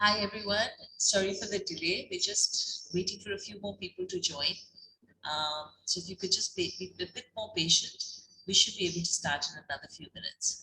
Hi everyone, sorry for the delay. We're just waiting for a few more people to join. So if you could just be a bit more patient, we should be able to start in another few minutes.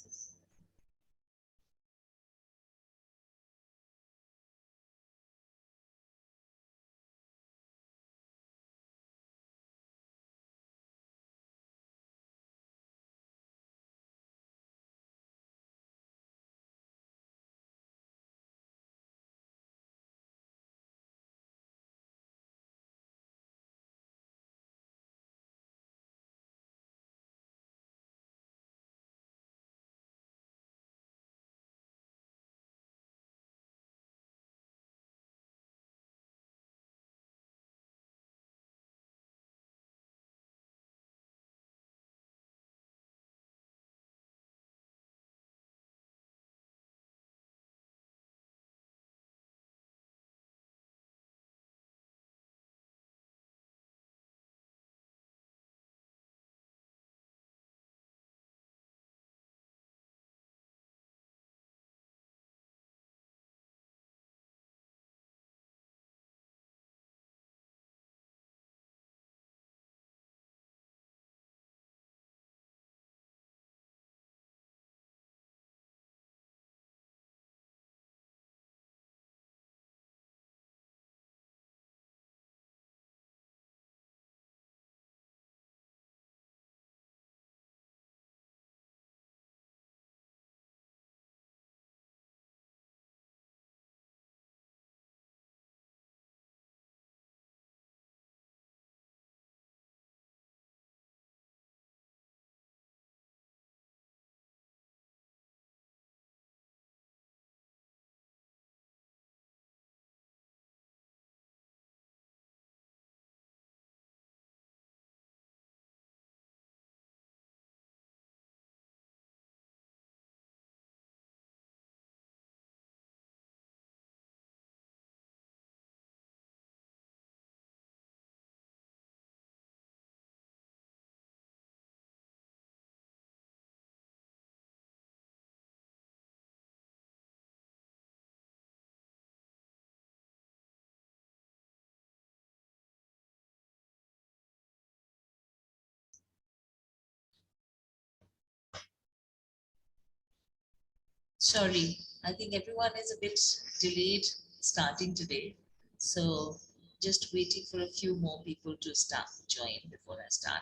Sorry, I think everyone is a bit delayed starting today. So just waiting for a few more people to start join before I start.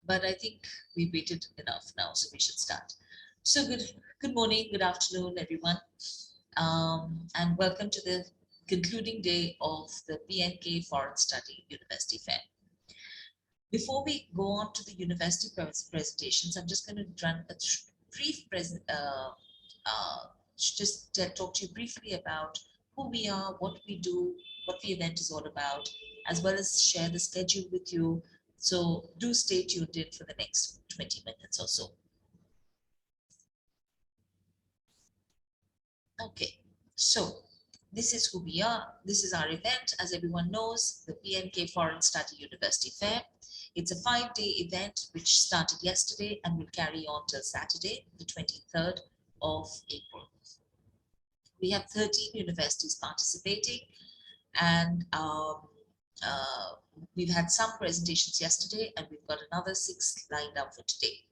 But I think we waited enough now, so we should start. So good morning, good afternoon, everyone. And welcome to the concluding day of the PNK Foreign Study University Fair. Before we go on to the university presentations, I'm just going to run a brief just talk to you briefly about who we are, what we do, what the event is all about, as well as share the schedule with you. So do stay tuned in for the next 20 minutes or so. Okay, so this is who we are. This is our event. As everyone knows, the PNK Foreign Study University Fair. It's a 5-day event which started yesterday and will carry on till Saturday, the 23rd of April. We have 13 universities participating, and we've had some presentations yesterday, and we've got another 6 lined up for today.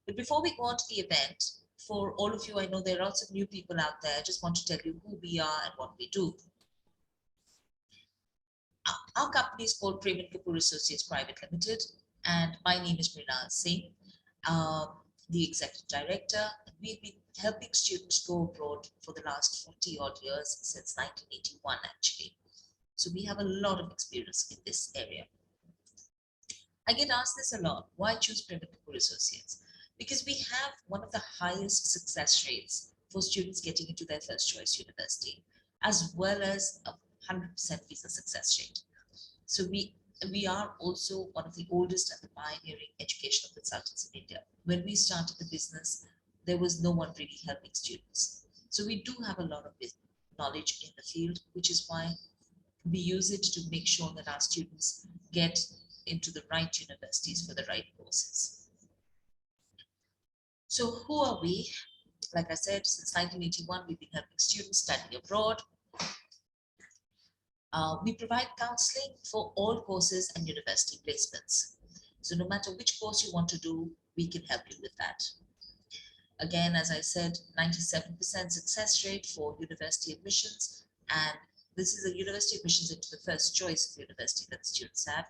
But before we go on to the event, for all of you, I know there are lots of new people out there. I just want to tell you who we are and what we do. Our company is called Prem N Kapur Associates Pvt Limited, and my name is Mrinal Singh, the Executive Director. We've been helping students go abroad for the last 40 odd years, since 1981 actually. So we have a lot of experience in this area. I get asked this a lot, why choose Prem N Kapur Associates? Because we have one of the highest success rates for students getting into their first choice university, as well as a 100% visa success rate. So we are also one of the oldest and the pioneering educational consultants in India. When we started the business, there was no one really helping students. So we do have a lot of knowledge in the field, which is why we use it to make sure that our students get into the right universities for the right courses. So who are we? Like I said, since 1981, we've been helping students study abroad. We provide counseling for all courses and university placements. So no matter which course you want to do, we can help you with that. Again, as I said, 97% success rate for university admissions, and this is a university admissions into the first choice of university that students have,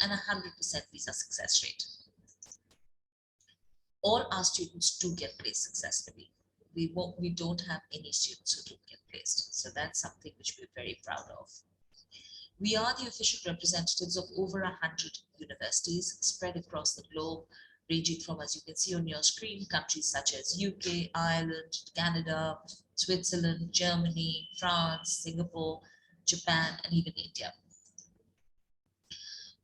and 100% visa success rate. All our students do get placed successfully. We don't have any students who don't get placed. So that's something which we're very proud of. We are the official representatives of over 100 universities spread across the globe, ranging from, as you can see on your screen, countries such as UK, Ireland, Canada, Switzerland, Germany, France, Singapore, Japan, and even India.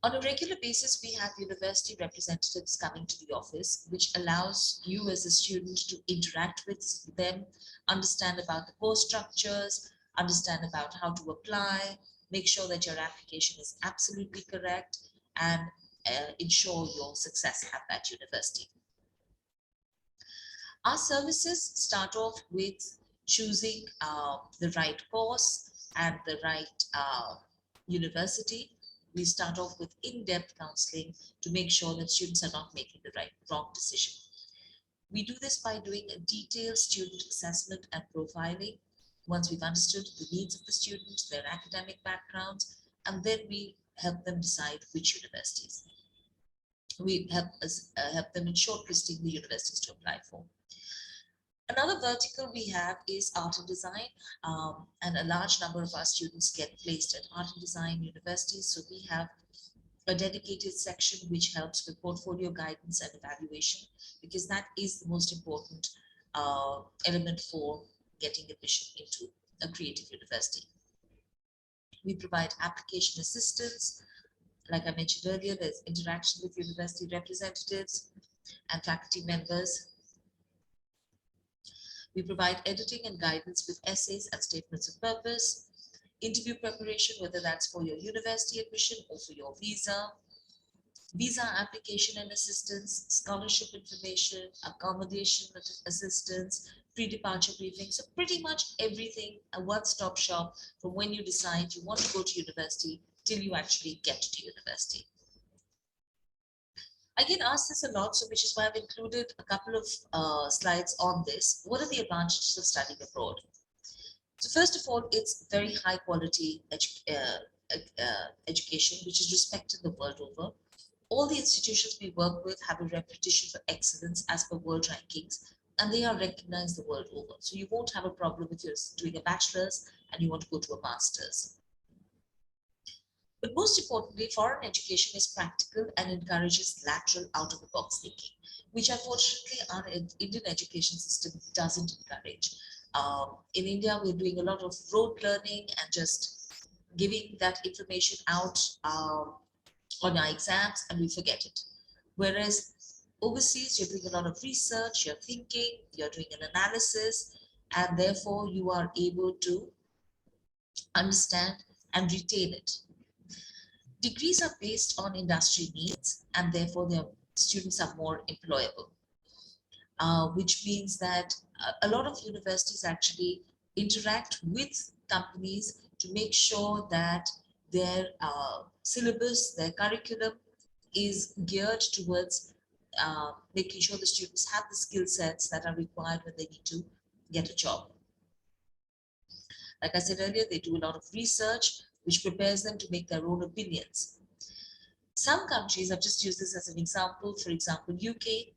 On a regular basis, we have university representatives coming to the office, which allows you as a student to interact with them, understand about the course structures, understand about how to apply, make sure that your application is absolutely correct, and ensure your success at that university. Our services start off with choosing the right course and the right university. We start off with in-depth counseling to make sure that students are not making the wrong decision. We do this by doing a detailed student assessment and profiling. Once we've understood the needs of the students, their academic backgrounds, and then we help them decide which universities. We help them in shortlisting the universities to apply for. Another vertical we have is art and design, and a large number of our students get placed at art and design universities. So we have a dedicated section which helps with portfolio guidance and evaluation, because that is the most important element for getting admission into a creative university. We provide application assistance. Like I mentioned earlier, there's interaction with university representatives and faculty members. We provide editing and guidance with essays and statements of purpose, interview preparation, whether that's for your university admission or for your visa application and assistance, scholarship information, accommodation assistance, pre-departure briefing. So pretty much everything, a one-stop shop from when you decide you want to go to university till you actually get to university. I get asked this a lot, so which is why I've included a couple of slides on this. What are the advantages of studying abroad? So first of all, it's very high quality education, which is respected the world over. All the institutions we work with have a reputation for excellence as per world rankings, and they are recognized the world over. So you won't have a problem if you're doing a bachelor's and you want to go to a master's. But most importantly, foreign education is practical and encourages lateral out-of-the-box thinking, which unfortunately our Indian education system doesn't encourage. In India, we're doing a lot of rote learning and just giving that information out on our exams, and we forget it. Whereas overseas, you're doing a lot of research, you're thinking, you're doing an analysis, and therefore you are able to understand and retain it. Degrees are based on industry needs, and therefore their students are more employable, which means that a lot of universities actually interact with companies to make sure that their syllabus, their curriculum is geared towards making sure the students have the skill sets that are required when they need to get a job. Like I said earlier, they do a lot of research, which prepares them to make their own opinions. Some countries, I've just used this as an example, for example, UK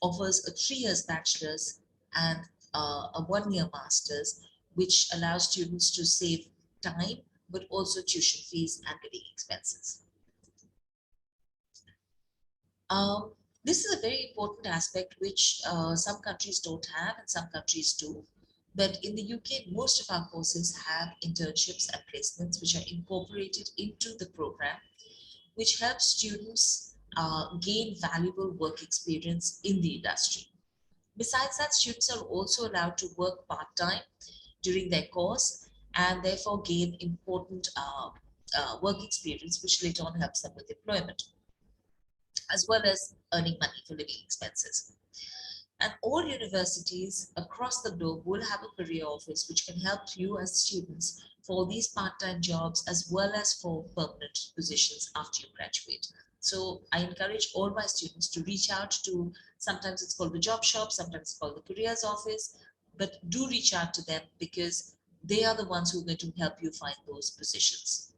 offers a 3 years bachelor's and a 1-year master's, which allows students to save time, but also tuition fees and living expenses. This is a very important aspect which some countries don't have and some countries do. But in the UK, most of our courses have internships and placements which are incorporated into the program, which helps students gain valuable work experience in the industry. Besides that, students are also allowed to work part-time during their course and therefore gain important work experience, which later on helps them with employment, as well as earning money for living expenses. And all universities across the globe will have a career office which can help you as students for these part-time jobs as well as for permanent positions after you graduate. So I encourage all my students to reach out to, sometimes it's called the job shop, sometimes it's called the careers office, but do reach out to them because they are the ones who are going to help you find those positions.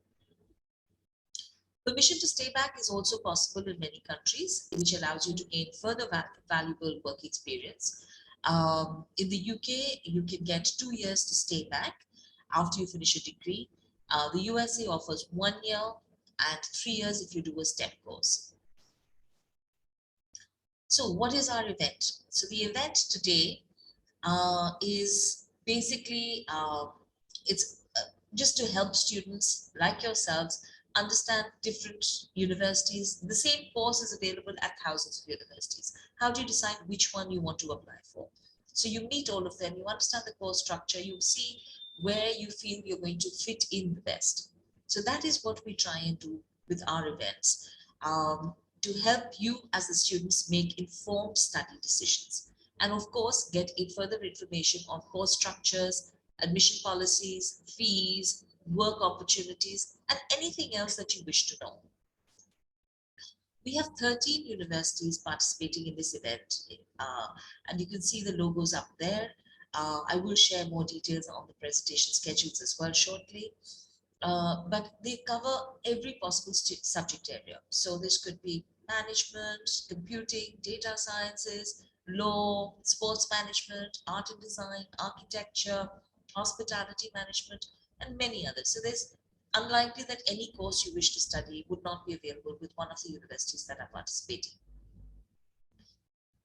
Permission to stay back is also possible in many countries, which allows you to gain further valuable work experience. In the UK, you can get 2 years to stay back after you finish a degree. The USA offers 1 year and 3 years if you do a STEM course. So what is our event? So the event today is basically it's just to help students like yourselves understand different universities. The same course is available at thousands of universities. How do you decide which one you want to apply for? So you meet all of them, you understand the course structure, you see where you feel you're going to fit in the best. So that is what we try and do with our events, to help you as the students make informed study decisions, and of course get further information on course structures, admission policies, fees, work opportunities, and anything else that you wish to know. We have 13 universities participating in this event, and you can see the logos up there. I will share more details on the presentation schedules as well shortly. But they cover every possible subject area. So this could be management, computing, data sciences, law, sports management, art and design, architecture, hospitality management, and many others. So there's unlikely that any course you wish to study would not be available with one of the universities that are participating.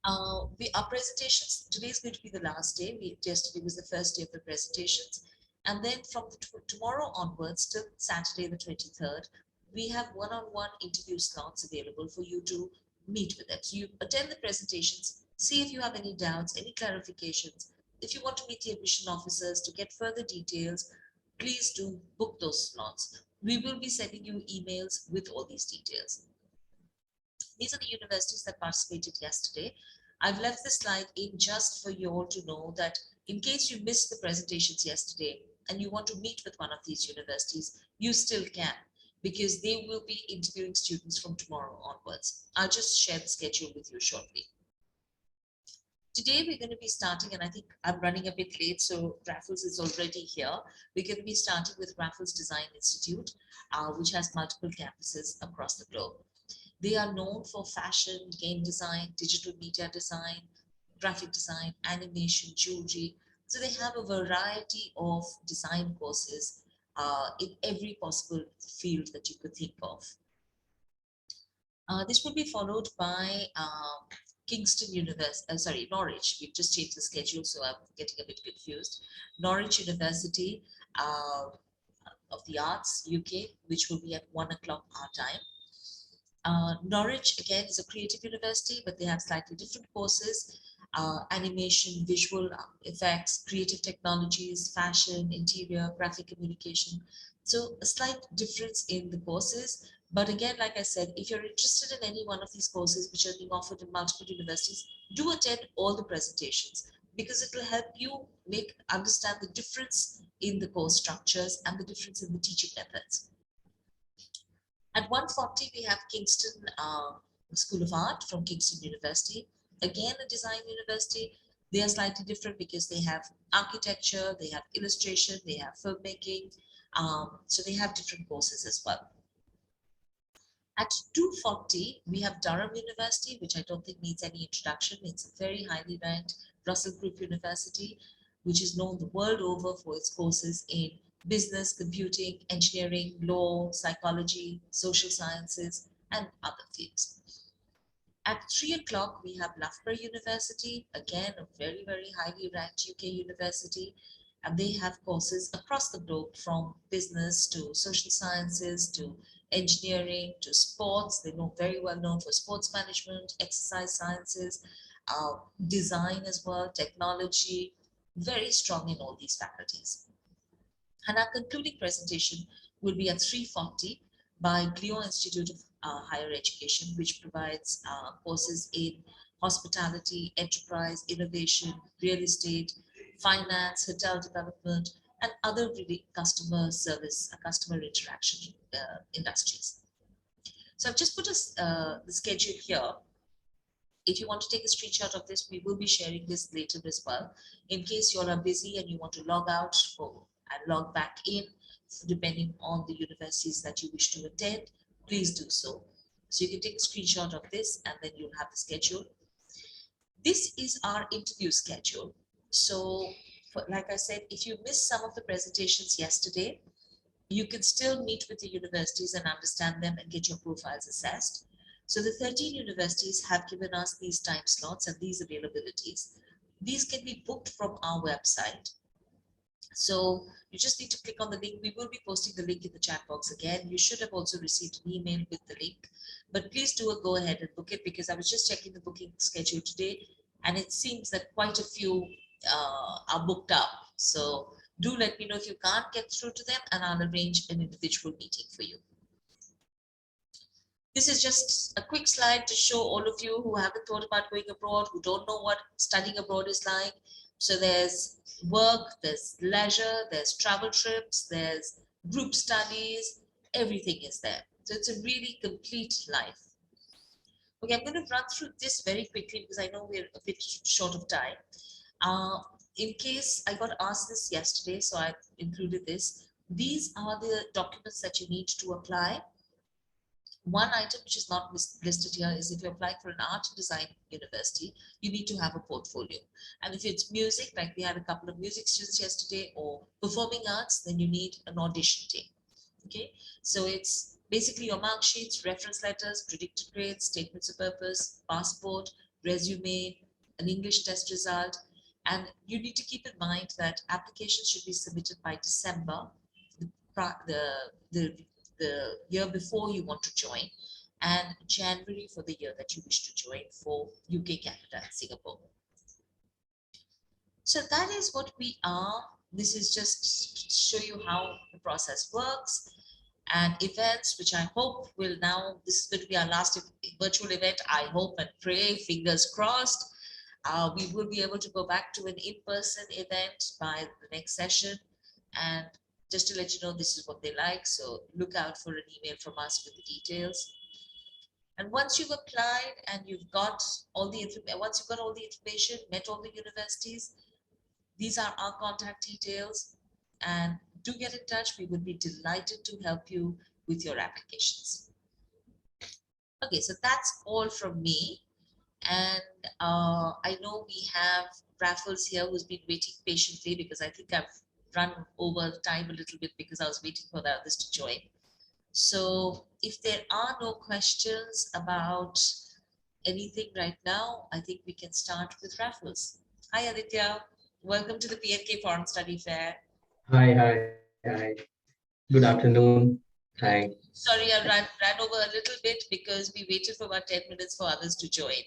Our presentations, today is going to be the last day. Yesterday was the first day of the presentations. And then from tomorrow onwards till Saturday the 23rd, we have one-on-one interview slots available for you to meet with them. So you attend the presentations, see if you have any doubts, any clarifications. If you want to meet the admission officers to get further details, please do book those slots. We will be sending you emails with all these details. These are the universities that participated yesterday. I've left this slide in just for you all to know that in case you missed the presentations yesterday and you want to meet with one of these universities, you still can, because they will be interviewing students from tomorrow onwards. I'll just share the schedule with you shortly. Today we're going to be starting, and I think I'm running a bit late, so Raffles is already here. We're going to be starting with Raffles Design Institute, which has multiple campuses across the globe. They are known for fashion, game design, digital media design, graphic design, animation, jewelry. So they have a variety of design courses in every possible field that you could think of. This will be followed by Kingston University, Norwich. We've just changed the schedule, so I'm getting a bit confused. Norwich University of the Arts, UK, which will be at 1 o'clock our time. Norwich, again, is a creative university, but they have slightly different courses, animation, visual effects, creative technologies, fashion, interior, graphic communication. So a slight difference in the courses. But again, like I said, if you're interested in any one of these courses, which are being offered in multiple universities, do attend all the presentations, because it will help you understand the difference in the course structures and the difference in the teaching methods. At 1:40, we have Kingston School of Art from Kingston University. Again, a design university. They are slightly different because they have architecture, they have illustration, they have filmmaking. So they have different courses as well. At 2:40, we have Durham University, which I don't think needs any introduction. It's a very highly ranked Russell Group University, which is known the world over for its courses in business, computing, engineering, law, psychology, social sciences, and other fields. At 3 o'clock, we have Loughborough University, again, a very, very highly ranked UK university, and they have courses across the globe from business to social sciences to engineering to sports. They're very well known for sports management, exercise sciences, design as well, technology, very strong in all these faculties. And our concluding presentation will be at 3:40 by Glion Institute of Higher Education, which provides courses in hospitality, enterprise, innovation, real estate, finance, hotel development, and other really customer service, customer interaction industries. So I've just put the schedule here. If you want to take a screenshot of this, we will be sharing this later as well. In case you all are busy and you want to log out and log back in, depending on the universities that you wish to attend, please do so. So you can take a screenshot of this and then you'll have the schedule. This is our interview schedule. So like I said, if you missed some of the presentations yesterday, you can still meet with the universities and understand them and get your profiles assessed. So the 13 universities have given us these time slots and these availabilities. These can be booked from our website. So you just need to click on the link. We will be posting the link in the chat box again. You should have also received an email with the link, but please do go ahead and book it, because I was just checking the booking schedule today and it seems that quite a few are booked up. So do let me know if you can't get through to them and I'll arrange an individual meeting for you. This is just a quick slide to show all of you who haven't thought about going abroad, who don't know what studying abroad is like. So there's work, there's leisure, there's travel trips, there's group studies, everything is there. So it's a really complete life. Okay, I'm going to run through this very quickly because I know we're a bit short of time. In case I got asked this yesterday, so I included this. These are the documents that you need to apply. One item which is not listed here is if you're applying for an art and design university, you need to have a portfolio. And if it's music, like we had a couple of music students yesterday, or performing arts, then you need an audition tape. Okay, so it's basically your mark sheets, reference letters, predicted grades, statements of purpose, passport, resume, an English test result. And you need to keep in mind that applications should be submitted by December, the year before you want to join, and January for the year that you wish to join for UK, Canada, and Singapore. So that is what we are. This is just to show you how the process works, and events, which I hope will now, this is going to be our last virtual event. I hope and pray, fingers crossed, we will be able to go back to an in-person event by the next session. And just to let you know, this is what they like. So look out for an email from us with the details. And once you've applied and you've got all the information, met all the universities, these are our contact details. And do get in touch. We would be delighted to help you with your applications. Okay, so that's all from me. And I know we have Raffles here who's been waiting patiently, because I think I've run over time a little bit because I was waiting for the others to join. So if there are no questions about anything right now, I think we can start with Raffles. Hi Aditya, welcome to the PNK Foreign Study Fair. Hi. Good afternoon. Hi. Sorry, I ran over a little bit because we waited for about 10 minutes for others to join.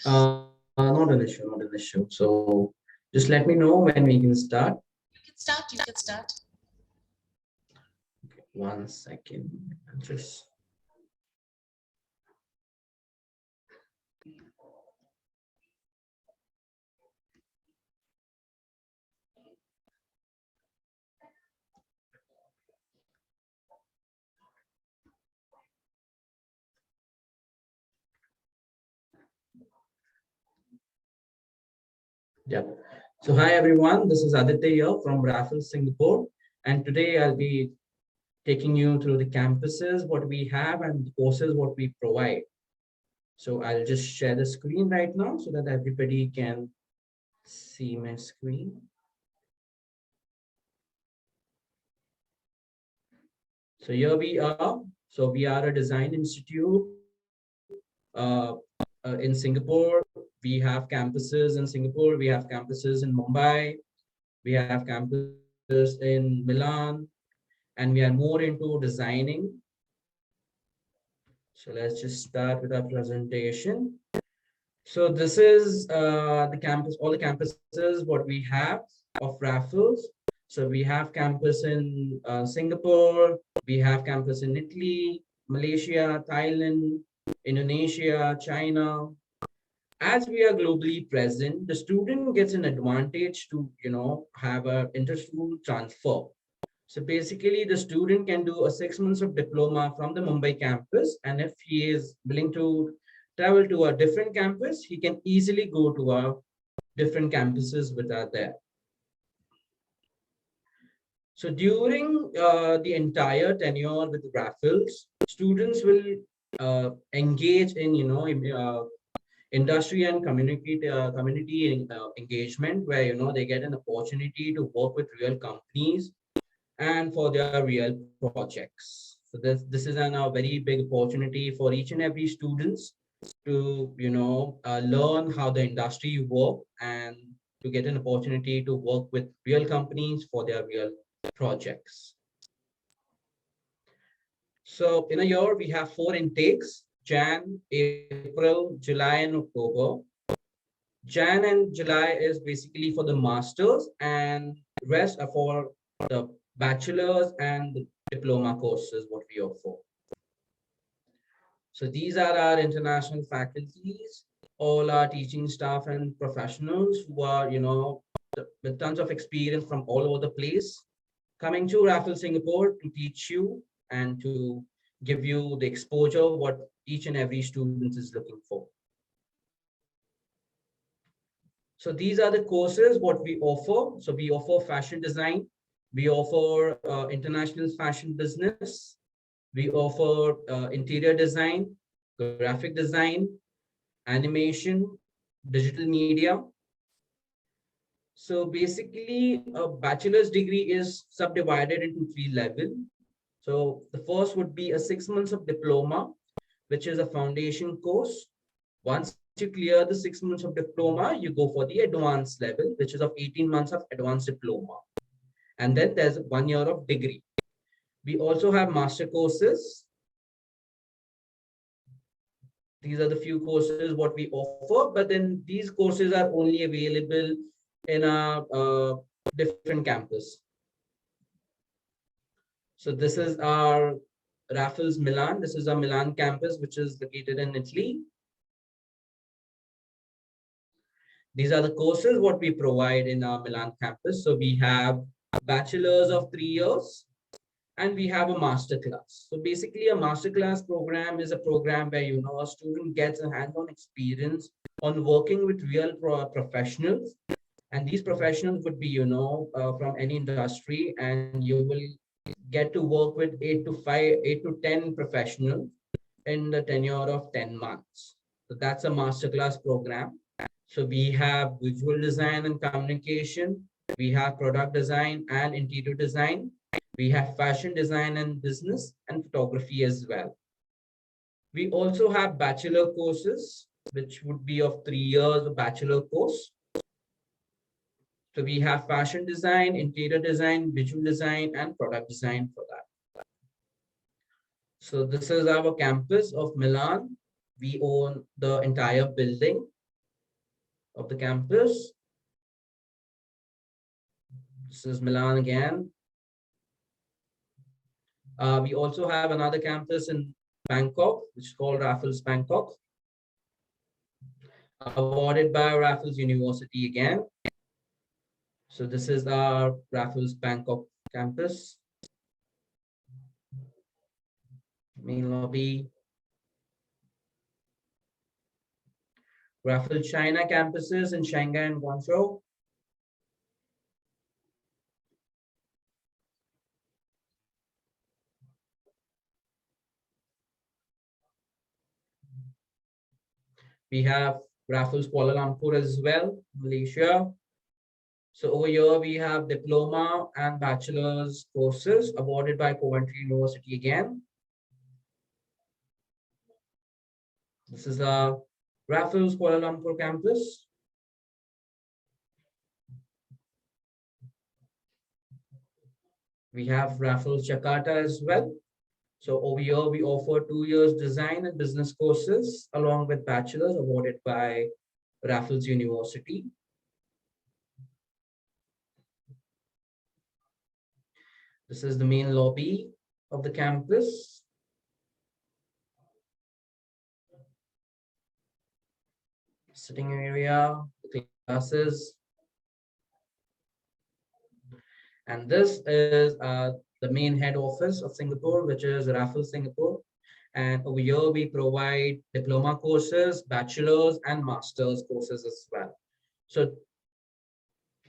Not an issue. So just let me know when we can start. You can start. Okay, 1 second. Just. Yeah. So hi everyone, this is Aditya here from Raffles, Singapore, and today I'll be taking you through the campuses, what we have, and the courses, what we provide. So I'll just share the screen right now so that everybody can see my screen. So here we are. So we are a design institute in Singapore. We have campuses in Singapore. We have campuses in Mumbai. We have campuses in Milan. And we are more into designing. So let's just start with our presentation. So this is the campus, all the campuses, what we have of Raffles. So we have campus in Singapore, we have campus in Italy, Malaysia, Thailand, Indonesia, China, as we are globally present, the student gets an advantage to, have a inter-school transfer. So basically, the student can do a 6 months of diploma from the Mumbai campus, and if he is willing to travel to a different campus, he can easily go to our different campuses which are there. So during the entire tenure with Raffles, students will engage in, industry and community engagement, where they get an opportunity to work with real companies and for their real projects. So this is a very big opportunity for each and every students to learn how the industry work and to get an opportunity to work with real companies for their real projects. So in a year we have 4 intakes: Jan, April, July, and October. Jan and July is basically for the masters, and rest are for the bachelor's and the diploma courses what we offer. So these are our international faculties, all our teaching staff and professionals who are, with tons of experience from all over the place, coming to Raffles Singapore to teach you and to give you the exposure what each and every student is looking for. So these are the courses what we offer. So we offer fashion design, we offer international fashion business, we offer interior design, graphic design, animation, digital media. So basically, a bachelor's degree is subdivided into 3 levels. So the first would be a 6 months of diploma, which is a foundation course. Once you clear the 6 months of diploma, you go for the advanced level, which is of 18 months of advanced diploma. And then there's 1 year of degree. We also have master courses. These are the few courses what we offer, but then these courses are only available in a different campus. So this is our Raffles Milan. This is our Milan campus, which is located in Italy. These are the courses what we provide in our Milan campus. So we have a bachelor's of 3 years, and we have a master class. So basically, a master class program is a program where a student gets a hands-on experience on working with real professionals, and these professionals would be from any industry, and you will get to work with 8 to 10 professionals in the tenure of 10 months. So that's a master class program. So we have visual design and communication, we have product design and interior design, we have fashion design and business, and photography as well. We also have bachelor courses, which would be of 3 years of bachelor course. So we have fashion design, interior design, visual design, and product design for that. So this is our campus of Milan. We own the entire building of the campus. This is Milan again. We also have another campus in Bangkok, which is called Raffles Bangkok, awarded by Raffles University again. So this is our Raffles Bangkok campus. Main lobby. Raffles China campuses in Shanghai and Guangzhou. We have Raffles Kuala Lumpur as well, Malaysia. So over here we have diploma and bachelor's courses awarded by Coventry University again. This is a Raffles Kuala Lumpur campus. We have Raffles Jakarta as well. So over here we offer 2 years design and business courses along with bachelor's awarded by Raffles University. This is the main lobby of the campus. sitting area, the classes. And this is the main head office of Singapore, which is Raffles, Singapore. And over here, we provide diploma courses, bachelor's and master's courses as well. So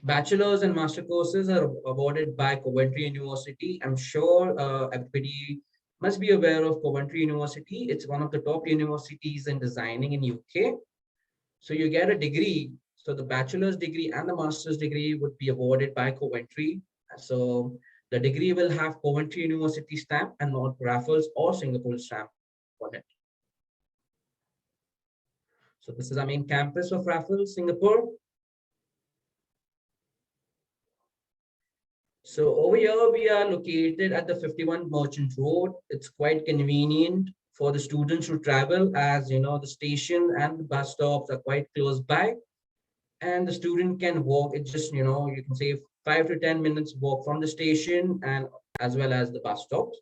bachelor's and master courses are awarded by Coventry University. I'm sure everybody must be aware of Coventry University. It's one of the top universities in designing in UK. So you get a degree. So the bachelor's degree and the master's degree would be awarded by Coventry. So the degree will have Coventry University stamp and not Raffles or Singapore stamp on it. So this is our main campus of Raffles, Singapore. So over here, we are located at the 51 Merchant Road. It's quite convenient for the students to travel, as you know, the station and the bus stops are quite close by. And the student can walk. It just, you can save 5 to 10 minutes walk from the station and as well as the bus stops.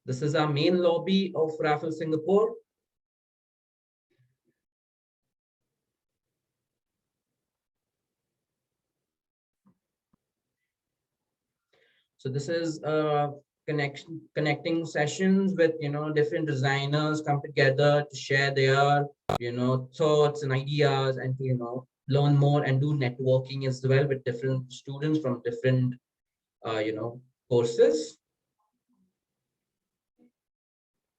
This is our main lobby of Raffles Singapore. So this is connecting sessions with different designers come together to share their thoughts and ideas and to learn more and do networking as well with different students from different courses.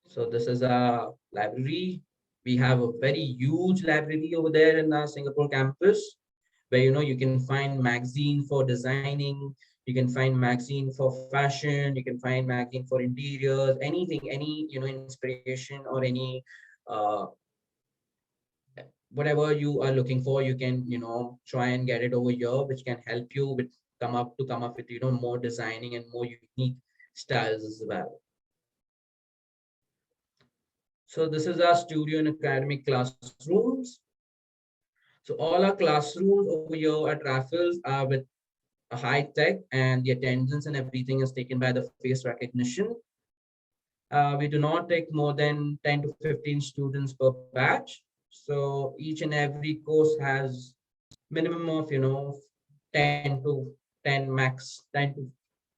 So this is a library. We have a very huge library over there in our Singapore campus, where you can find magazine for designing, you can find magazine for fashion, you can find magazine for interiors, anything, any inspiration or any uh, whatever you are looking for, you can try and get it over here, which can help you with come up with more designing and more unique styles as well. So this is our studio and academic classrooms. So all our classrooms over here at Raffles are with a high tech, and the attendance and everything is taken by the face recognition. We do not take more than 10 to 15 students per batch. So each and every course has minimum of 10 to 10 max 10 to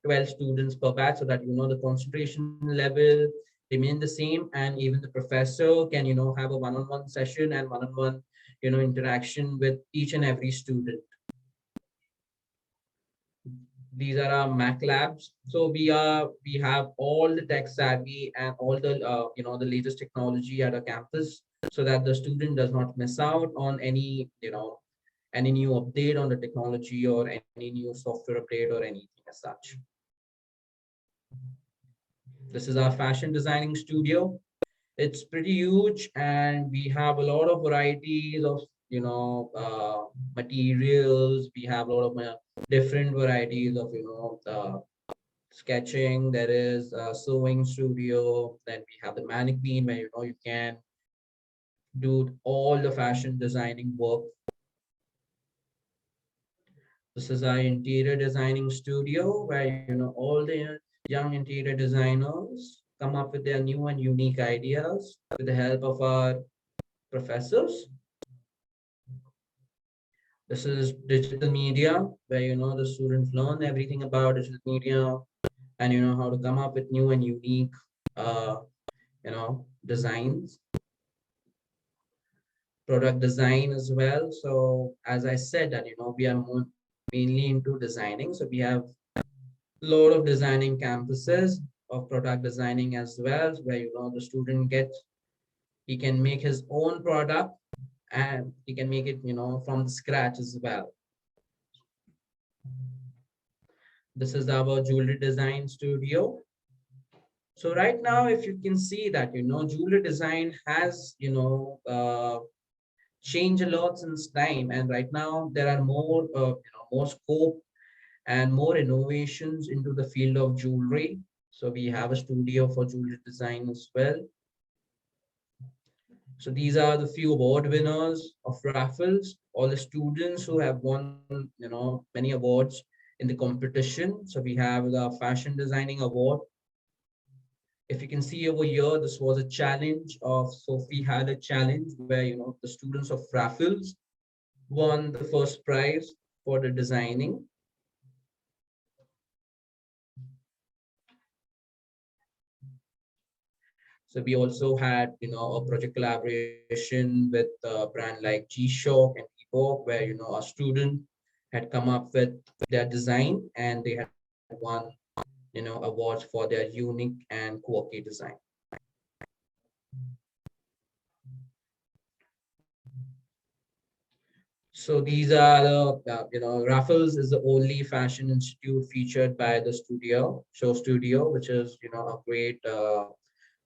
12 students per batch, so that the concentration level remain the same, and even the professor can have a one-on-one session and one-on-one interaction with each and every student. These are our Mac labs. So we have all the tech savvy and all the the latest technology at our campus, so that the student does not miss out on any any new update on the technology or any new software update or anything as such. This is our fashion designing studio. It's pretty huge, and we have a lot of varieties of materials. We have a lot of different varieties of sketching. There is a sewing studio. Then we have the mannequin, where you can do all the fashion designing work. This is our interior designing studio, where all the young interior designers come up with their new and unique ideas with the help of our professors. This is digital media, where the students learn everything about digital media and how to come up with new and unique uh, designs. Product design as well. So as I said that we are mainly into designing. So we have a lot of designing campuses of product designing as well, where the student gets, he can make his own product and he can make it from the scratch as well. This is our jewelry design studio. So right now, if you can see that jewelry design has changed a lot since time, and right now there are more more scope and more innovations into the field of jewelry. So we have a studio for jewelry design as well. So these are the few award winners of Raffles, all the students who have won, many awards in the competition. So we have the Fashion Designing Award. If you can see over here, this was a challenge of, so we had a challenge where, the students of Raffles won the first prize for the designing. So we also had, a project collaboration with a brand like G-Shock and Epoch, where, a student had come up with their design and they had won, awards for their unique and quirky design. So these are the, Raffles is the only fashion institute featured by the show studio, which is, a great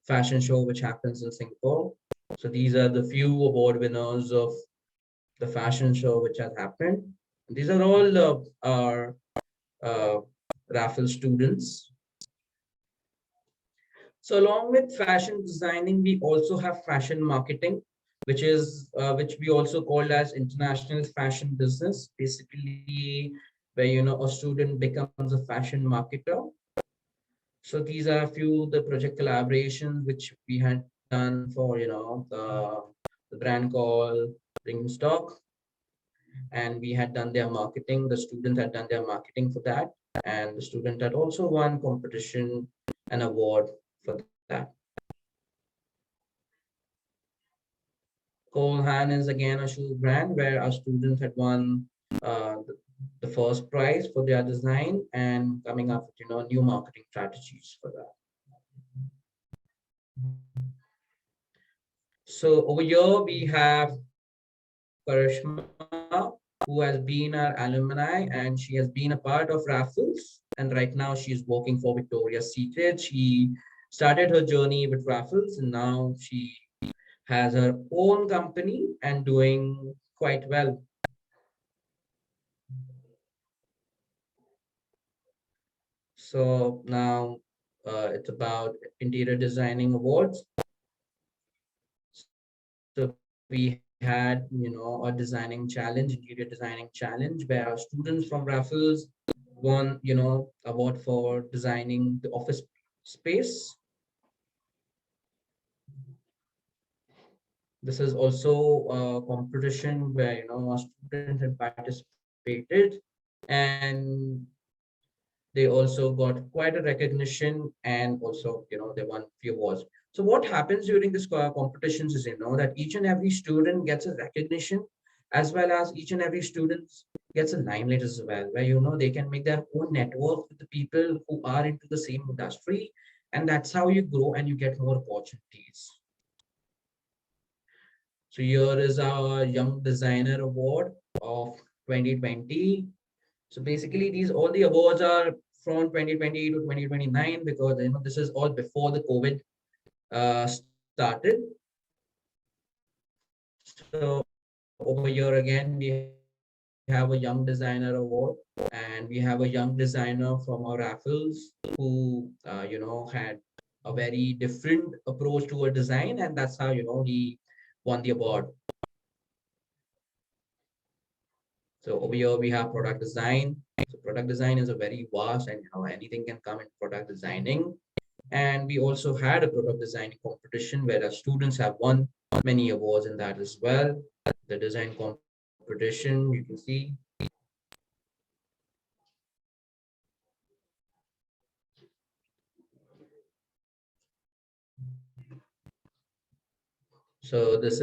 fashion show which happens in Singapore. So these are the few award winners of the fashion show which has happened. These are all our uh, Raffles students. So along with fashion designing, we also have fashion marketing, which we also call as international fashion business. Basically, where a student becomes a fashion marketer. So these are a few the project collaborations which we had done for the brand called Stock, and we had done their marketing. The student had done their marketing for that, and the student had also won competition and award for that. Cole Han is again a shoe brand where our students had won the first prize for their design and coming up with new marketing strategies for that. So over here we have Karishma, who has been our alumni and she has been a part of Raffles. And right now she's working for Victoria's Secret. She started her journey with Raffles and now she has her own company and doing quite well. So now it's about interior designing awards. So we had, a designing challenge, interior designing challenge, where our students from Raffles won, award for designing the office space. This is also a competition where, a student had participated and they also got quite a recognition and also, they won few awards. So what happens during this competitions is, that each and every student gets a recognition as well as each and every student gets a limelight as well, where, they can make their own network with the people who are into the same industry. And that's how you grow and you get more opportunities. So here is our Young Designer Award of 2020. So basically, all the awards are from 2020 to 2029 because this is all before the COVID started. So over here again, we have a Young Designer Award, and we have a young designer from our Raffles who had a very different approach to a design, and that's how he won the award. So over here we have product design. So product design is a very vast and how anything can come in product designing. And we also had a product designing competition where our students have won many awards in that as well. The design competition, you can see. So this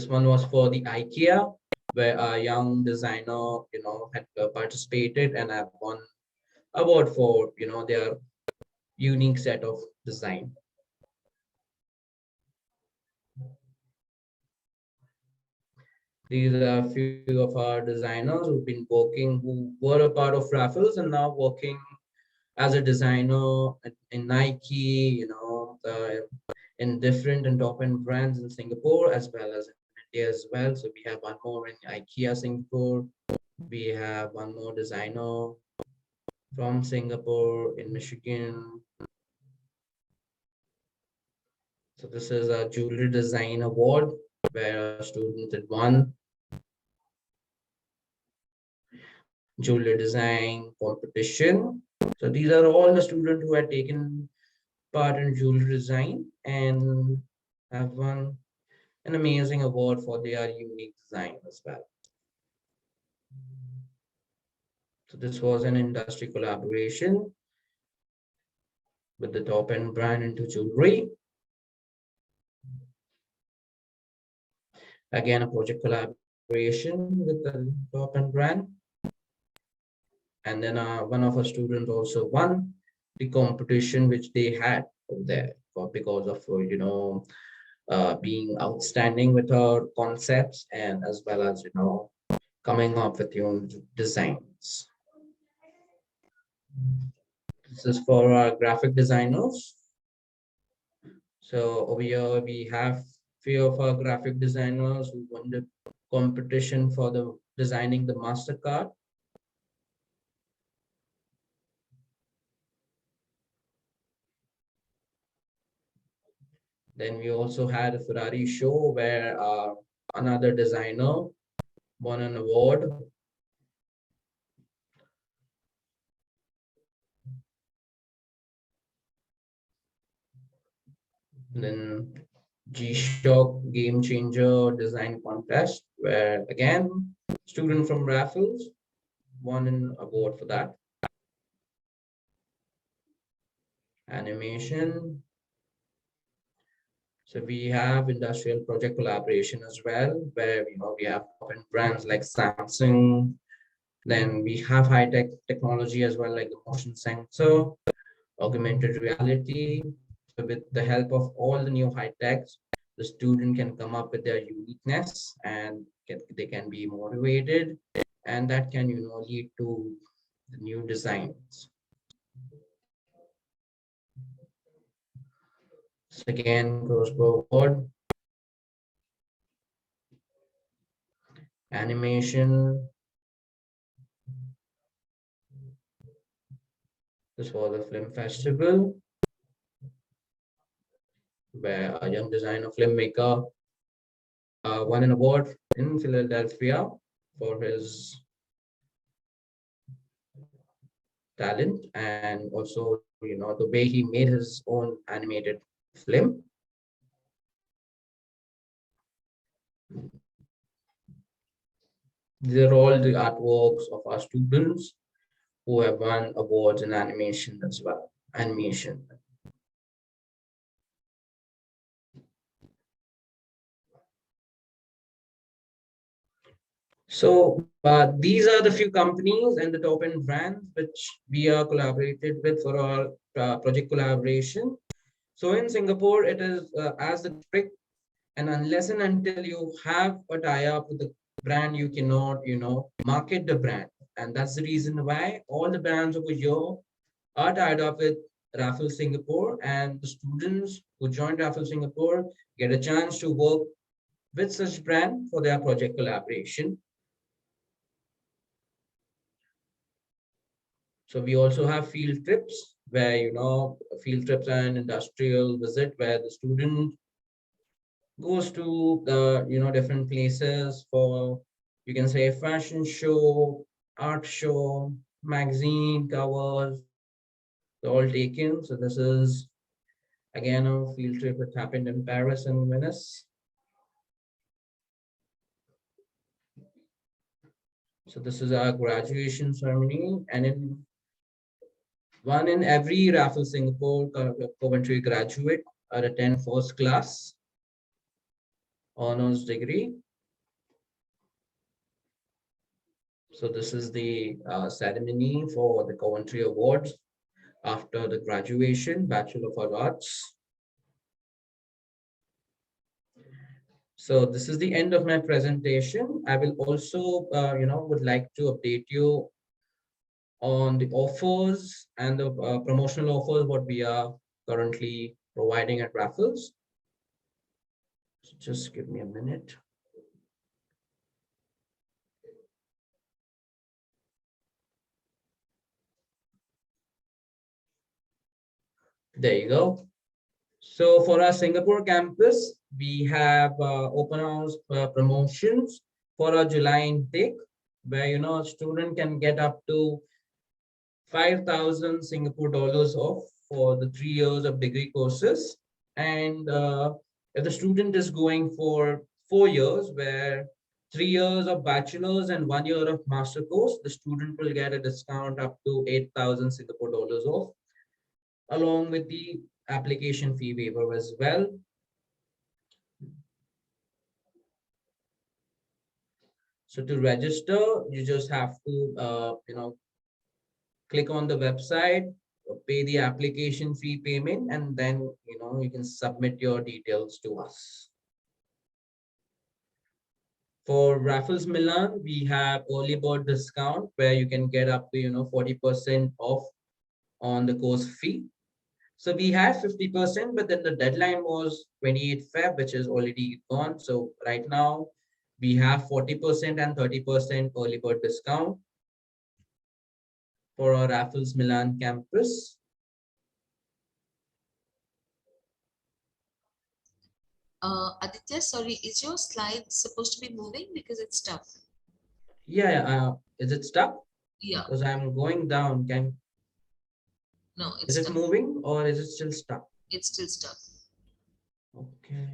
one was for the IKEA, where a young designer, had participated and have won award for, their unique set of design. These are a few of our designers who've been working, who were a part of Raffles and now working as a designer in Nike, in different and top-end brands in Singapore as well as in India as well. So we have one more in IKEA Singapore. We have one more designer from Singapore in Michigan. So this is a jewelry design award where a student had won jewelry design competition. So these are all the students who had taken part in jewelry design and have won an amazing award for their unique design as well. So this was an industry collaboration with the top end brand into jewelry. Again, a project collaboration with the top end brand. And then one of our students also won the competition which they had over there because of, being outstanding with our concepts and as well as, coming up with your own designs. This is for our graphic designers. So over here we have few of our graphic designers who won the competition for the designing the MasterCard. Then we also had a Ferrari show where another designer won an award. Then G-Shock Game Changer Design Contest, where again, student from Raffles won an award for that. Animation. So we have industrial project collaboration as well, where we have brands like Samsung. Then we have high-tech technology as well, like the motion sensor, augmented reality. So with the help of all the new high techs, the student can come up with their uniqueness and they can be motivated, and that can lead to the new designs. So again, goes forward. Animation. This was a film festival where a young designer filmmaker won an award in Philadelphia for his talent and also the way he made his own animated film. These are all the artworks of our students who have won awards in animation as well. Animation. So these are the few companies and the top end brands which we are collaborated with for our project collaboration. So in Singapore, it is as the trick, and unless and until you have a tie-up with the brand, you cannot, market the brand. And that's the reason why all the brands over here are tied up with Raffles Singapore, and the students who join Raffles Singapore get a chance to work with such brand for their project collaboration. So we also have field trips where, field trips and industrial visit where the student goes to the, different places for, you can say, fashion show, art show, magazine covers, they're all taken. So this is again a field trip that happened in Paris and Venice. So this is our graduation ceremony, and in one in every Raffles Singapore Coventry graduate are attend first class honors degree. So this is the ceremony for the Coventry Awards after the graduation, Bachelor of Arts. So this is the end of my presentation. I will also, would like to update you on the offers and the promotional offers what we are currently providing at Raffles. So just give me a minute. There you go. So for our Singapore campus, we have open house promotions for our July intake, where a student can get up to 5,000 Singapore dollars off for the 3 years of degree courses. And if the student is going for 4 years, where 3 years of bachelor's and 1 year of master course, the student will get a discount up to 8,000 Singapore dollars off, along with the application fee waiver as well. So to register, you just have to, click on the website, pay the application fee payment, and then, you can submit your details to us. For Raffles Milan, we have early bird discount where you can get up to, 40% off on the course fee. So we had 50%, but then the deadline was 28 Feb, which is already gone. So right now we have 40% and 30% early bird discount for our Raffles Milan campus. Aditya, sorry, is your slide supposed to be moving because it's stuck? Yeah, is it stuck? Yeah. Because I'm going down. No, it's Is it stuck. moving or is it still stuck? It's still stuck. Okay.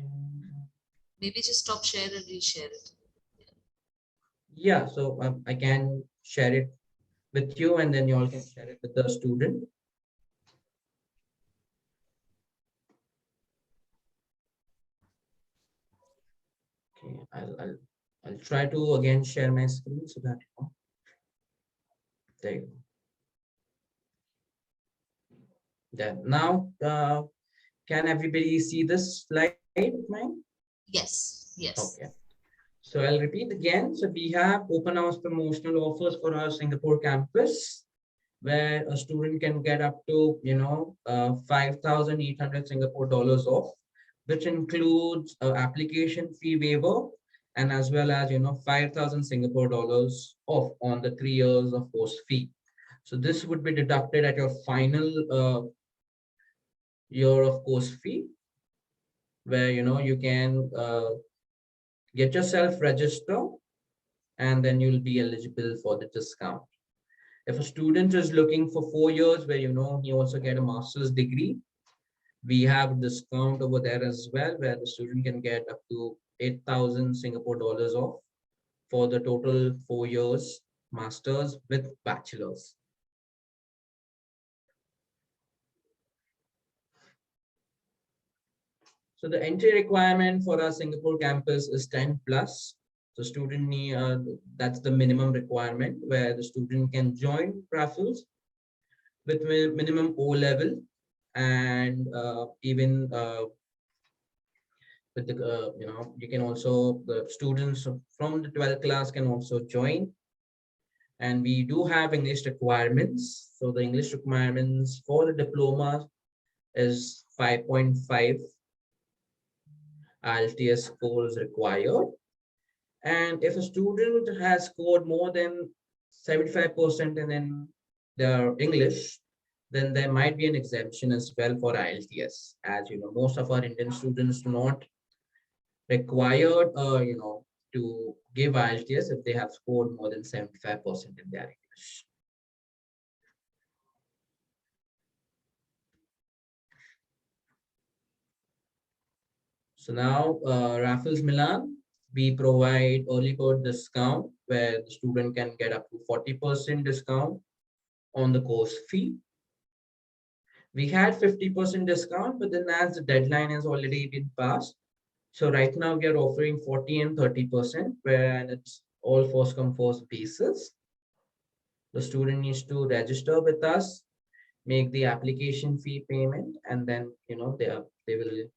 Maybe just stop share and reshare it. Yeah, so I can share it with you and then you all can share it with the student. Okay, I'll try to again share my screen so that there you go. There. Now, can everybody see this slide of mine? Yes, yes. Okay. So I'll repeat again. So we have open house promotional offers for our Singapore campus, where a student can get up to 5,800 Singapore dollars off, which includes application fee waiver and as well as 5,000 Singapore dollars off on the 3 years of course fee. So this would be deducted at your final year of course fee, where you can get yourself register and then you'll be eligible for the discount. If a student is looking for 4 years where he also get a master's degree, we have a discount over there as well, where the student can get up to 8,000 Singapore dollars off for the total 4 years masters with bachelor's. So the entry requirement for our Singapore campus is 10 plus. So student need, that's the minimum requirement where the student can join Raffles with minimum O level and even with the you can also, the students from the 12th class can also join. And we do have English requirements. So the English requirements for the diploma is 5.5 IELTS score is required. And if a student has scored more than 75% in their English, then there might be an exemption as well for IELTS. As most of our Indian students do not required, to give IELTS if they have scored more than 75% in their English. So now, Raffles Milan, we provide early bird discount where the student can get up to 40% discount on the course fee. We had 50% discount, but then as the deadline has already been passed, so right now we are offering 40 and 30%, where it's all first come first basis. The student needs to register with us, make the application fee payment, and then they will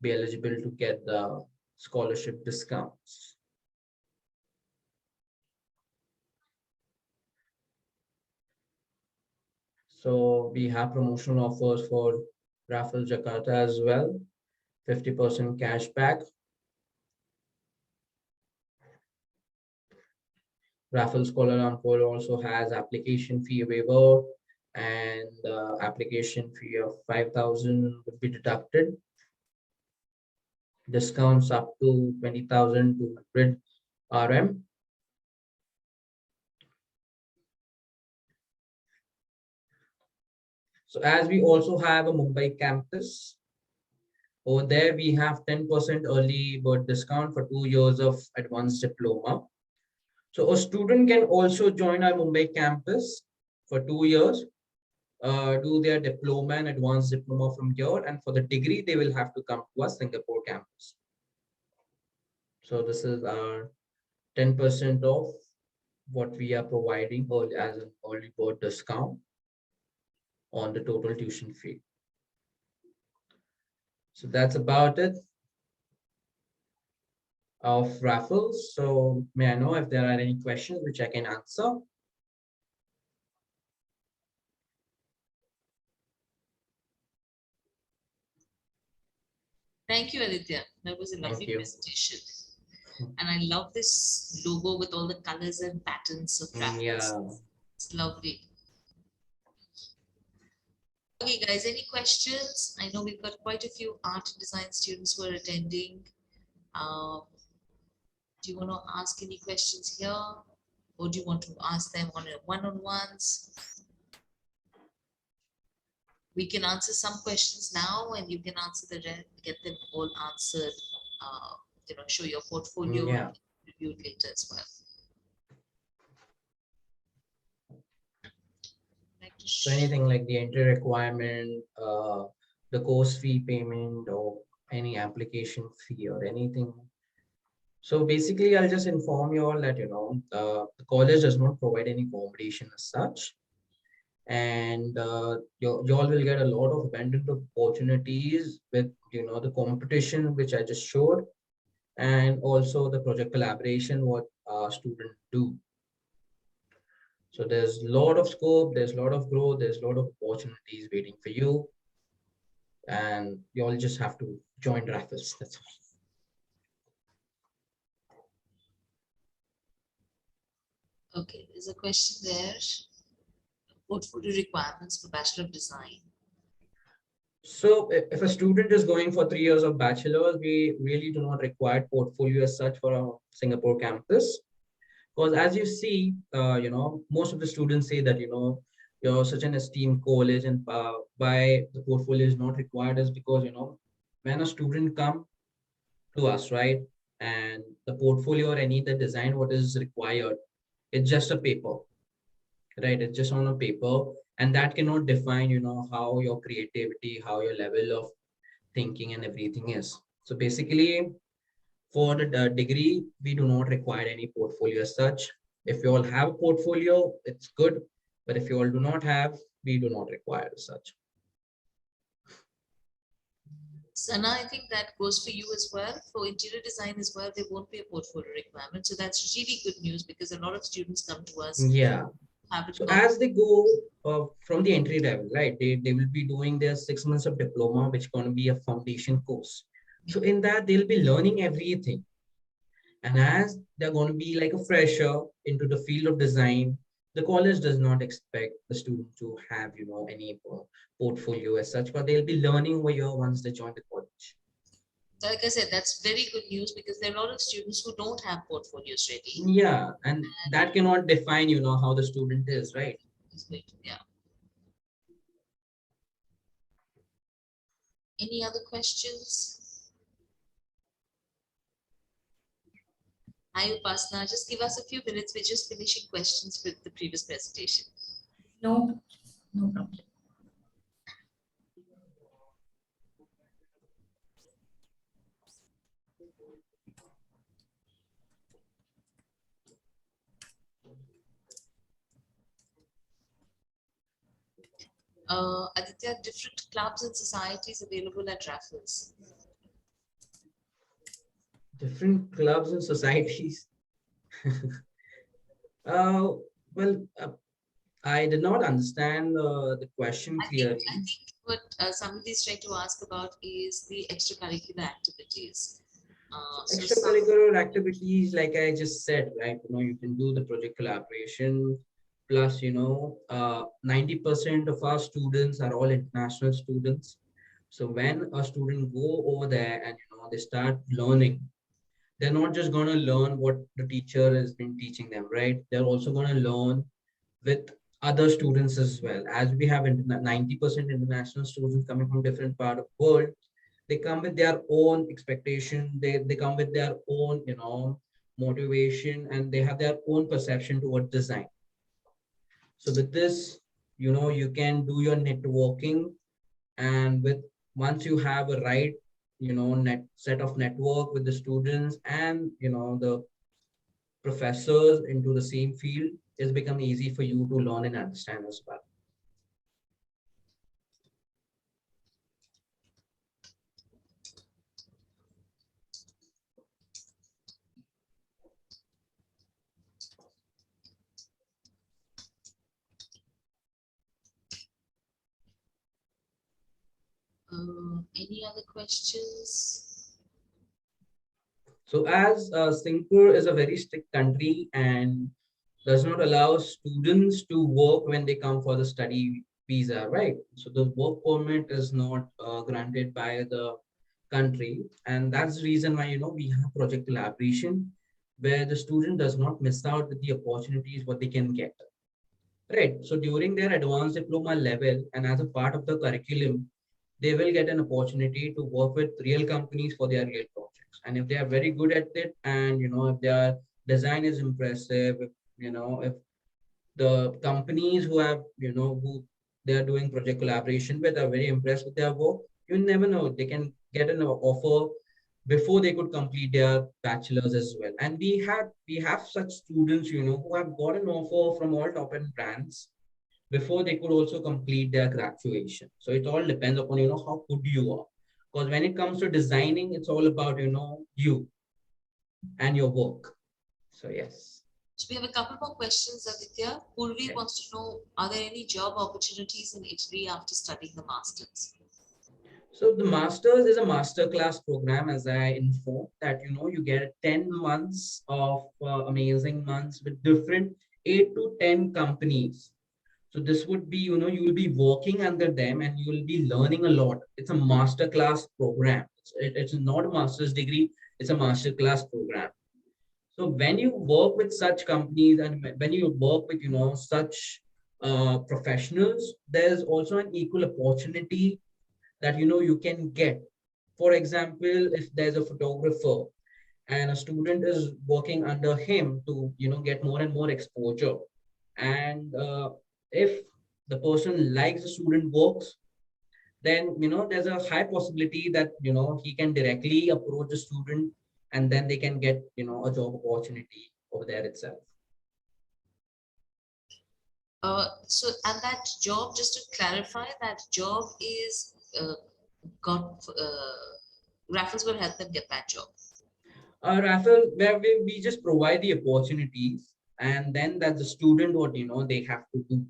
be eligible to get the scholarship discounts. So we have promotional offers for Raffles Jakarta as well, 50% cash back. Raffles Kuala Lumpur also has application fee waiver, and application fee of 5,000 would be deducted. Discounts up to 20,200 RM. So as we also have a Mumbai campus, over there we have 10% early bird discount for 2 years of advanced diploma. So a student can also join our Mumbai campus for 2 years, do their diploma and advanced diploma from here, and for the degree they will have to come to our Singapore campus. So this is our 10% of what we are providing as an early bird discount on the total tuition fee. So that's about it of Raffles. So may I know if there are any questions which I can answer? Thank you, Aditya. That was a lovely presentation. And I love this logo with all the colors and patterns of Raffles. Yeah. It's lovely. Okay, guys, any questions? I know we've got quite a few art and design students who are attending. Do you want to ask any questions here? Or do you want to ask them on a one-on-ones? We can answer some questions now and you can answer the rest, get them all answered. Show your portfolio and review it later as well. So anything like the entry requirement, the course fee payment, or any application fee or anything. So basically, I'll just inform you all that, the college does not provide any accommodation as such. And you all will get a lot of abundant opportunities with, the competition, which I just showed, and also the project collaboration, what students do. So there's a lot of scope, there's a lot of growth, there's a lot of opportunities waiting for you. And you all just have to join Raffles, that's all. Okay, there's a question there. Portfolio requirements for Bachelor of Design. So if a student is going for 3 years of bachelor's, we really do not require portfolio as such for our Singapore campus. Because as you see, most of the students say that, you're such an esteemed college, and why the portfolio is not required is because, when a student come to us, right, and the portfolio or any the design what is required, it's just a paper, right? It's just on a paper, and that cannot define, how your creativity, how your level of thinking and everything is. So basically, for the degree, we do not require any portfolio as such. If you all have a portfolio, it's good. But if you all do not have, we do not require as such. Sana, I think that goes for you as well. For interior design as well, there won't be a portfolio requirement. So that's really good news because a lot of students come to us. Yeah. So as they go from the entry level, right, they will be doing their 6 months of diploma, which is going to be a foundation course. So in that, they'll be learning everything. And as they're going to be like a fresher into the field of design, the college does not expect the student to have, any portfolio as such, but they'll be learning over here once they join the college. Like I said, that's very good news because there are a lot of students who don't have portfolios ready. Yeah, and that cannot define, how the student is, right? Yeah. Any other questions? Hi, Upasna. Just give us a few minutes. We're just finishing questions with the previous presentation. No problem. Aditya, different clubs and societies available at Raffles. Different clubs and societies. I did not understand the question clearly. I think what somebody is trying to ask about is the extracurricular activities. Extracurricular activities, like I just said, right? You can do the project collaboration. Plus, 90% of our students are all international students. So when a student go over there and they start learning, they're not just going to learn what the teacher has been teaching them, right? They're also going to learn with other students as well. As we have 90% international students coming from different part of the world, they come with their own expectation. They come with their own, motivation, and they have their own perception toward design. So with this, you can do your networking, and with once you have a right, net set of network with the students and the professors into the same field, it's become easy for you to learn and understand as well. Any other questions? So as Singapore is a very strict country and does not allow students to work when they come for the study visa, right? So the work permit is not granted by the country, and that's the reason why we have project collaboration, where the student does not miss out with the opportunities what they can get. Right. So during their advanced diploma level and as a part of the curriculum, they will get an opportunity to work with real companies for their real projects. And if they are very good at it, and if their design is impressive, if the companies who have, who they are doing project collaboration with are very impressed with their work, you never know, they can get an offer before they could complete their bachelor's as well. And we have such students, who have got an offer from all top end brands before they could also complete their graduation. So it all depends upon, how good you are. Because when it comes to designing, it's all about, you and your work. So yes. So we have a couple more questions, Aditya. Purvi Yeah. wants to know, are there any job opportunities in Italy after studying the masters? So the master's is a master class program, as I informed that you get 10 months of amazing months with different 8 to 10 companies. So this would be, you will be working under them and you will be learning a lot. It's a master class program. It's not a master's degree, it's a master class program. So when you work with such companies and when you work with, such professionals, there's also an equal opportunity that you can get. For example, if there's a photographer and a student is working under him to get more and more exposure, and if the person likes the student works, then there's a high possibility that he can directly approach the student, and then they can get a job opportunity over there itself. So, and that job, just to clarify, that job is Raffles will help them get that job. Raffle, where we just provide the opportunities, and then that the student what they have to do.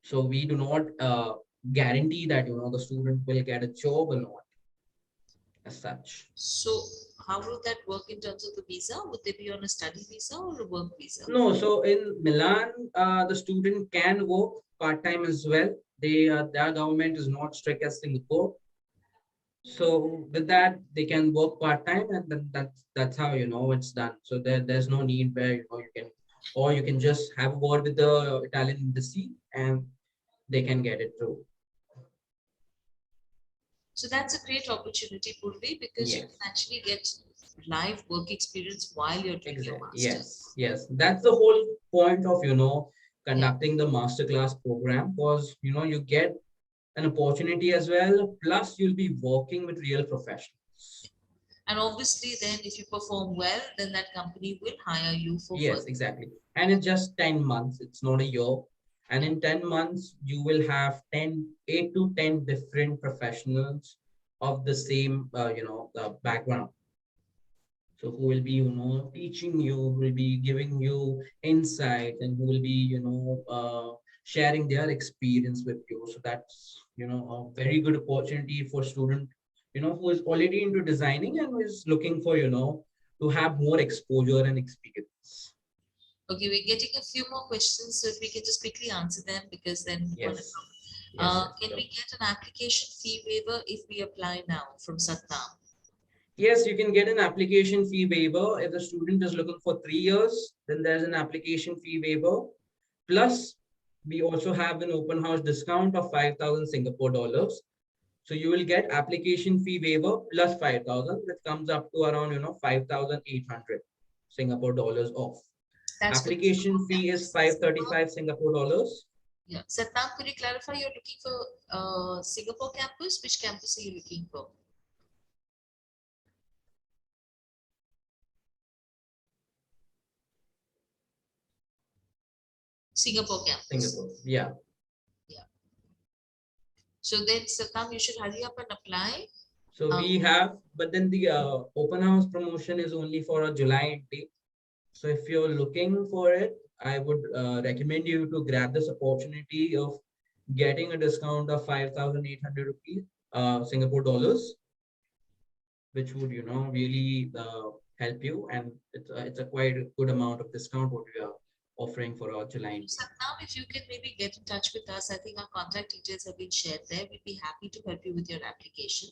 So we do not guarantee that the student will get a job or not as such. So, how would that work in terms of the visa? Would they be on a study visa or a work visa? No, so in Milan, the student can work part-time as well. Their government is not strict as Singapore. So with that, they can work part-time, and then that's how it's done. So there's no need where you can just have a word with the Italian embassy and they can get it through. So that's a great opportunity, Purvi, because you Yes. can actually get live work experience while you're doing your Exactly. masters. Yes. That's the whole point of conducting the masterclass program, because you get an opportunity as well. Plus, you'll be working with real professionals. And obviously, then if you perform well, then that company will hire you for Yes, further. exactly. And it's just 10 months. It's not a year. And in 10 months, you will have 8 to 10 different professionals of the same, background. So who will be, teaching you, who will be giving you insight, and who will be, sharing their experience with you. So that's, a very good opportunity for student, who is already into designing and who is looking for, to have more exposure and experience. Okay, we're getting a few more questions, so if we can just quickly answer them, because then Yes. can we get an application fee waiver if we apply now from Satnam? Yes, you can get an application fee waiver. If the student is looking for 3 years, then there's an application fee waiver. Plus, we also have an open house discount of 5,000 Singapore dollars. So you will get application fee waiver plus 5,000, which comes up to around 5,800 Singapore dollars off. That's for the Application Singapore fee is campus. 535 Singapore dollars. Yeah. Satnam, could you clarify you're looking for Singapore campus? Which campus are you looking for? Singapore campus. Singapore, yeah. Yeah. So then, Satnam, you should hurry up and apply. So we have, but then the open house promotion is only for a July intake. So if you're looking for it, I would recommend you to grab this opportunity of getting a discount of 5,800 rupees, Singapore dollars, which would, really help you. And it's a quite a good amount of discount what we are offering for our July intake. Satnam, if you can maybe get in touch with us, I think our contact details have been shared there. We'd be happy to help you with your application,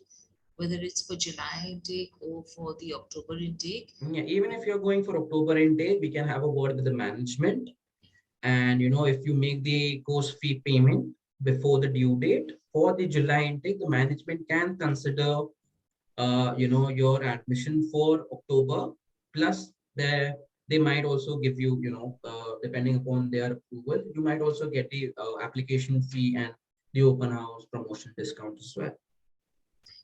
whether it's for July intake or for the October intake. Yeah, even if you're going for October intake, we can have a word with the management. And if you make the course fee payment before the due date for the July intake, the management can consider your admission for October. Plus, they might also give you, depending upon their approval, you might also get the application fee and the open house promotion discount as well.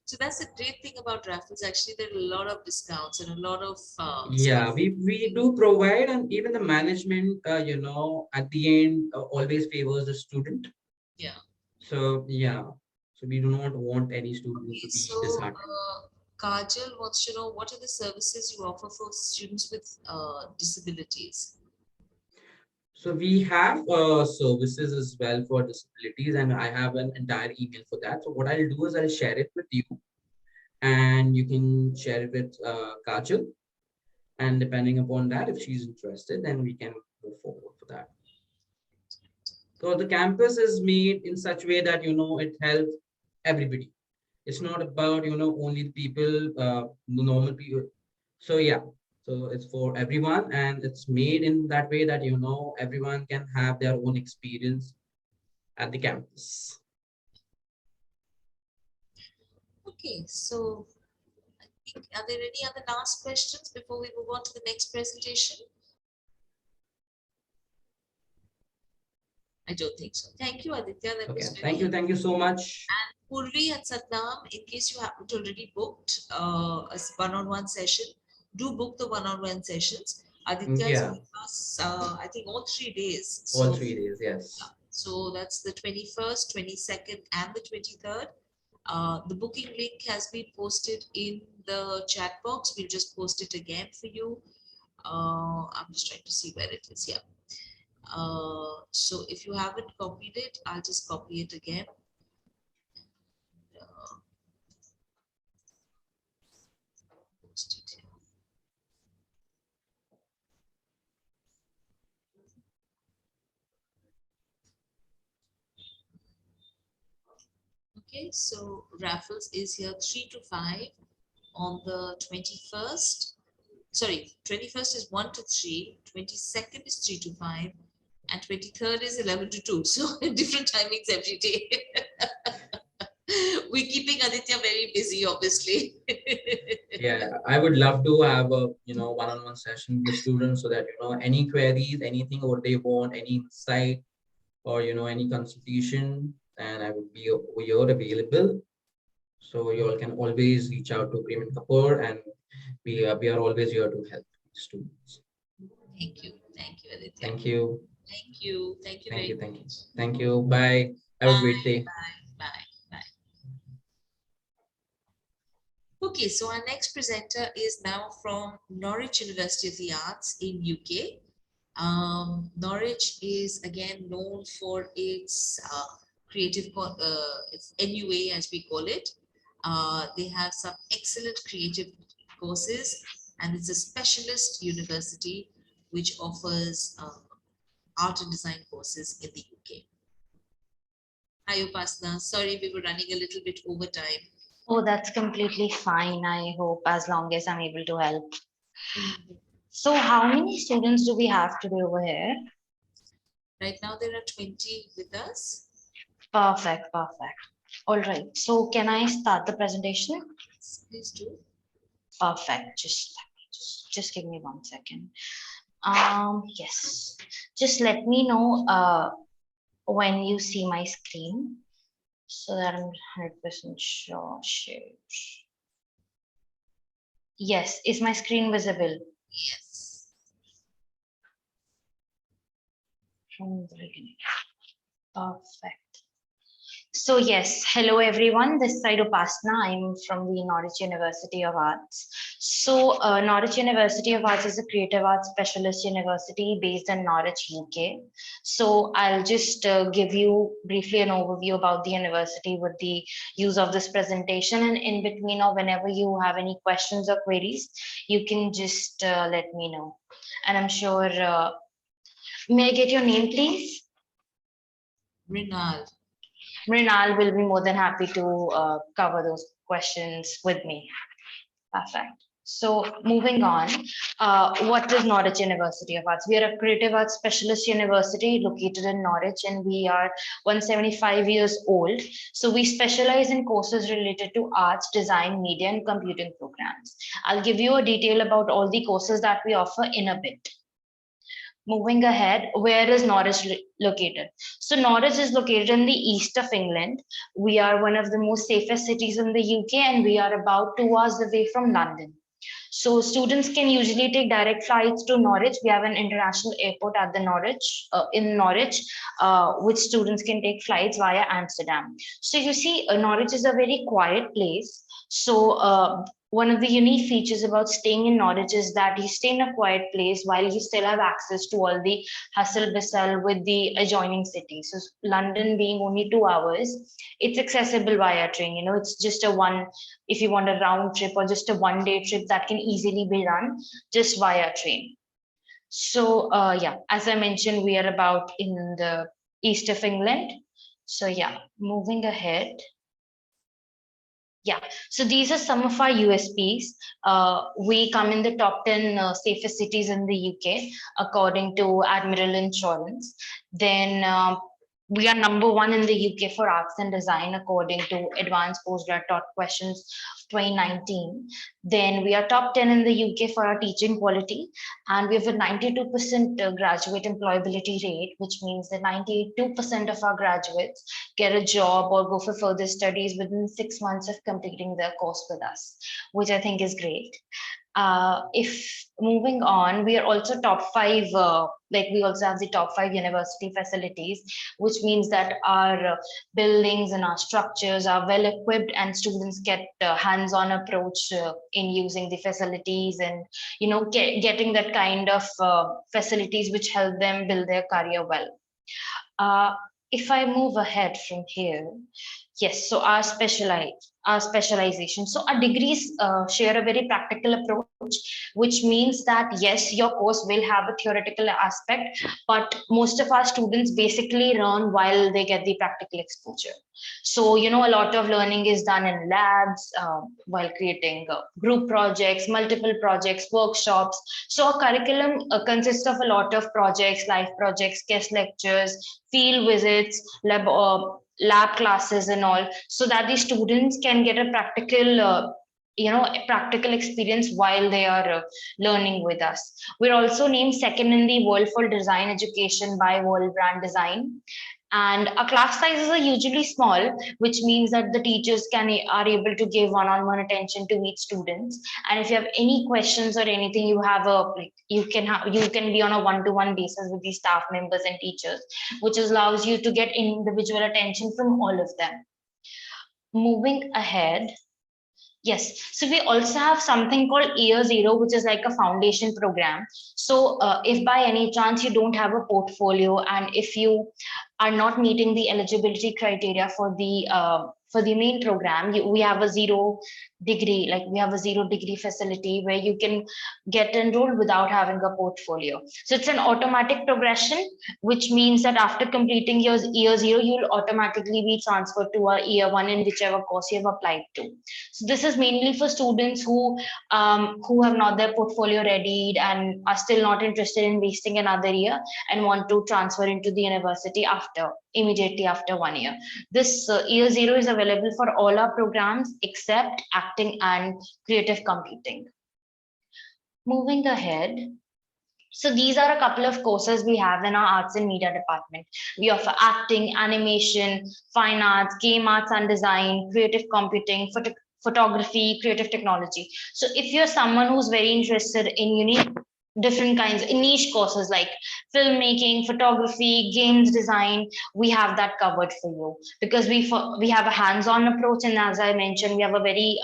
So that's the great thing about Raffles. Actually, there are a lot of discounts and a lot of Yeah, we do provide, and even the management, at the end always favors the student. Yeah. So yeah, so we do not want any student to be So disheartened. Kajal wants to know what are the services you offer for students with disabilities? So we have services as well for disabilities, and I have an entire email for that. So what I'll do is I'll share it with you, and you can share it with Kajal. And depending upon that, if she's interested, then we can move forward for that. So the campus is made in such a way that it helps everybody. It's not about only the people, the normal people. So yeah, so it's for everyone, and it's made in that way that everyone can have their own experience at the campus. Okay, so I think, are there any other last questions before we move on to the next presentation? I don't think so. Thank you, Aditya. That Okay, was very thank you so much. And Purvi and Satnam, in case you haven't already booked a one-on-one session, do book the one-on-one sessions. Aditya is with us, I think all 3 days. All 3 days, yes. So that's the 21st, 22nd, and the 23rd. The booking link has been posted in the chat box. We'll just post it again for you. I'm just trying to see where it is. Yeah. So if you haven't copied it, I'll just copy it again. Post it here. Okay, so Raffles is here 3 to 5 on the 21st. Sorry, 21st is 1 to 3, 22nd is 3 to 5, and 23rd is 11 to 2. So different timings every day. We're keeping Aditya very busy, obviously. Yeah, I would love to have a one-on-one session with the students so that any queries, anything what they want, any insight, or any consultation, and I would be over here available. So you all can always reach out to Prem and Kapur, and we are always here to help students. Thank you, Aditya. Thank you. Thank you. Thank you very much. Thank you. Bye. Have a great day. Bye. Okay, so our next presenter is now from Norwich University of the Arts in UK. Norwich is again known for its creative, its NUA as we call it. They have some excellent creative courses, and it's a specialist university which offers art and design courses in the UK. Hi, Upasna. Sorry, we were running a little bit over time. Oh, that's completely fine. I hope as long as I'm able to help. So how many students do we have today over here? Right now there are 20 with us. Perfect, perfect. All right. So can I start the presentation? Please do. Perfect. Just give me 1 second. Yes. Just let me know when you see my screen so that I'm 100% sure. Yes. Is my screen visible? Yes. From the beginning. Perfect. So yes, hello everyone. This side Upasna. I'm from the Norwich University of Arts. So Norwich University of Arts is a creative arts specialist university based in Norwich, UK. So I'll just give you briefly an overview about the university with the use of this presentation, and in between or whenever you have any questions or queries, you can just let me know. And I'm sure, may I get your name, please? Mrinal. Mrinal will be more than happy to cover those questions with me. Perfect. So moving on, what is Norwich University of Arts? We are a creative arts specialist university located in Norwich, and we are 175 years old. So we specialize in courses related to arts, design, media, and computing programs. I'll give you a detail about all the courses that we offer in a bit. Moving ahead, where is Norwich located? So Norwich is located in the east of England. We are one of the most safest cities in the UK, and we are about 2 hours away from London. So students can usually take direct flights to Norwich. We have an international airport at the Norwich, in Norwich, which students can take flights via Amsterdam. So you see, Norwich is a very quiet place. So one of the unique features about staying in Norwich is that you stay in a quiet place while you still have access to all the hustle bustle with the adjoining cities. So London being only 2 hours, it's accessible via train. You know, it's just a one, if you want a round trip or just a 1 day trip, that can easily be done just via train. So yeah, as I mentioned, we are about in the east of England. So yeah, moving ahead. Yeah, so these are some of our USPs. We come in the top 10 safest cities in the UK, according to Admiral Insurance. Then we are #1 in the UK for arts and design, according to Advanced Postgrad Taught Questions 2019. Then we are top 10 in the UK for our teaching quality, and we have a 92% graduate employability rate, which means that 92% of our graduates get a job or go for further studies within 6 months of completing their course with us, which I think is great. If moving on, we are also top 5, like we also have the top 5 university facilities, which means that our buildings and our structures are well equipped, and students get hands-on approach in using the facilities, and you know, getting that kind of facilities which help them build their career well. If I move ahead from here, yes, so our specialization. So our degrees share a very practical approach, which means that yes, your course will have a theoretical aspect, but most of our students basically learn while they get the practical exposure. So, you know, a lot of learning is done in labs, while creating group projects, multiple projects, workshops. So our curriculum consists of a lot of projects, live projects, guest lectures, field visits, lab classes and all, so that the students can get a practical you know, a practical experience while they are learning with us. We're also named second in the world for design education by World Brand Design. And our class sizes are usually small, which means that the teachers are able to give one-on-one attention to each student. And if you have any questions or anything, you have a like you can be on a one-to-one basis with the staff members and teachers, which allows you to get individual attention from all of them. Moving ahead. Yes, so we also have something called Year Zero, which is like a foundation program. So if by any chance you don't have a portfolio, and if you are not meeting the eligibility criteria for for the main program, we have a zero degree, like we have a 0 degree facility where you can get enrolled without having a portfolio. So it's an automatic progression, which means that after completing your year 0, you'll automatically be transferred to a year 1 in whichever course you have applied to. So this is mainly for students who have not their portfolio readied and are still not interested in wasting another year and want to transfer into the university immediately after 1 year. This year 0 is available for all our programs except acting and creative computing. Moving ahead. So these are a couple of courses we have in our arts and media department. We offer acting, animation, fine arts, game arts and design, creative computing, photography, creative technology. So if you're someone who's very interested in different kinds of niche courses like filmmaking, photography, games design, we have that covered for you, because we have a hands-on approach, and as I mentioned, we have a very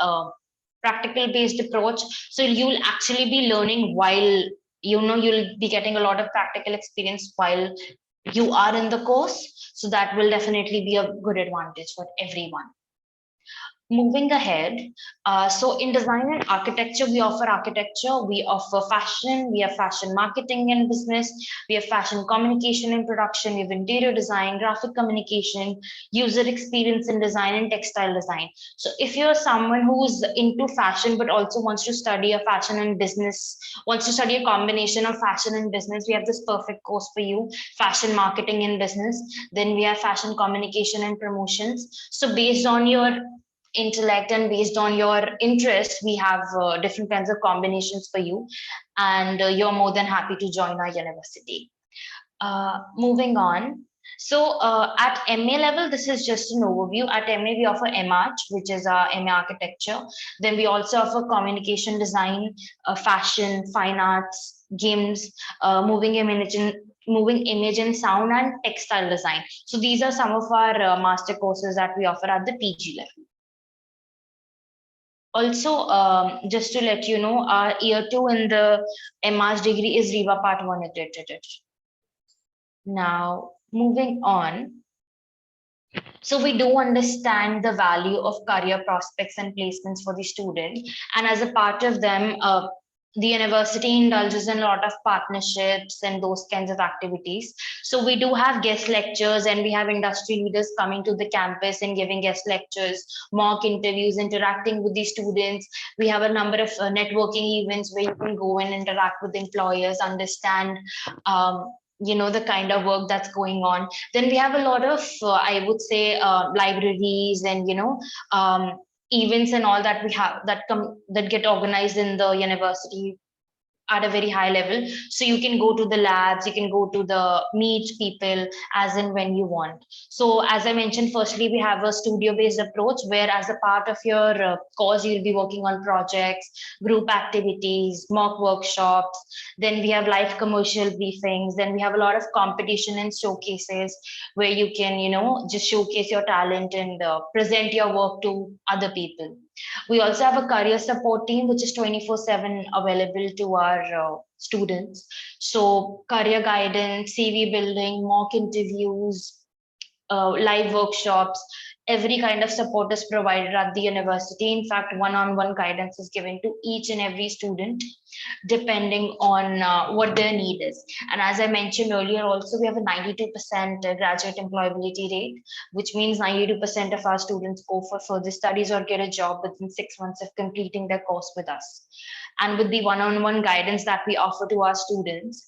practical based approach. So you'll actually be learning while you'll be getting a lot of practical experience while you are in the course. So that will definitely be a good advantage for everyone. Moving ahead, so in design and architecture, we offer fashion, we have fashion marketing and business, we have fashion communication and production, we have interior design, graphic communication, user experience in design and textile design. So if you're someone who's into fashion but also wants to study a fashion and business, wants to study a combination of fashion and business, we have this perfect course for you, fashion marketing and business. Then we have fashion communication and promotions. So based on your intellect and based on your interest, we have different kinds of combinations for you, and you're more than happy to join our university. Moving on. So at MA level, this is just an overview. At MA, we offer MArch, which is our MA architecture. Then we also offer communication design, fashion, fine arts, games, moving image and sound, and textile design. So these are some of our master courses that we offer at the PG level. Also, just to let you know, our year 2 in the MArch degree is REVA Part 1 accredited. Now, moving on. So we do understand the value of career prospects and placements for the student. And as a part of them, the university indulges in a lot of partnerships and those kinds of activities. So we do have guest lectures, and we have industry leaders coming to the campus and giving guest lectures, mock interviews, interacting with the students. We have a number of networking events where you can go and interact with employers, understand the kind of work that's going on. Then we have a lot of I would say libraries and events and all that we have that get organized in the university at a very high level. So you can go to the labs, you can go to the meet people as and when you want. So as I mentioned, firstly, we have a studio based approach where as a part of your course, you'll be working on projects, group activities, mock workshops. Then we have live commercial briefings. Then we have a lot of competition and showcases where you can, just showcase your talent and present your work to other people. We also have a career support team, which is 24/7 available to our students. So career guidance, CV building, mock interviews, live workshops, every kind of support is provided at the university. In fact, one-on-one guidance is given to each and every student, depending on what their need is. And as I mentioned earlier, also we have a 92% graduate employability rate, which means 92% of our students go for further studies or get a job within 6 months of completing their course with us. And with the one-on-one guidance that we offer to our students,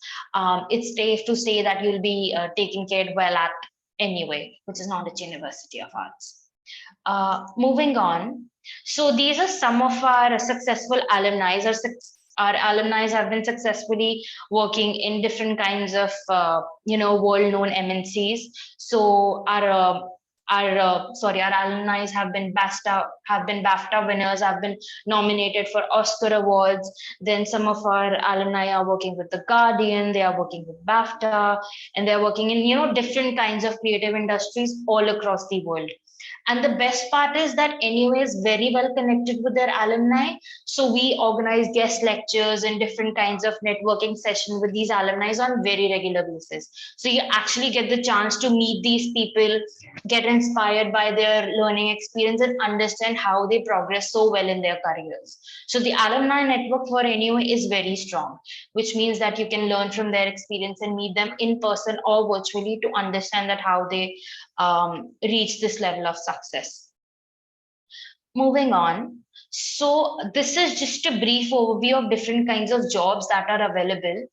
it's safe to say that you'll be taken care of well at anyway, which is Norwich University of Arts. Moving on. So these are some of our successful alumni. Our alumni have been successfully working in different kinds of, world-known MNCs. So our alumni have been BAFTA winners, have been nominated for Oscar awards. Then some of our alumni are working with the Guardian, they are working with BAFTA, and they're working in different kinds of creative industries all across the world. And the best part is that NUA is very well connected with their alumni. So we organize guest lectures and different kinds of networking session with these alumni on very regular basis. So you actually get the chance to meet these people, get inspired by their learning experience and understand how they progress so well in their careers. So the alumni network for NUA is very strong, which means that you can learn from their experience and meet them in person or virtually to understand that how they reach this level of success. Moving on. So this is just a brief overview of different kinds of jobs that are available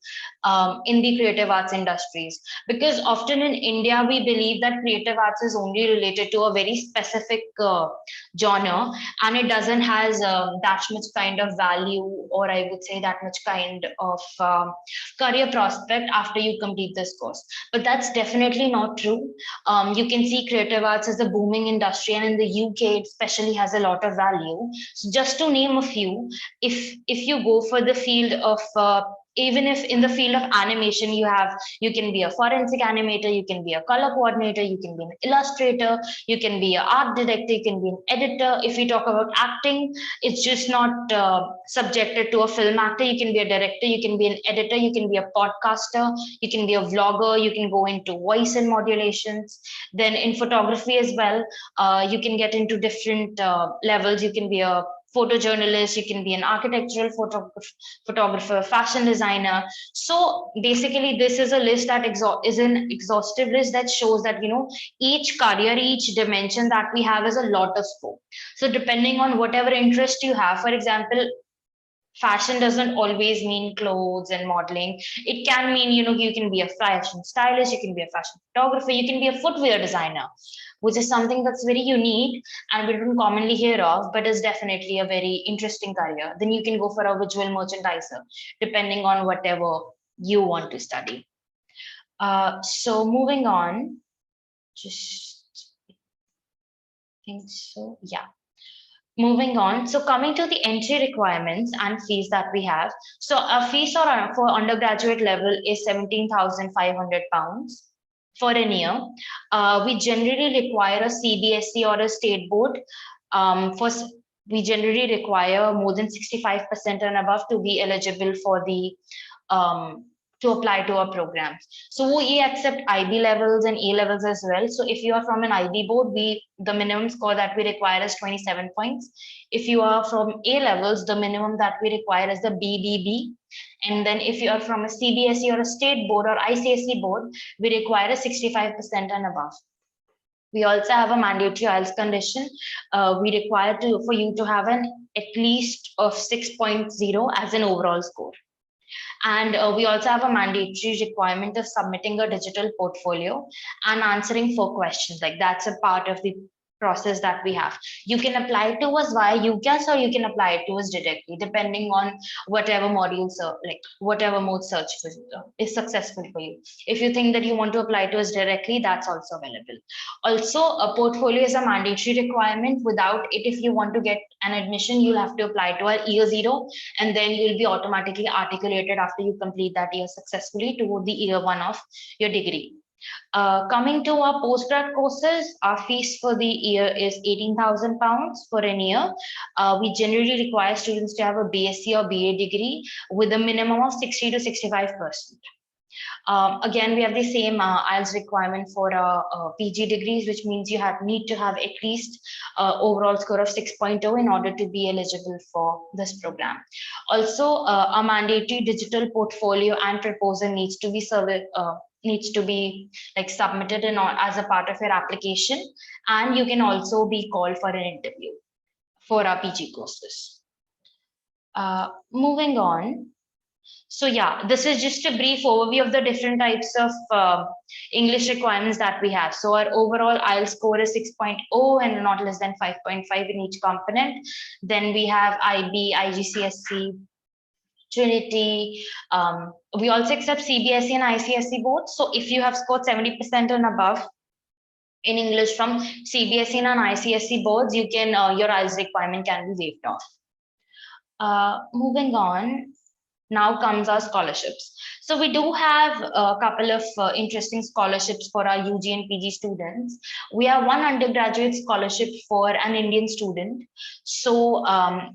in the creative arts industries. Because often in India, we believe that creative arts is only related to a very specific genre, and it doesn't has that much kind of value, or I would say that much kind of career prospect after you complete this course. But that's definitely not true. You can see creative arts as a booming industry, and in the UK, it especially has a lot of value. So just to name a few, if you go for the field of even if in the field of animation you can be a forensic animator, you can be a color coordinator, you can be an illustrator, you can be an art director, you can be an editor. If we talk about acting, it's just not subjected to a film actor. You can be a director, you can be an editor, you can be a podcaster, you can be a vlogger, you can go into voice and modulations. Then in photography as well, you can get into different levels. You can be a photojournalist, you can be an architectural photographer, fashion designer. So basically this is a list that is an exhaustive list that shows that, you know, each career, each dimension that we have is a lot of scope. So depending on whatever interest you have, for example, fashion doesn't always mean clothes and modeling. It can mean, you know, you can be a fashion stylist, you can be a fashion photographer, you can be a footwear designer, which is something that's very unique and we don't commonly hear of, but is definitely a very interesting career. Then you can go for a visual merchandiser, depending on whatever you want to study. So moving on, just think so, yeah. Moving on, so coming to the entry requirements and fees that we have. So our fees for undergraduate level is £17,500 for a year. We generally require a CBSE or a state board. We generally require more than 65% and above to be eligible for the to apply to our programs. So we accept IB levels and A levels as well. So if you are from an IB board, the minimum score that we require is 27 points. If you are from A levels, the minimum that we require is the BBB. And then if you are from a CBSE or a state board or ICSE board, we require a 65% and above. We also have a mandatory IELTS condition. We require for you to have an at least of 6.0 as an overall score. And we also have a mandatory requirement of submitting a digital portfolio and answering 4 questions. Like that's a part of the process that we have. You can apply to us via UCAS or you can apply it to us directly, depending on whatever modules, like whatever mode search is successful for you. If you think that you want to apply to us directly, that's also available. Also, a portfolio is a mandatory requirement. Without it, if you want to get an admission, you'll have to apply to our year 0, and then you'll be automatically articulated after you complete that year successfully to the year 1 of your degree. Coming to our postgrad courses, our fees for the year is £18,000 for an year. We generally require students to have a BSc or BA degree with a minimum of 60 to 65%. Again, we have the same IELTS requirement for PG degrees, which means you need to have at least overall score of 6.0 in order to be eligible for this program. Also, a mandatory digital portfolio and proposal needs to be like submitted as a part of your application, and you can also be called for an interview for our PG courses. Moving on. So yeah, this is just a brief overview of the different types of English requirements that we have. So our overall IELTS score is 6.0 and not less than 5.5 in each component. Then we have IB, IGCSE, Trinity. We also accept CBSE and ICSE both. So if you have scored 70% and above in English from CBSE and ICSE boards, you can your IELTS requirement can be waived off. Moving on. Now comes our scholarships. So we do have a couple of interesting scholarships for our UG and PG students. We have one undergraduate scholarship for an Indian student, so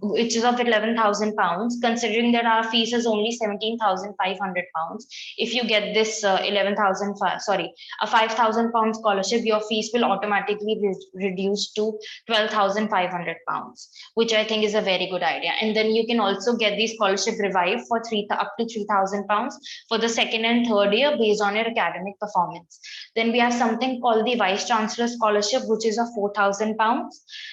which is of £11,000. Considering that our fees is only £17,500, if you get this 11,000, sorry, a £5,000 scholarship, your fees will automatically be reduced to £12,500, which I think is a very good idea. And then you can also get the scholarship revived for up to £3,000 for the second and third year based on your academic performance. Then we have something called the Vice Chancellor Scholarship, which is of £4,000.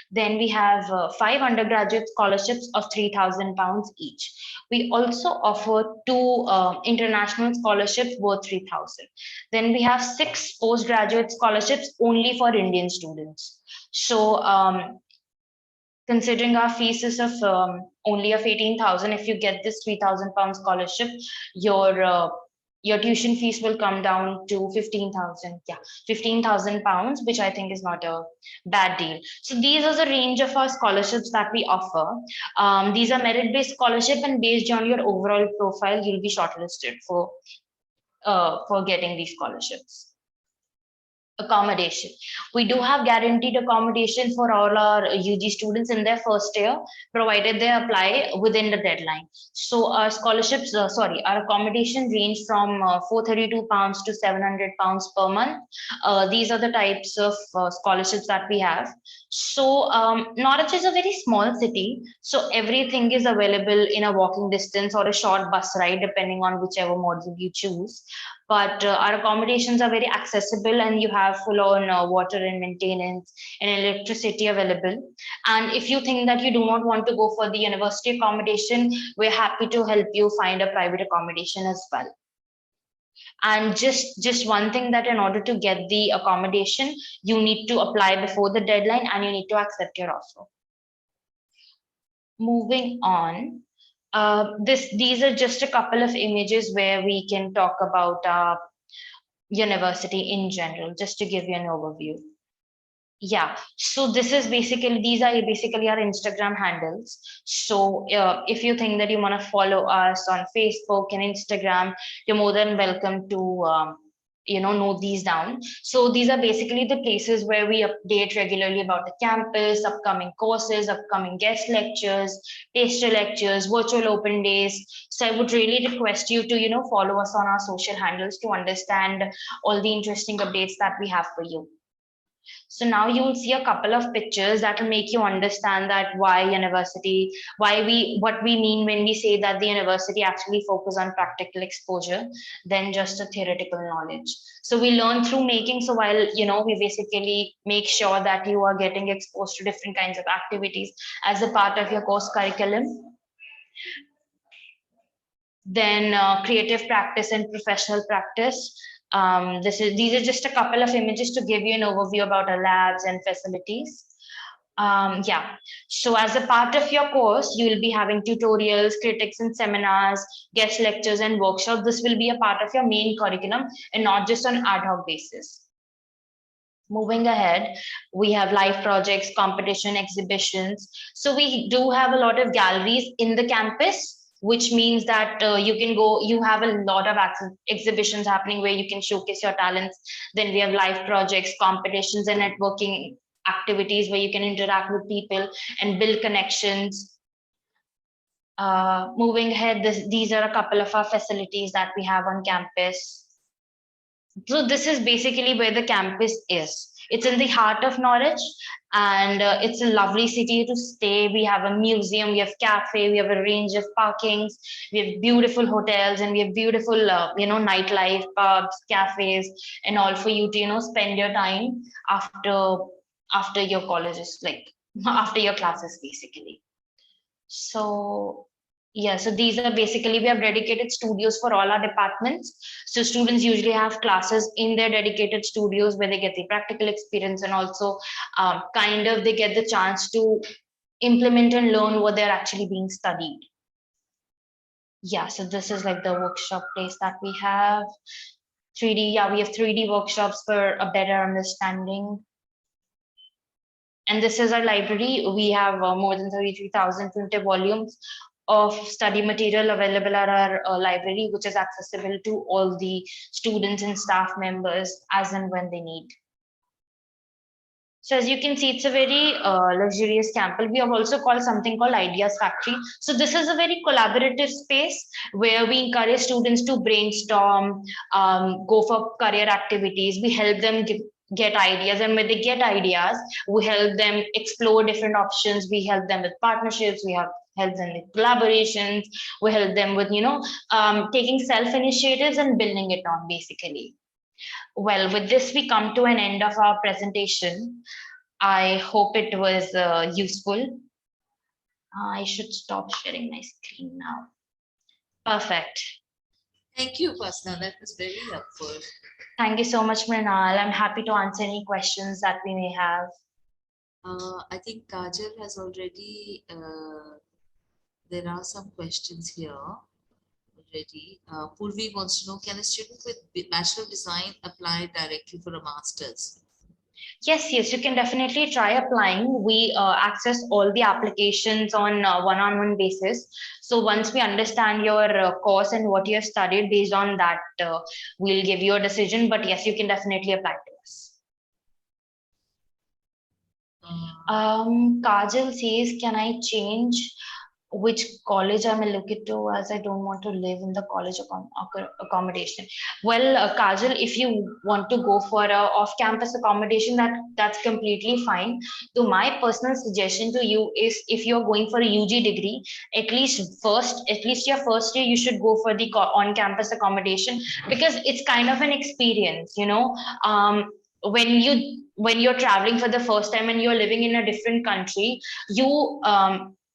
Then we have 5 undergraduate scholarships of £3,000 each. We also offer 2 international scholarships worth 3,000. Then we have 6 postgraduate scholarships only for Indian students. So considering our fees is of only of 18,000, if you get this £3,000 scholarship, your tuition fees will come down to 15,000. Yeah, £15,000, which I think is not a bad deal. So these are the range of our scholarships that we offer. These are merit-based scholarship, and based on your overall profile, you'll be shortlisted for getting these scholarships. Accommodation. We do have guaranteed accommodation for all our UG students in their first year, provided they apply within the deadline. So our scholarships, our accommodation range from £432 to £700 per month. These are the types of scholarships that we have. So Norwich is a very small city, so everything is available in a walking distance or a short bus ride, depending on whichever module you choose. But our accommodations are very accessible, and you have full on water and maintenance and electricity available. And if you think that you do not want to go for the university accommodation, we're happy to help you find a private accommodation as well. And just one thing, that in order to get the accommodation, you need to apply before the deadline and you need to accept your offer. Moving on. These are just a couple of images where we can talk about our university in general, just to give you an overview. Yeah, so these are basically our Instagram handles. So if you think that you want to follow us on Facebook and Instagram, you're more than welcome to note these down. So these are basically the places where we update regularly about the campus, upcoming courses, upcoming guest lectures, taster lectures, virtual open days. So I would really request you to follow us on our social handles to understand all the interesting updates that we have for you. So now you will see a couple of pictures that will make you understand that what we mean when we say that the university actually focus on practical exposure than just a theoretical knowledge. So we learn through making. So while we basically make sure that you are getting exposed to different kinds of activities as a part of your course curriculum. Then creative practice and professional practice. These are just a couple of images to give you an overview about our labs and facilities. So as a part of your course, you will be having tutorials, critics and seminars, guest lectures and workshops. This will be a part of your main curriculum and not just on ad hoc basis. Moving ahead, we have live projects, competition, exhibitions. So we do have a lot of galleries in the campus, which means that you have a lot of exhibitions happening where you can showcase your talents. Then we have live projects, competitions and networking activities where you can interact with people and build connections. Moving ahead, these are a couple of our facilities that we have on campus. So this is basically where the campus is. It's in the heart of Norwich, and it's a lovely city to stay. We have a museum, we have cafe, we have a range of parkings, we have beautiful hotels, and we have beautiful nightlife, pubs, cafes, and all for you to spend your time after your colleges, like after your classes basically. So yeah, so these are basically, we have dedicated studios for all our departments. So students usually have classes in their dedicated studios where they get the practical experience, and also they get the chance to implement and learn what they're actually being studied. Yeah, so this is like the workshop place that we have. 3D, yeah, we have 3D workshops for a better understanding. And this is our library. We have more than 33,000 printed volumes of study material available at our library, which is accessible to all the students and staff members as and when they need. So as you can see, it's a very luxurious campus. We have also called something called Ideas Factory. So this is a very collaborative space where we encourage students to brainstorm, go for career activities. We help them get ideas, and when they get ideas, we help them explore different options. We help them with partnerships. We have help them with collaborations. We help them with taking self initiatives and building it on basically. Well, with this, we come to an end of our presentation. I hope it was useful. I should stop sharing my screen now. Perfect. Thank you, Pasna. That was very helpful. Thank you so much, Mrinal. I'm happy to answer any questions that we may have. I think Kajal has already, there are some questions here. Already. Purvi wants to know, can a student with Bachelor of Design apply directly for a master's? Yes, you can definitely try applying. We access all the applications on one-on-one basis. So once we understand your course and what you have studied, based on that, we'll give you a decision. But yes, you can definitely apply to us. Kajal says, can I change which college I'm looking to, as I don't want to live in the college accommodation? Well, Kajal, if you want to go for a off-campus accommodation, that's completely fine. So my personal suggestion to you is, if you're going for a UG degree, at least your first year, you should go for the on-campus accommodation, because it's kind of an experience, when you're traveling for the first time and you're living in a different country, you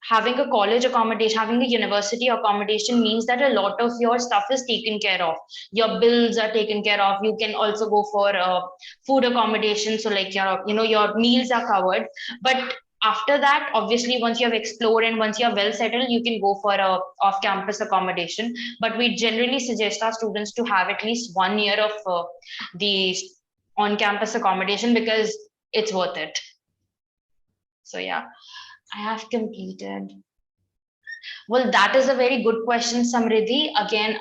having a college accommodation, having a university accommodation means that a lot of your stuff is taken care of. Your bills are taken care of. You can also go for food accommodation. So like your meals are covered. But after that, obviously, once you have explored and once you're well settled, you can go for a off-campus accommodation. But we generally suggest our students to have at least 1 year of the on-campus accommodation, because it's worth it. So yeah, I have completed. Well, that is a very good question, Samriddhi. Again,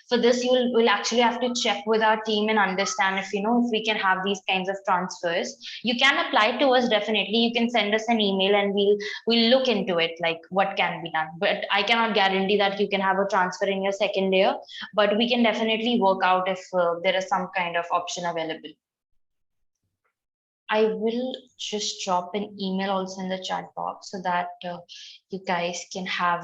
for this, will actually have to check with our team and understand if we can have these kinds of transfers. You can apply to us definitely. You can send us an email and we'll look into it, like what can be done. But I cannot guarantee that you can have a transfer in your second year. But we can definitely work out if there is some kind of option available. I will just drop an email also in the chat box, so that you guys can have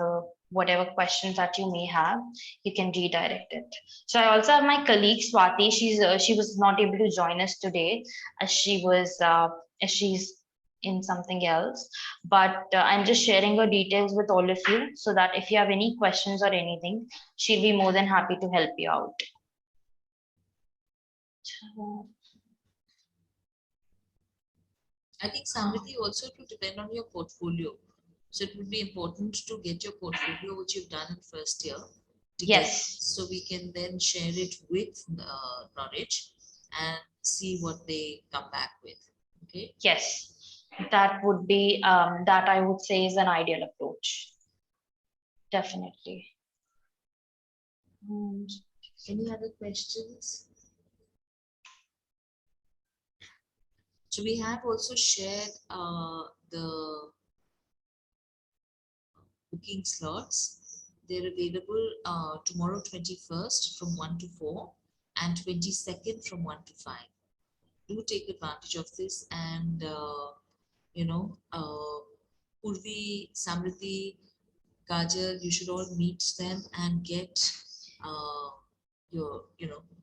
whatever questions that you may have, you can redirect it. So I also have my colleague Swati. She was not able to join us today, as she's in something else. But I'm just sharing her details with all of you, so that if you have any questions or anything, she'll be more than happy to help you out. I think Samriddhi, also to depend on your portfolio. So it would be important to get your portfolio, which you've done in first year, together. Yes. So we can then share it with Norwich and see what they come back with. Okay. Yes, that would be that I would say is an ideal approach. Definitely. Any other questions? So we have also shared the booking slots. They're available tomorrow 21st from 1 to 4 and 22nd from 1 to 5. Do take advantage of this, and Purvi, Samriddhi, Kajal, you should all meet them and get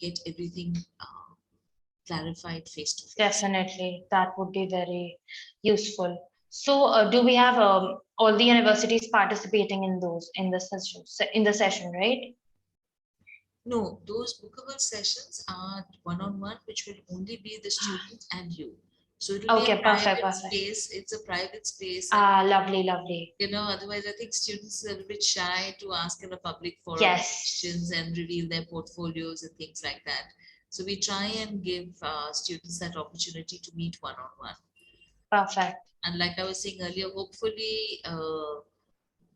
get everything clarified face to face. Definitely, that would be very useful. So, do we have all the universities participating in the session, right? No, those bookable sessions are one-on-one, which will only be the student and you. So it will be a private space. It's a private space. Lovely. Otherwise, I think students are a bit shy to ask in a public forum questions and reveal their portfolios and things like that. So we try and give students that opportunity to meet one-on-one. Perfect. And like I was saying earlier, hopefully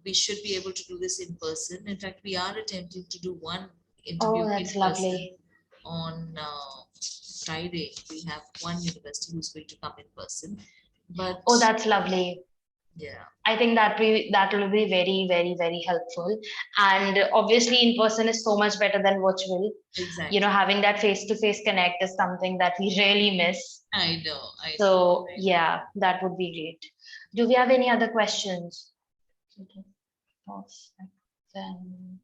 we should be able to do this in person. In fact, we are attempting to do one interview Oh, in that's person lovely. on Friday. We have one university who's going to come in person, but Oh, that's lovely. yeah, I think that will be very, very, very helpful. And obviously, in person is so much better than virtual. exactly. You know, having that face-to-face connect is something that we really miss. I know. I know. So yeah, that would be great. Do we have any other questions? Then,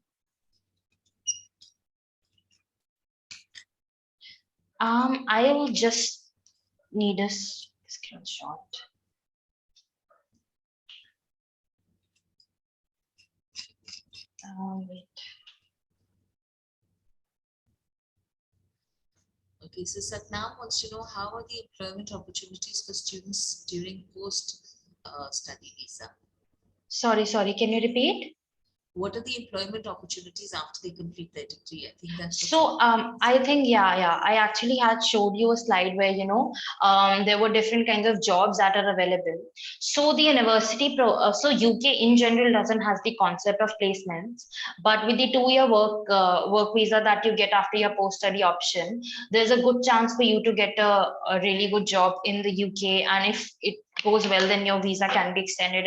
I will just need a screenshot. Wait. Okay, so Satnam wants to know, how are the employment opportunities for students during post-study visa? Sorry, can you repeat? What are the employment opportunities after they complete their degree? I think that's what. So I think yeah, I actually had showed you a slide where there were different kinds of jobs that are available. So the so UK in general doesn't has the concept of placements, but with the 2-year work visa that you get after your post study option, there's a good chance for you to get a really good job in the UK, and if it goes well, then your visa can be extended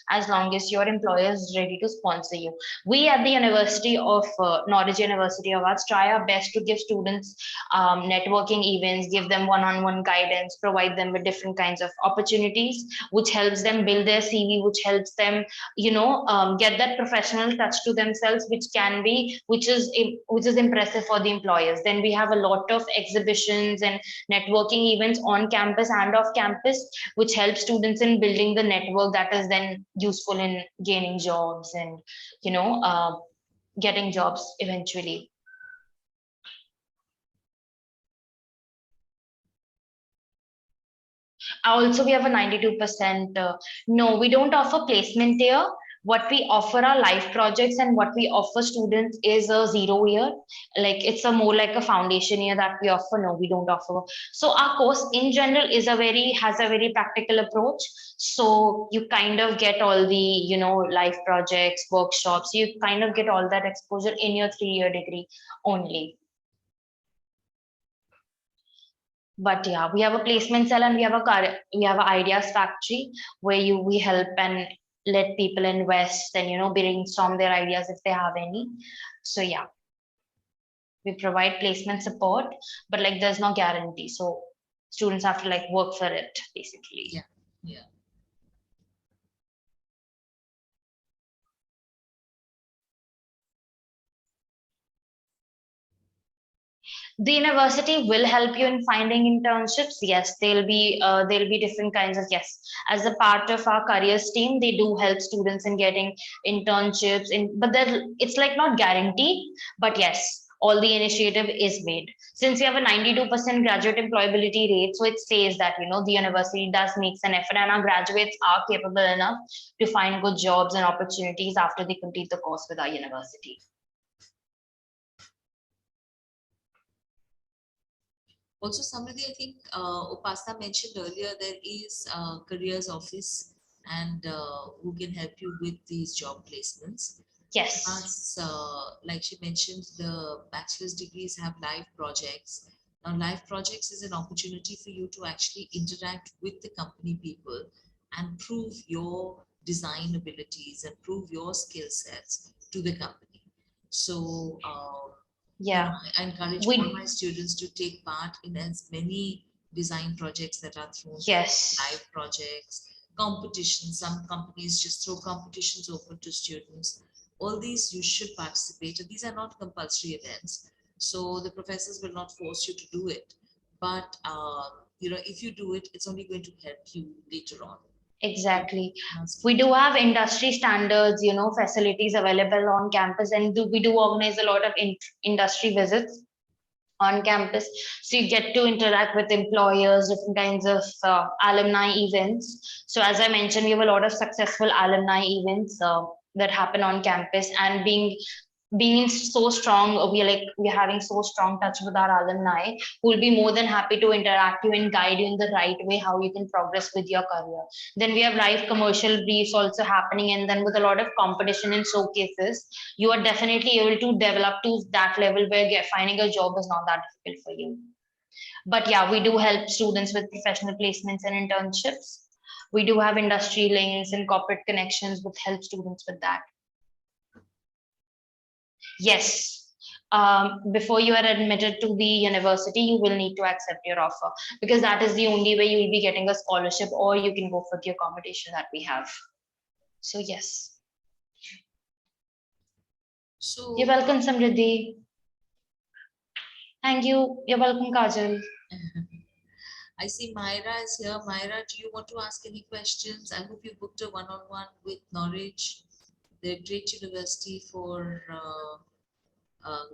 as long as your employer is ready to sponsor you. We at the University of Norwich University of Arts try our best to give students networking events, give them one-on-one guidance, provide them with different kinds of opportunities, which helps them build their CV, which helps them, get that professional touch to themselves, which is impressive for the employers. Then we have a lot of exhibitions and networking events on campus and off campus, which helps students in building the network that is then useful in gaining jobs and getting jobs eventually. Also, we have a 92%. No, we don't offer placement here. What we offer are life projects, and what we offer students is a 0 year. Like it's a more like a foundation year that we offer. No, we don't offer. So our course in general has a very practical approach. So you kind of get all the life projects, workshops. You kind of get all that exposure in your 3-year degree only. But yeah, we have a placement cell, and we have a ideas factory where we help and let people invest and brainstorm their ideas if they have any. So yeah, we provide placement support, but like there's no guarantee, so students have to like work for it basically. Yeah. The university will help you in finding internships. Yes, there'll be different kinds of, yes, as a part of our careers team, they do help students in getting internships but it's like not guaranteed, but yes, all the initiative is made. Since we have a 92% graduate employability rate, so it says that the university does makes an effort, and our graduates are capable enough to find good jobs and opportunities after they complete the course with our university. Also, Samriddhi, I think Upasana mentioned earlier, there is a careers office and who can help you with these job placements. Yes. Plus, like she mentioned, the bachelor's degrees have live projects. Now, live projects is an opportunity for you to actually interact with the company people and prove your design abilities and prove your skill sets to the company. So, yeah, I encourage all my students to take part in as many design projects that are thrown. Yes. Live projects, competitions. Some companies just throw competitions open to students. All these you should participate. And these are not compulsory events, so the professors will not force you to do it. But if you do it, it's only going to help you later on. Exactly. We do have industry standards, facilities available on campus, and we do organize a lot of industry visits on campus. So you get to interact with employers, different kinds of alumni events. So as I mentioned, we have a lot of successful alumni events that happen on campus, and being being so strong, we're having so strong touch with our alumni who will be more than happy to interact you and guide you in the right way how you can progress with your career. Then we have live commercial briefs also happening, and then with a lot of competition and showcases, you are definitely able to develop to that level where finding a job is not that difficult for you. But yeah, we do help students with professional placements and internships. We do have industry links and corporate connections with help students with that. Yes. Before you are admitted to the university, you will need to accept your offer, because that is the only way you will be getting a scholarship, or you can go for the accommodation that we have. So yes. So You're welcome, Samriddhi. Thank you. You're welcome, Kajal. I see Myra is here. Myra, do you want to ask any questions? I hope you booked a one-on-one with Norwich. They're a great university for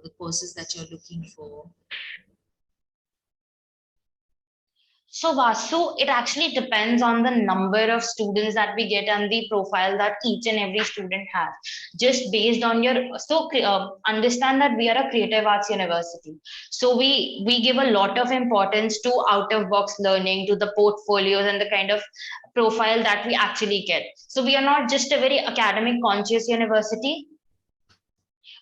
the courses that you're looking for. So Vasu, it actually depends on the number of students that we get and the profile that each and every student has. Just based on your, understand that we are a creative arts university. So we give a lot of importance to out of box learning, to the portfolios and the kind of profile that we actually get. So we are not just a very academic conscious university,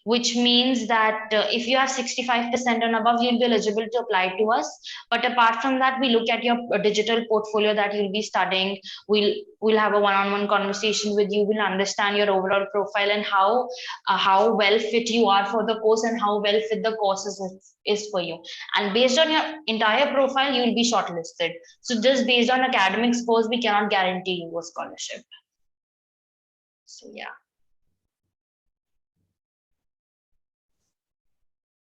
which means that if you have 65% and above, you'll be eligible to apply to us. But apart from that, we look at your digital portfolio that you'll be studying. We'll have a one-on-one conversation with you. We'll understand your overall profile and how well fit you are for the course and how well fit the courses is for you. And based on your entire profile, you'll be shortlisted. So just based on academic scores, we cannot guarantee you a scholarship. So yeah.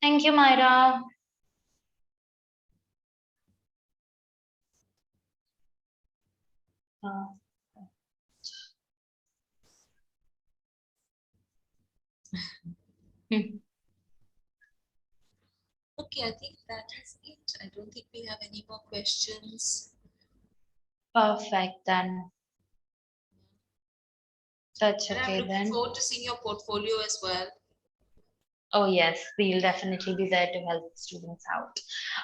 Thank you, Myra. Okay, I think that is it. I don't think we have any more questions. Perfect then. That's And I'm okay looking then. forward to seeing your portfolio as well. Oh yes, we'll definitely be there to help students out.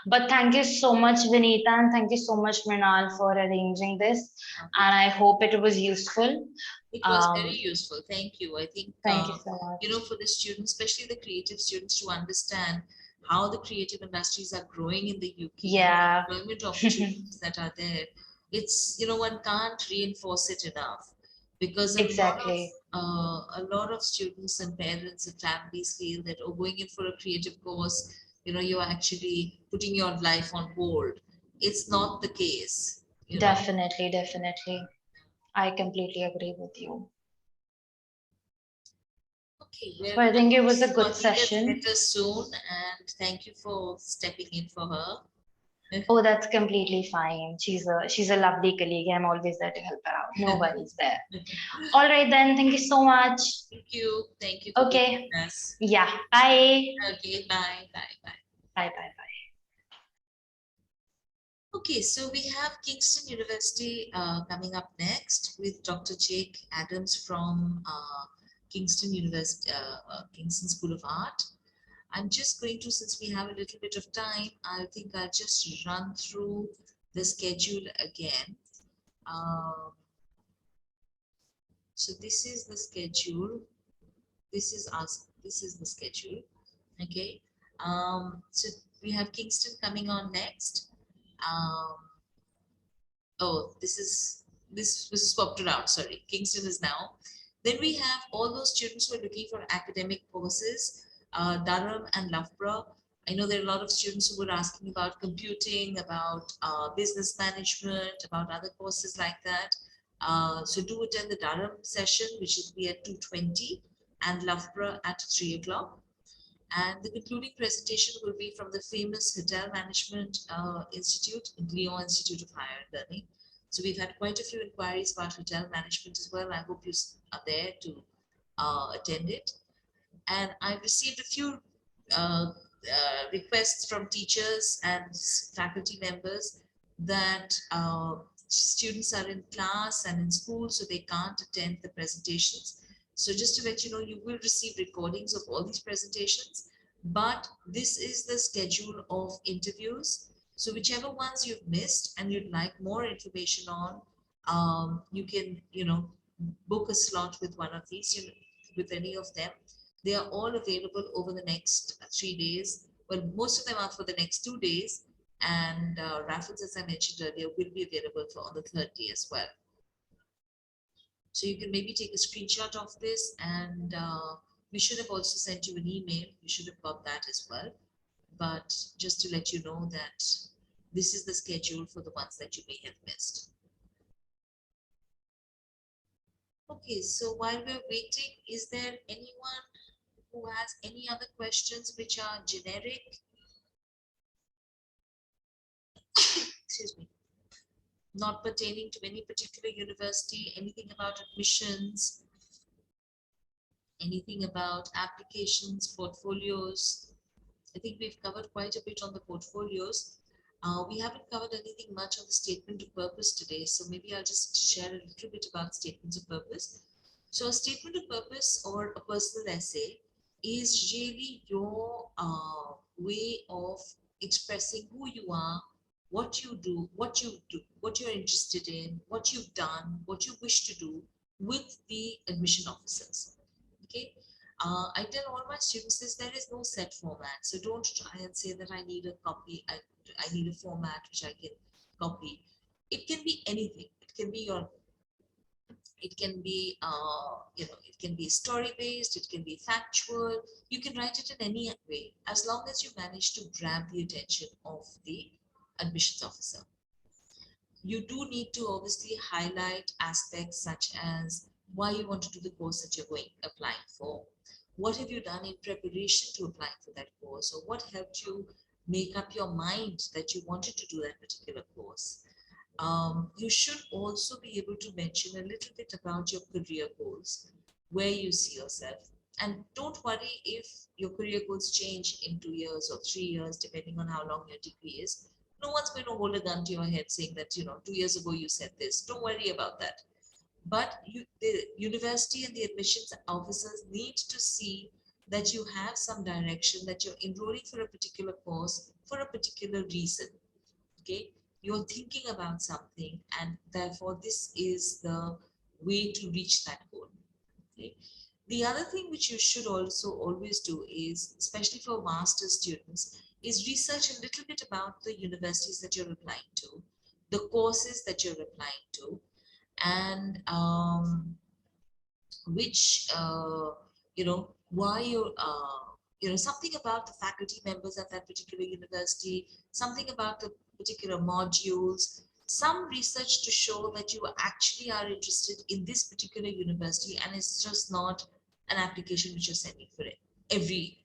But thank you so much, Vinita, and thank you so much, Mrinal, for arranging this. And I hope it was useful. It was very useful. Thank you. I think, Thank you so much. you know, for the students, especially the creative students, to understand how the creative industries are growing in the UK, Yeah. employment opportunities that are there. It's, you know, one can't reinforce it enough, because Exactly. a lot of students and parents and families feel that, oh, going in for a creative course, you know, you're actually putting your life on hold. It's not the case. You know. Definitely, definitely. I completely agree with you. Okay, well, So I think it was a good Swati gets session. better soon, and thank you for stepping in for her. Oh, that's completely fine. She's a lovely colleague. I'm always there to help her out. No worries there. All right then. Thank you so much. Thank you. Thank you for Okay. being with us. Yeah. Bye. Okay, bye, bye, bye. Bye, bye, bye. Okay, so we have Kingston University coming up next with Dr. Jake Adams from Kingston University, Kingston School of Art. I'm just going to, since we have a little bit of time, I think I'll just run through the schedule again. So this is the schedule. This is us. This is the schedule. Okay. So we have Kingston coming on next. Oh, this is swapped around. Sorry, Kingston is now. Then we have all those students who are looking for academic courses, Durham and Loughborough. I know there are a lot of students who were asking about computing, about business management, about other courses like that. So do attend the Durham session, which will be at 2:20, and Loughborough at 3 o'clock. And the concluding presentation will be from the famous Hotel Management Institute, Glion Institute of Higher Learning. So we've had quite a few inquiries about hotel management as well. I hope you are there to attend it. And I've received a few requests from teachers and faculty members that students are in class and in school, so they can't attend the presentations. So just to let you know, you will receive recordings of all these presentations, but this is the schedule of interviews. So whichever ones you've missed and you'd like more information on, you can, book a slot with one of these, with any of them. They are all available over the next 3 days. Well, most of them are for the next 2 days, and Raffles, as I mentioned earlier, will be available for on the third day as well. So you can maybe take a screenshot of this, and we should have also sent you an email. You should have got that as well. But just to let you know that this is the schedule for the ones that you may have missed. Okay, so while we're waiting, is there anyone who has any other questions which are generic? Excuse me. Not pertaining to any particular university, anything about admissions, anything about applications, portfolios. I think we've covered quite a bit on the portfolios. We haven't covered anything much on the statement of purpose today, so maybe I'll just share a little bit about statements of purpose. So a statement of purpose or a personal essay is really your way of expressing who you are, what you do, what you're interested in, what you've done, what you wish to do with the admission officers. Okay. I tell all my students this: there is no set format. So don't try and say that I need a copy, I need a format which I can copy. It can be anything. It can be it can be story based, it can be factual. You can write it in any way, as long as you manage to grab the attention of the admissions officer. You do need to obviously highlight aspects such as why you want to do the course that you're applying for. What have you done in preparation to apply for that course, or what helped you make up your mind that you wanted to do that particular course? You should also be able to mention a little bit about your career goals, where you see yourself. And don't worry if your career goals change in 2 years or 3 years, depending on how long your degree is. No one's going to hold a gun to your head saying that, 2 years ago you said this. Don't worry about that. But the university and the admissions officers need to see that you have some direction, that you're enrolling for a particular course for a particular reason. Okay, you're thinking about something, and therefore this is the way to reach that goal. Okay. The other thing which you should also always do is, especially for master's students, is research a little bit about the universities that you're applying to, the courses that you're applying to, and which why you're something about the faculty members at that particular university, something about the particular modules, some research to show that you actually are interested in this particular university, and it's just not an application which you're sending for it every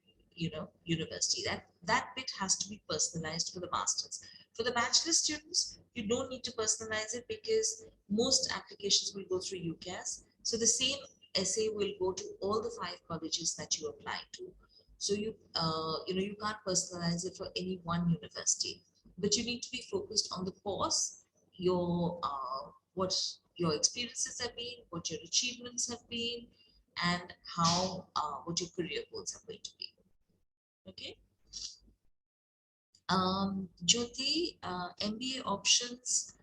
university. That bit has to be personalized for the masters. For the bachelor students, you don't need to personalize it because most applications will go through UCAS. So the same essay will go to all the 5 colleges that you apply to. So you can't personalize it for any one university, but you need to be focused on the course, what your experiences have been, what your achievements have been, and how what your career goals are going to be. Okay. Jyoti, MBA options.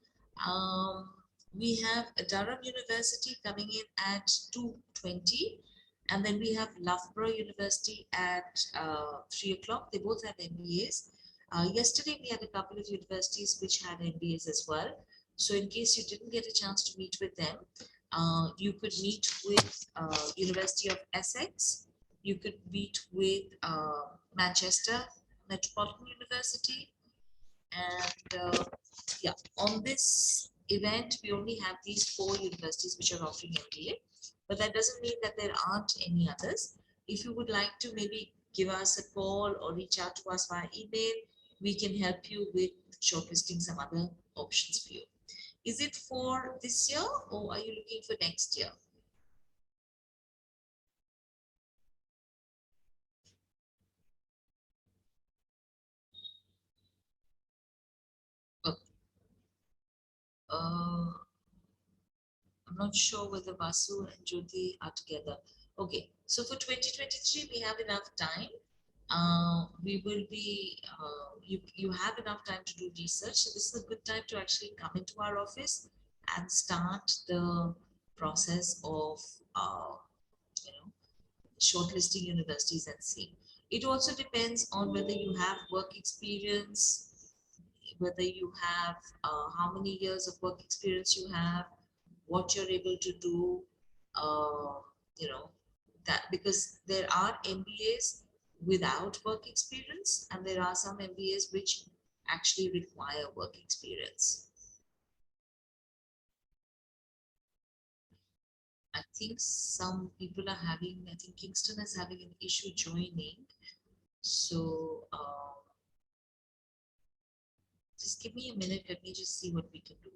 We have Durham University coming in at 220, and then we have Loughborough University at 3 o'clock. They both have MBAs. Yesterday, we had a couple of universities which had MBAs as well. So in case you didn't get a chance to meet with them, you could meet with University of Essex. You could meet with Manchester Metropolitan University. And yeah, on this event, we only have these 4 universities which are offering MBA, but that doesn't mean that there aren't any others. If you would like to maybe give us a call or reach out to us via email, we can help you with shortlisting some other options for you. Is it for this year, or are you looking for next year? Okay. I'm not sure whether Vasu and Jyoti are together. Okay, so for 2023, we have enough time. We will be, you have enough time to do research. So this is a good time to actually come into our office and start the process of, you know, shortlisting universities and see. It also depends on whether you have work experience, whether you have how many years of work experience you have, what you're able to do, uh, you know, that because there are MBAs without work experience and there are some MBAs which actually require work experience. I think some people are having, I think Kingston is having an issue joining. So just give me a minute. Let me just see what we can do.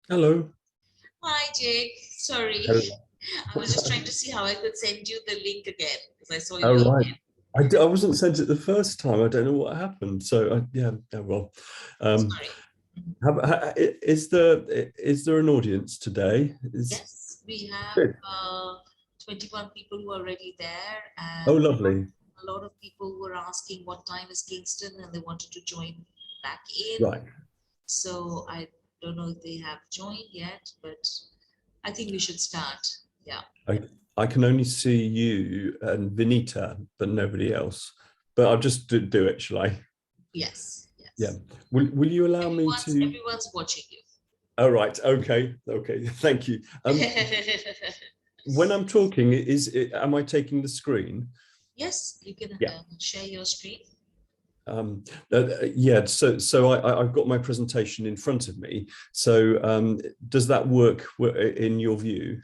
Hello. Hi, Jake. Sorry. Hello. I was just trying to see how I could send you the link again because I saw Oh, your right. email. I wasn't sent it the first time. I don't know what happened. So yeah, well. Sorry. Is there an audience today? Yes, we have Good. 21 people who are already there, Oh, and lovely. a lot of people were asking what time is Kingston and they wanted to join back in. Right. So I don't know if they have joined yet, but I think we should start. Yeah. I can only see you and Vinita, but nobody else. But I'll just do it, shall I? Yes. Yes. Yeah. Will you allow me to? Everyone's watching you. Oh, right. Okay. Okay. Thank you. When I'm talking, am I taking the screen? Yes, you can Yeah. share your screen. Yeah, so I've got my presentation in front of me. So does that work in your view?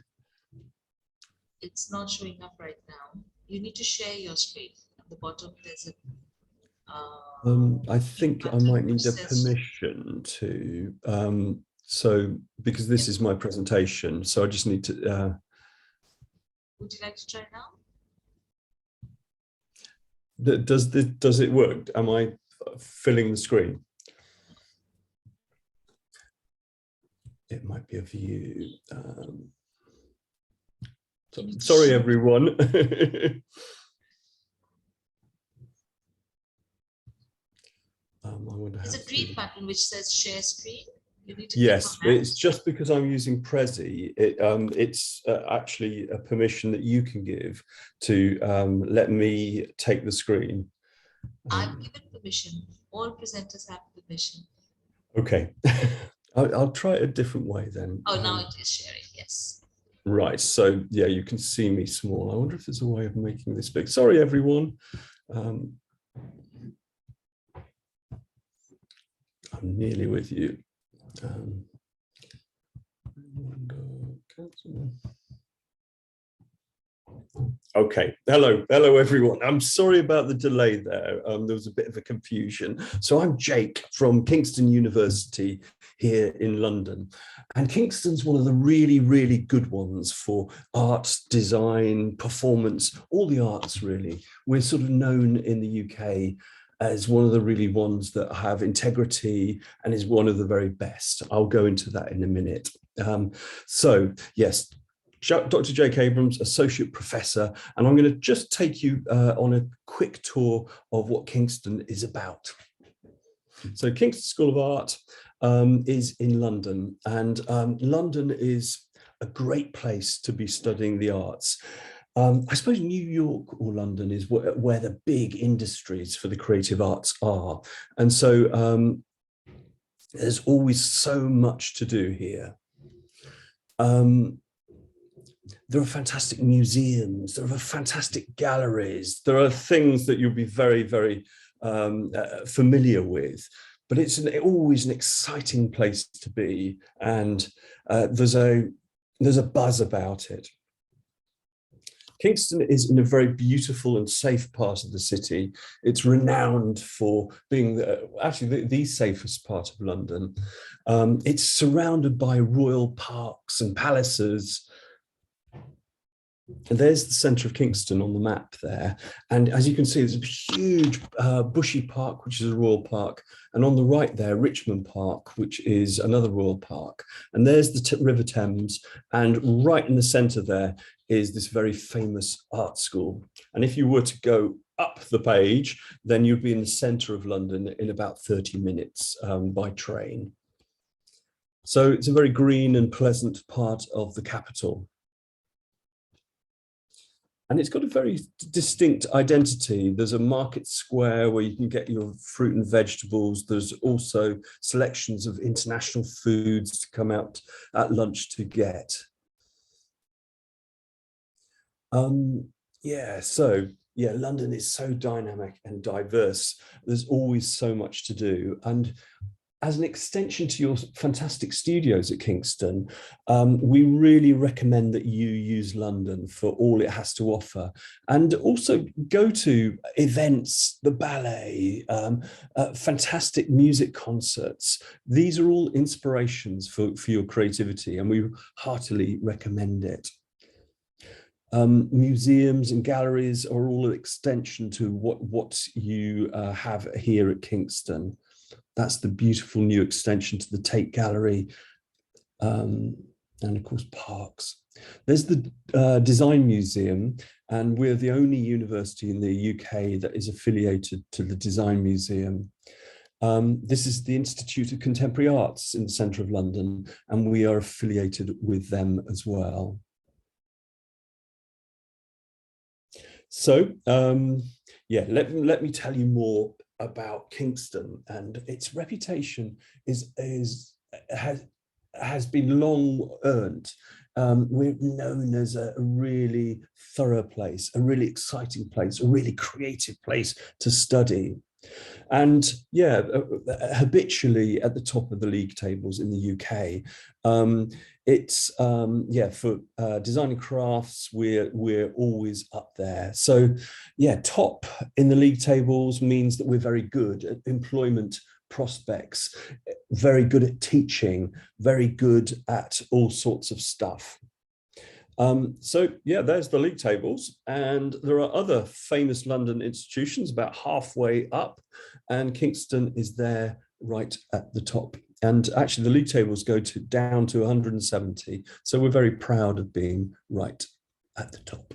It's not showing up right now. You need to share your screen. At the bottom, there's a I think I might need a permission to, so because this is my presentation, so I just need to. Would you like to try now? Does it work? Am I filling the screen? It might be a view. Sorry, everyone. There's a green button which says share screen. You need to yes, it's just because I'm using Prezi. It's actually a permission that you can give to let me take the screen. I've given permission. All presenters have permission. Okay, I'll try it a different way then. Oh, now it is sharing. Yes. Right. So yeah, you can see me small. I wonder if there's a way of making this big. Sorry, everyone. I'm nearly with you. Okay, hello everyone. I'm sorry about the delay there. There was a bit of a confusion. So I'm Jake from Kingston University here in London. And Kingston's one of the really good ones for art, design, performance, all the arts really. We're sort of known in the UK as one of the really ones that have integrity and is one of the very best. I'll go into that in a minute. So yes, Dr. Jake Abrams, Associate Professor, and I'm going to just take you on a quick tour of what Kingston is about. So Kingston School of Art is in London, and London is a great place to be studying the arts. I suppose New York or London is where the big industries for the creative arts are. And so there's always so much to do here. There are fantastic museums, there are fantastic galleries, there are things that you'll be very familiar with. but it's always an exciting place to be, and there's a buzz about it. Kingston is in a very beautiful and safe part of the city. It's renowned for being actually the safest part of London. It's surrounded by royal parks and palaces. And there's the centre of Kingston on the map there. And as you can see, there's a huge bushy park, which is a royal park. And on the right there, Richmond Park, which is another royal park. And there's the River Thames. And right in the centre there is this very famous art school. And if you were to go up the page, then you'd be in the centre of London in about 30 minutes by train. So it's a very green and pleasant part of the capital. And it's got a very distinct identity. There's a market square where you can get your fruit and vegetables. There's also selections of international foods to come out at lunch to get. London is so dynamic and diverse. There's always so much to do. And as an extension to your fantastic studios at Kingston, we really recommend that you use London for all it has to offer, and also go to events, the ballet, fantastic music concerts. These are all inspirations for your creativity, and we heartily recommend it. Museums and galleries are all an extension to what you have here at Kingston. That's the beautiful new extension to the Tate Gallery, and of course parks. There's the Design Museum, and we're the only university in the UK that is affiliated to the Design Museum. This is the Institute of Contemporary Arts in the centre of London, and we are affiliated with them as well. So, let me tell you more about Kingston, and its reputation has been long earned. We're known as a really thorough place, a really exciting place, a really creative place to study. And habitually at the top of the league tables in the UK. For design and crafts, we're always up there. So top in the league tables means that we're very good at employment prospects, very good at teaching, very good at all sorts of stuff. There's the league tables, and there are other famous London institutions about halfway up, and Kingston is there right at the top. And actually the league tables go down to 170. So we're very proud of being right at the top.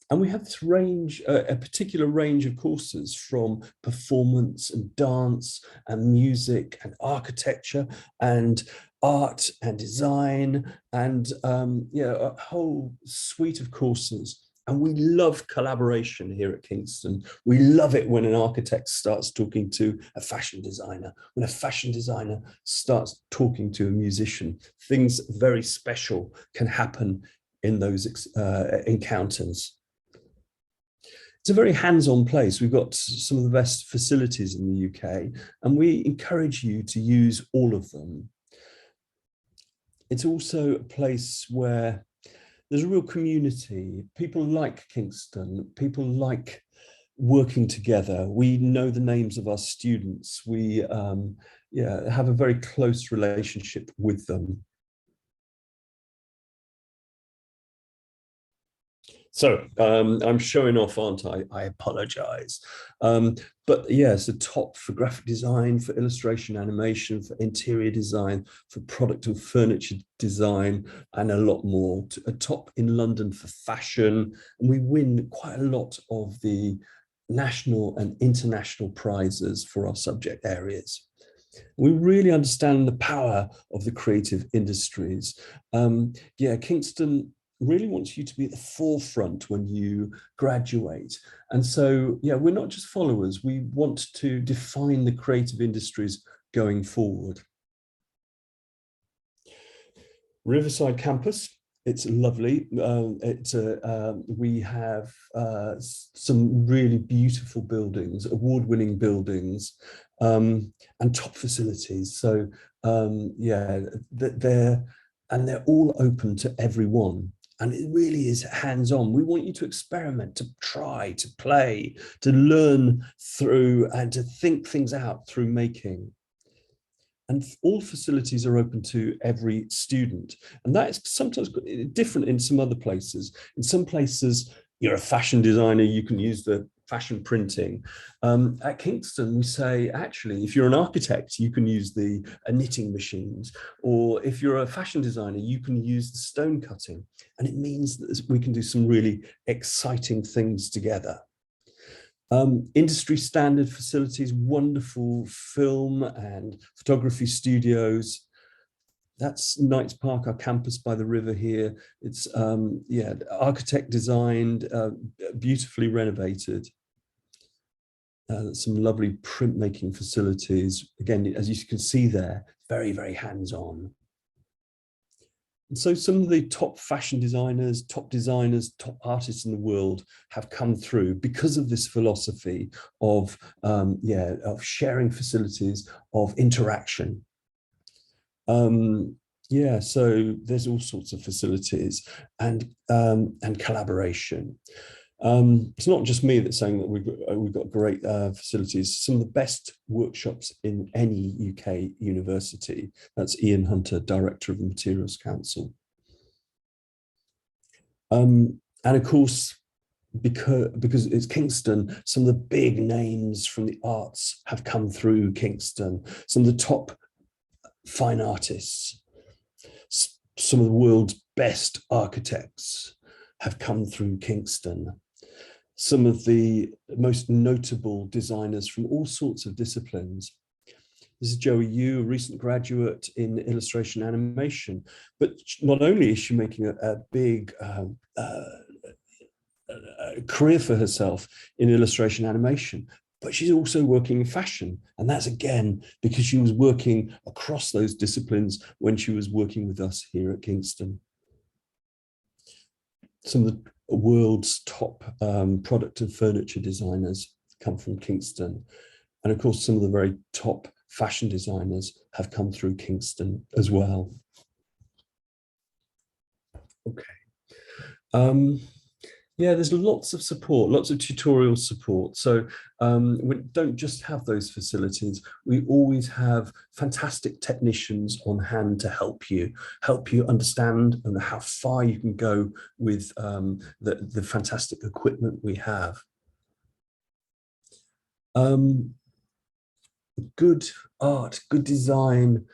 And we have this range, a particular range of courses, from performance and dance and music and architecture and art and design and a whole suite of courses. And we love collaboration here at Kingston. We love it when an architect starts talking to a fashion designer, when a fashion designer starts talking to a musician. Things very special can happen in those encounters. It's a very hands-on place. We've got some of the best facilities in the UK, and we encourage you to use all of them. It's also a place where there's a real community. People like Kingston. People like working together. We know the names of our students. We have a very close relationship with them. So I'm showing off, aren't I? I apologize. But yes, a top for graphic design, for illustration, animation, for interior design, for product and furniture design, and a lot more. A top in London for fashion. And we win quite a lot of the national and international prizes for our subject areas. We really understand the power of the creative industries. Kingston really wants you to be at the forefront when you graduate. And so, we're not just followers, we want to define the creative industries going forward. Riverside campus It's lovely. We have some really beautiful buildings, award-winning buildings, and top facilities. So yeah, they're all open to everyone. And it really is hands-on. We want you to experiment, to try, to play, to learn through, and to think things out through making. And all facilities are open to every student. And that is sometimes different in some other places. In some places, you're a fashion designer, you can use the fashion printing. At Kingston, we say, actually, if you're an architect, you can use the knitting machines. Or if you're a fashion designer, you can use the stone cutting. And it means that we can do some really exciting things together. Industry standard facilities, wonderful film and photography studios. That's Knights Park, our campus by the river here. It's yeah, architect designed, beautifully renovated. Some lovely printmaking facilities. Again, as you can see there, very, very hands-on. And so some of the top fashion designers, top artists in the world have come through because of this philosophy of, yeah, of sharing facilities, of interaction. Yeah, so there's all sorts of facilities and collaboration. It's not just me that's saying that we've got great facilities. Some of the best workshops in any UK university. That's Ian Hunter, Director of the Materials Council. And of course, because it's Kingston, some of the big names from the arts have come through Kingston. Some of the top fine artists, some of the world's best architects have come through Kingston. Some of the most notable designers from all sorts of disciplines. This is Joey Yu, a recent graduate in illustration animation, but not only is she making a big career for herself in illustration animation, but she's also working in fashion. And that's again, because she was working across those disciplines when she was working with us here at Kingston. Some of the world's top product and furniture designers come from Kingston. And of course, some of the very top fashion designers have come through Kingston as well. Okay. Yeah, there's lots of support, lots of tutorial support. So we don't just have those facilities. We always have fantastic technicians on hand to help you understand and how far you can go with the fantastic equipment we have. Good art, good design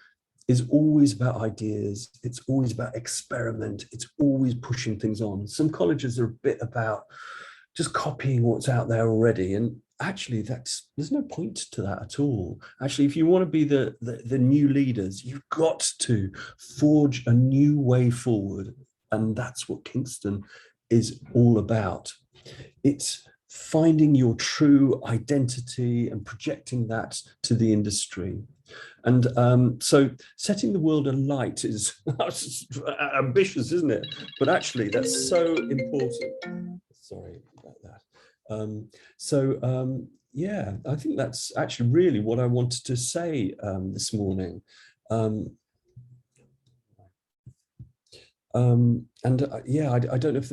is always about ideas. It's always about experiment. It's always pushing things on. Some colleges are a bit about just copying what's out there already. And actually there's no point to that at all. Actually, if you want to be the new leaders, you've got to forge a new way forward. And that's what Kingston is all about. It's finding your true identity and projecting that to the industry. And so setting the world alight is ambitious, isn't it? But actually, that's so important. Sorry about that. Yeah, I think that's actually really what I wanted to say this morning. Yeah, I don't know if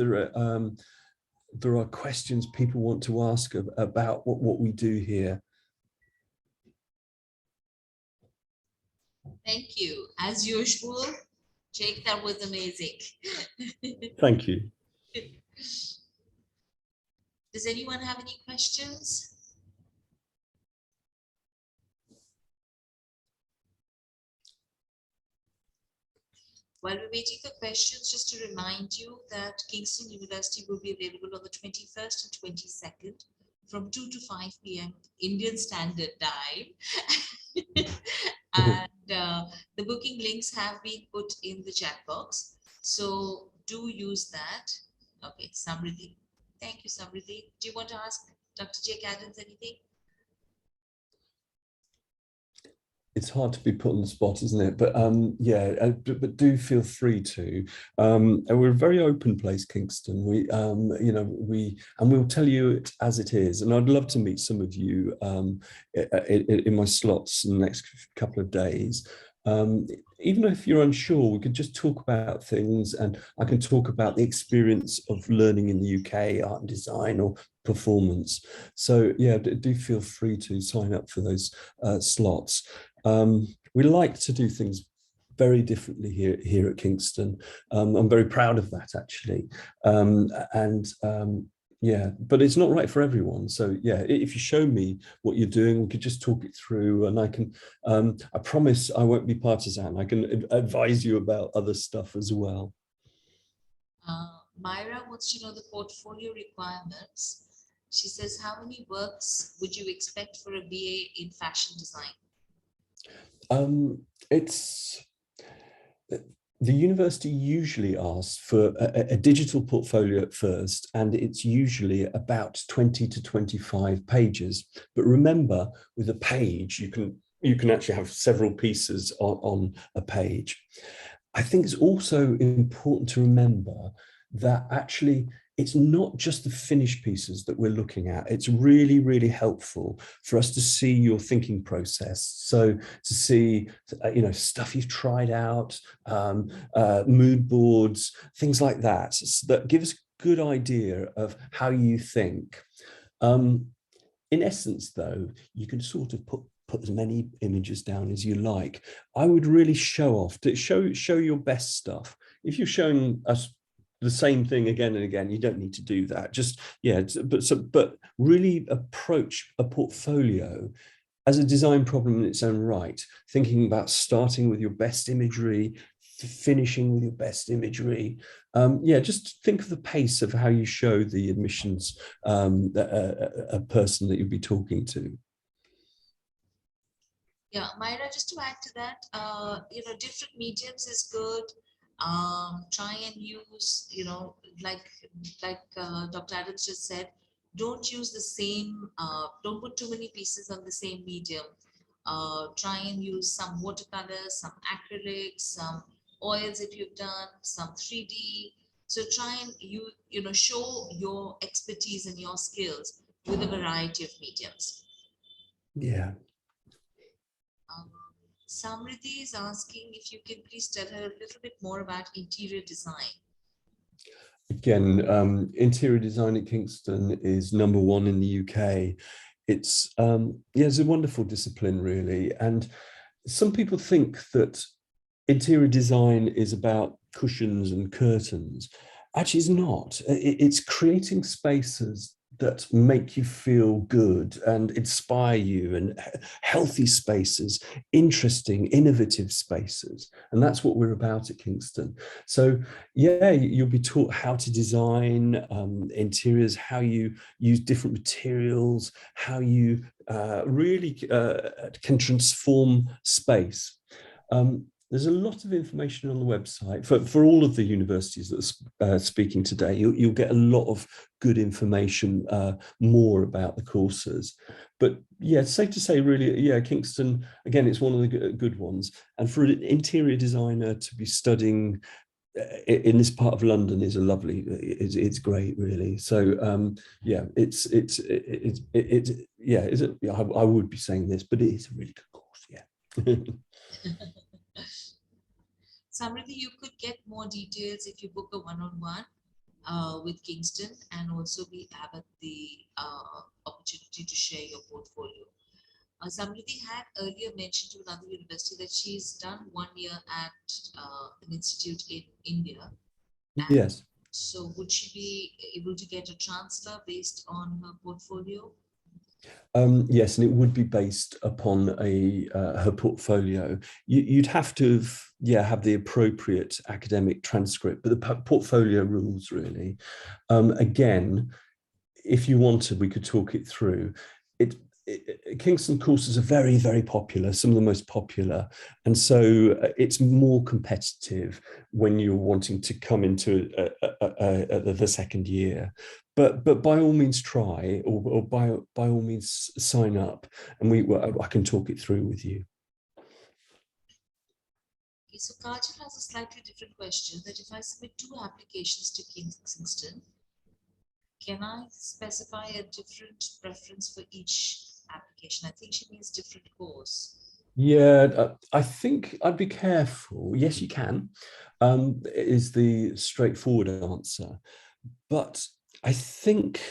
there are questions people want to ask about what we do here. Thank you. As usual, Jake, that was amazing. Thank you. Does anyone have any questions? While we're waiting for questions, just to remind you that Kingston University will be available on the 21st and 22nd from 2 to 5 p.m. Indian Standard Time. And the booking links have been put in the chat box. So do use that. Okay, Samriddhi. Thank you, Samriddhi. Do you want to ask Dr. Jake Adams anything? It's hard to be put on the spot, isn't it? But yeah, but do feel free to. And we're a very open place, Kingston. You know, and we'll tell you it as it is. And I'd love to meet some of you in my slots in the next couple of days. Even if you're unsure, we could just talk about things, and I can talk about the experience of learning in the UK, art and design or performance. So yeah, do feel free to sign up for those slots. We like to do things very differently here at Kingston. I'm very proud of that, actually. Yeah, but it's not right for everyone. So yeah, if you show me what you're doing, we could just talk it through, and I can, I promise I won't be partisan. I can advise you about other stuff as well. Myra wants to know the portfolio requirements. She says, how many works would you expect for a BA in fashion design? The university usually asks for a digital portfolio at first, and it's usually about 20 to 25 pages. But remember, with a page, you can actually have several pieces on a page. I think it's also important to remember that actually it's not just the finished pieces that we're looking at. It's really, really helpful for us to see your thinking process. So to see, you know, stuff you've tried out, mood boards, things like that. So that gives a good idea of how you think. In essence, though, you can sort of put as many images down as you like. I would really show your best stuff. If you're showing us the same thing again and again, you don't need to do that. Just, yeah, but really approach a portfolio as a design problem in its own right, thinking about starting with your best imagery, finishing with your best imagery. Yeah, just think of the pace of how you show the admissions a person that you'll be talking to. Yeah, Myra, just to add to that, you know, different mediums is good. Try and use, you know, like Dr. Adams just said, don't use the same, don't put too many pieces on the same medium. Try and use some watercolors, some acrylics, some oils if you've done, some 3D. So try and you know, show your expertise and your skills with a variety of mediums. Yeah. Samriddhi is asking if you can please tell her a little bit more about interior design. Again, interior design at Kingston is #1 in the UK. It's yeah, it's a wonderful discipline, really. And some people think that interior design is about cushions and curtains. Actually, it's not. It's creating spaces that make you feel good and inspire you, and healthy spaces, interesting, innovative spaces. And that's what we're about at Kingston. So yeah, you'll be taught how to design interiors, how you use different materials, how you really can transform space. There's a lot of information on the website for all of the universities that are speaking today. You'll get a lot of good information more about the courses. But yeah, it's safe to say, really, yeah, Kingston, again, it's one of the good ones. And for an interior designer to be studying in this part of London is a lovely, it's great, really. So yeah, I would be saying this, but it is a really good course, yeah. Samriddhi, you could get more details if you book a one-on-one with Kingston, and also we have the opportunity to share your portfolio. Samriddhi had earlier mentioned to another university that she's done 1 year at an institute in India. Yes. So would she be able to get a transfer based on her portfolio? Yes, and it would be based upon her portfolio. You'd have to have the appropriate academic transcript, but the portfolio rules, really. Again, if you wanted, we could talk it through. Kingston courses are very, very popular, some of the most popular. And so it's more competitive when you're wanting to come into the second year. But by all means try, or by all means sign up, and I can talk it through with you. so Kajal has a slightly different question that if I submit 2 applications to Kingston, can I specify a different preference for each application? I think she means different course. Yeah, I think I'd be careful. Yes, you can, is the straightforward answer. But I think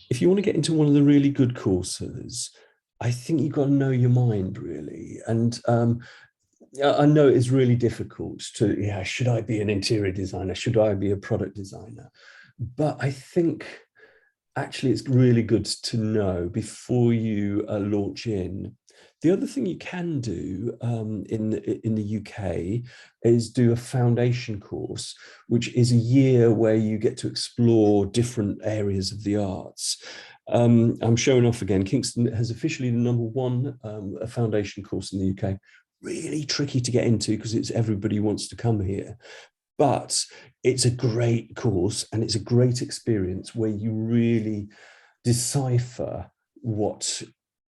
if you want to get into one of the really good courses, I think you've got to know your mind really. And I know it's really difficult to, yeah, should I be an interior designer? Should I be a product designer? But I think actually it's really good to know before you launch in. The other thing you can do in the UK is do a foundation course, which is a year where you get to explore different areas of the arts. I'm showing off again. Kingston has officially the #1 a foundation course in the UK. Really tricky to get into because it's everybody wants to come here. But it's a great course and it's a great experience where you really decipher what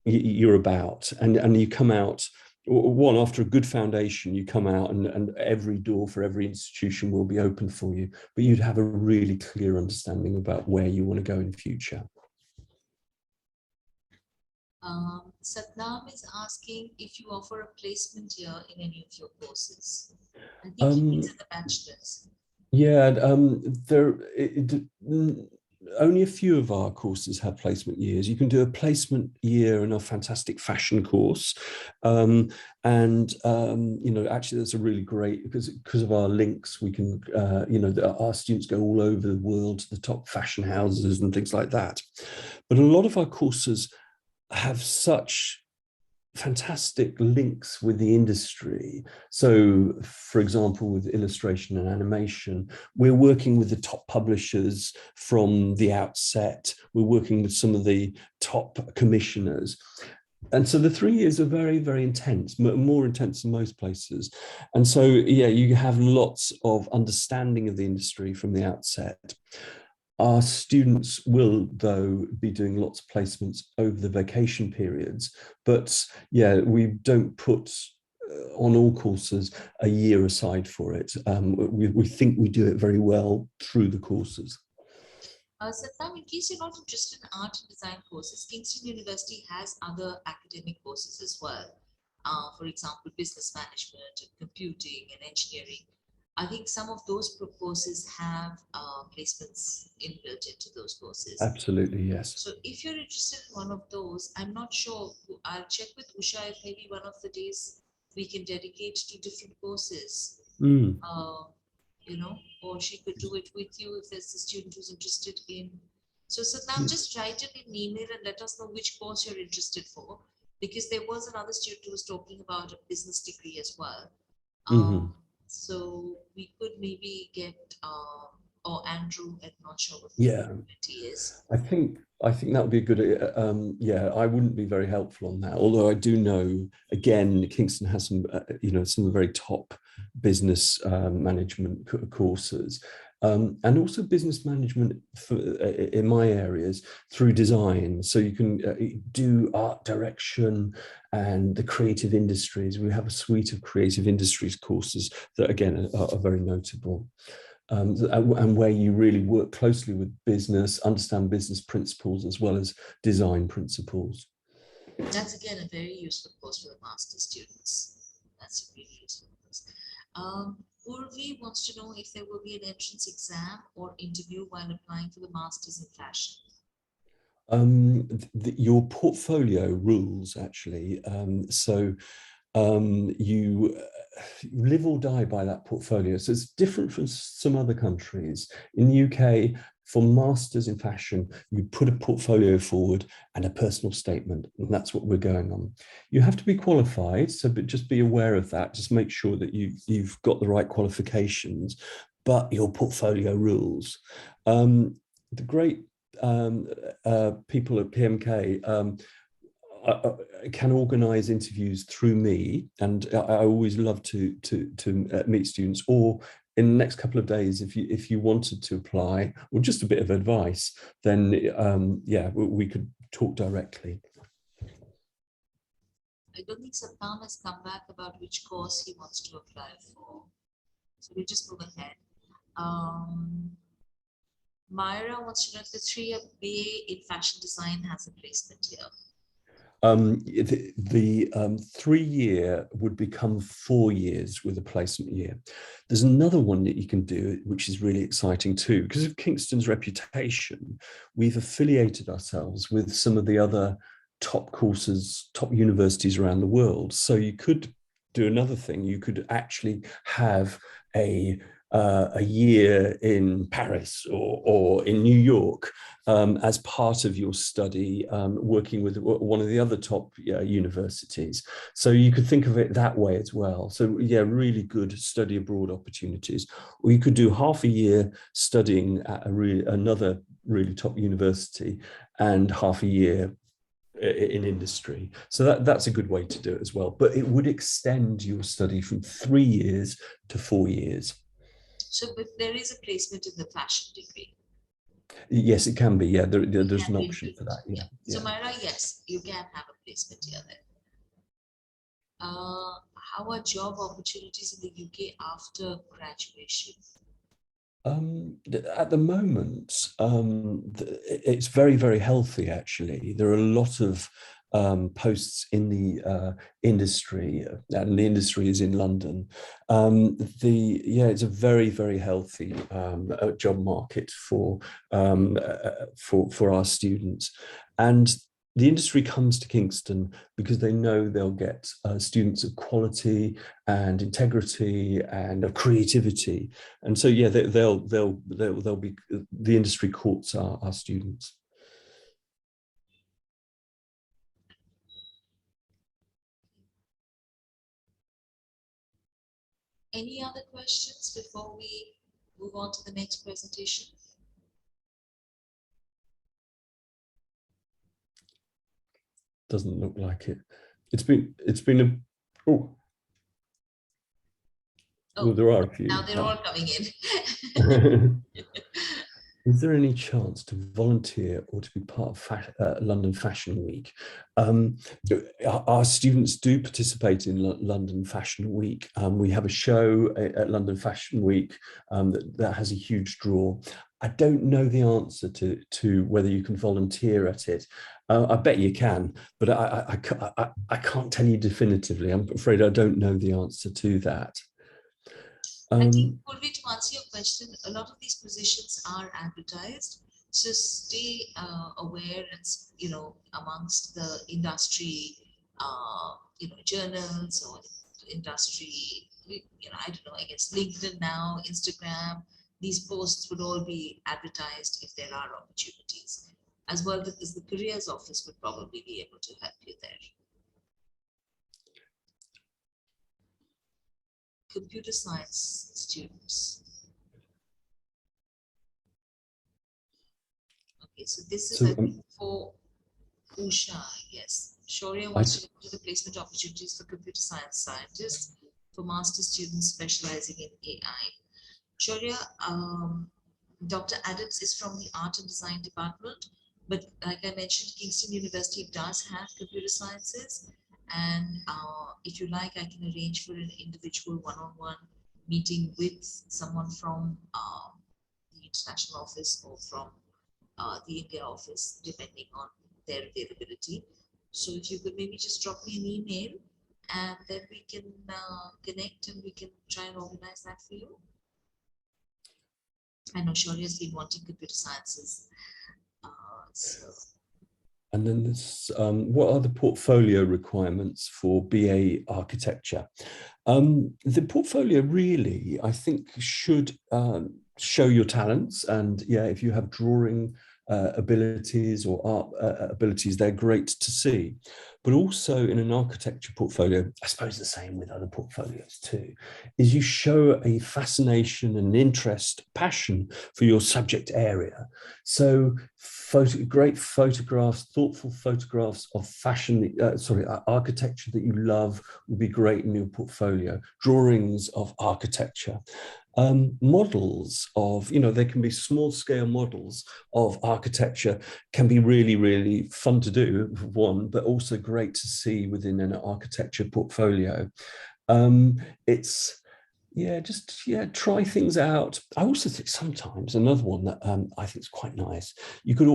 you're about, and you come out, one, after a good foundation, you come out and every door for every institution will be open for you, but you'd have a really clear understanding about where you want to go in future. Satnam is asking if you offer a placement year in any of your courses. I think he means in the bachelor's. Yeah, only a few of our courses have placement years. You can do a placement year in a fantastic fashion course. You know, actually that's a really great, because of our links, we can, you know, our students go all over the world to the top fashion houses and things like that. But a lot of our courses have such fantastic links with the industry. So, for example, with illustration and animation, we're working with the top publishers from the outset. We're working with some of the top commissioners. And so the 3 years are very, very intense, more intense than most places. And so, yeah, you have lots of understanding of the industry from the outset. Our students will, though, be doing lots of placements over the vacation periods. But yeah, we don't put on all courses a year aside for it. We think we do it very well through the courses. Satnam, in case you're not interested in art and design courses, Kingston University has other academic courses as well. For example, business management and computing and engineering. I think some of those courses have placements inbuilt into those courses. Absolutely, yes. So if you're interested in one of those, I'm not sure, I'll check with Usha if maybe one of the days we can dedicate to different courses. You know, or she could do it with you if there's a student who's interested in. So Satnam, just write it in an email and let us know which course you're interested for, because there was another student who was talking about a business degree as well. So we could maybe get, or Andrew, I'm not sure what the community is. I think that would be a good, yeah, I wouldn't be very helpful on that. Although I do know, again, Kingston has some, you know, some very top business management courses. And also business management for, in my areas through design. So you can do art direction and the creative industries. We have a suite of creative industries courses that, again, are very notable. And where you really work closely with business, understand business principles as well as design principles. That's, again, a very useful course for the master's students. That's a really useful course. Urvi wants to know if there will be an entrance exam or interview while applying for the master's in fashion. Your portfolio rules, actually. You live or die by that portfolio. So it's different from some other countries. In the UK, for masters in fashion, you put a portfolio forward and a personal statement, and that's what we're going on. You have to be qualified, so but just be aware of that. Just make sure that you've got the right qualifications, but your portfolio rules. The great people at PMK can organize interviews through me, and I always love to meet students, or in the next couple of days, if you wanted to apply, or just a bit of advice, then yeah, we could talk directly. I don't think Satnam has come back about which course he wants to apply for. So we'll just move ahead. Myra wants to know if the 3-year BA in fashion design has a placement here. The 3-year would become 4 years with a placement year. There's another one that you can do, which is really exciting too. Because of Kingston's reputation, we've affiliated ourselves with some of the other top courses, top universities around the world. So you could do another thing. You could actually have a year in Paris or in New York as part of your study, working with one of the other top universities. So you could think of it that way as well. So yeah, really good study abroad opportunities. Or you could do half a year studying at another really top university and half a year in industry. So that's a good way to do it as well. But it would extend your study from 3 years to 4 years. So if there is a placement in the fashion degree. Yes, it can be. Yeah, there's an option for that. Yeah. So Myra, yes, you can have a placement here then. How are job opportunities in the UK after graduation? At the moment, it's very, very healthy, actually. There are a lot of posts in the industry, and the industry is in London. It's a very, very healthy job market for our students, and the industry comes to Kingston because they know they'll get students of quality and integrity and of creativity, and so yeah, they'll be, the industry courts our students. Any other questions before we move on to the next presentation? Doesn't look like it. It's been a well, there are a few. Now they're all coming in. Is there any chance to volunteer or to be part of London Fashion Week? Our students do participate in London Fashion Week. We have a show at London Fashion Week that has a huge draw. I don't know the answer to whether you can volunteer at it. I bet you can, but I can't tell you definitively. I'm afraid I don't know the answer to that. I think, Purvi, to answer your question, a lot of these positions are advertised. So stay aware, and amongst the industry, journals or industry, I don't know. I guess LinkedIn now, Instagram, these posts would all be advertised if there are opportunities, as well as the careers office would probably be able to help you there. Computer science students. Okay, so this is I think for Usha, yes. Shaurya wants to look to the placement opportunities for computer science scientists for master students specializing in AI. Shaurya, Dr. Adams is from the art and design department, but like I mentioned, Kingston University does have computer sciences. And if you like, I can arrange for an individual one-on-one meeting with someone from the international office or from the India office, depending on their availability. So if you could maybe just drop me an email, and then we can connect and we can try and organize that for you. I know Shaurya has been wanting computer sciences. And then there's what are the portfolio requirements for BA architecture? The portfolio really, I think, should show your talents. And yeah, if you have drawing abilities or art abilities, they're great to see. But also in an architecture portfolio, I suppose the same with other portfolios too, is you show a fascination and interest, passion for your subject area. So great photographs, thoughtful photographs of fashion, architecture that you love will be great in your portfolio. Drawings of architecture. Models of, they can be small scale models of architecture, can be really, really fun to do, one, but also great great to see within an architecture portfolio. It's try things out. I also think sometimes another one that I think is quite nice. You could,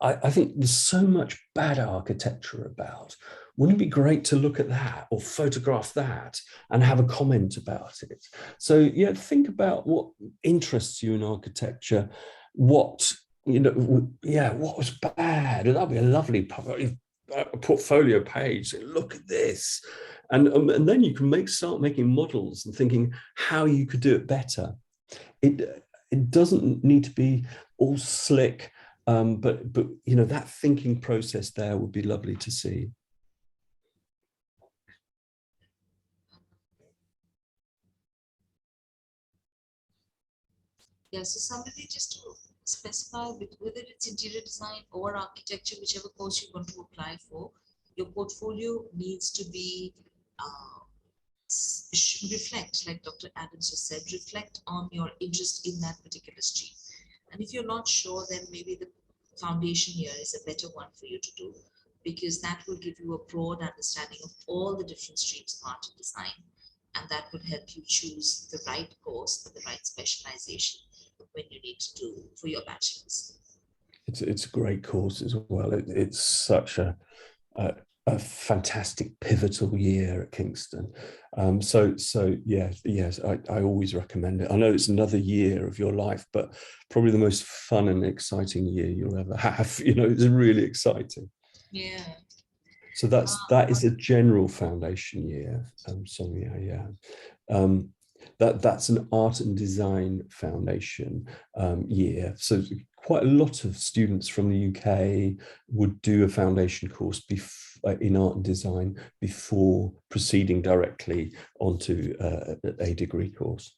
I think there's so much bad architecture about. Wouldn't it be great to look at that or photograph that and have a comment about it? So yeah, think about what interests you in architecture. What what was bad? That'd be a lovely portfolio page. Look at this. And then you can start making models and thinking how you could do it better. It doesn't need to be all slick, but that thinking process there would be lovely to see. Yeah, so somebody just to specify whether it's interior design or architecture, whichever course you want to apply for, your portfolio needs to be reflect, like Dr. Adams just said, reflect on your interest in that particular stream. And if you're not sure, then maybe the foundation year is a better one for you to do, because that will give you a broad understanding of all the different streams of art and design, and that will help you choose the right course and the right specialization when you need to do for your bachelor's. It's a great course as well. It's such a fantastic pivotal year at Kingston. Yes, I always recommend it. I know it's another year of your life, but probably the most fun and exciting year you'll ever have. It's really exciting. Yeah. So that is a general foundation year. That's an art and design foundation year. So quite a lot of students from the UK would do a foundation course in art and design before proceeding directly onto a degree course.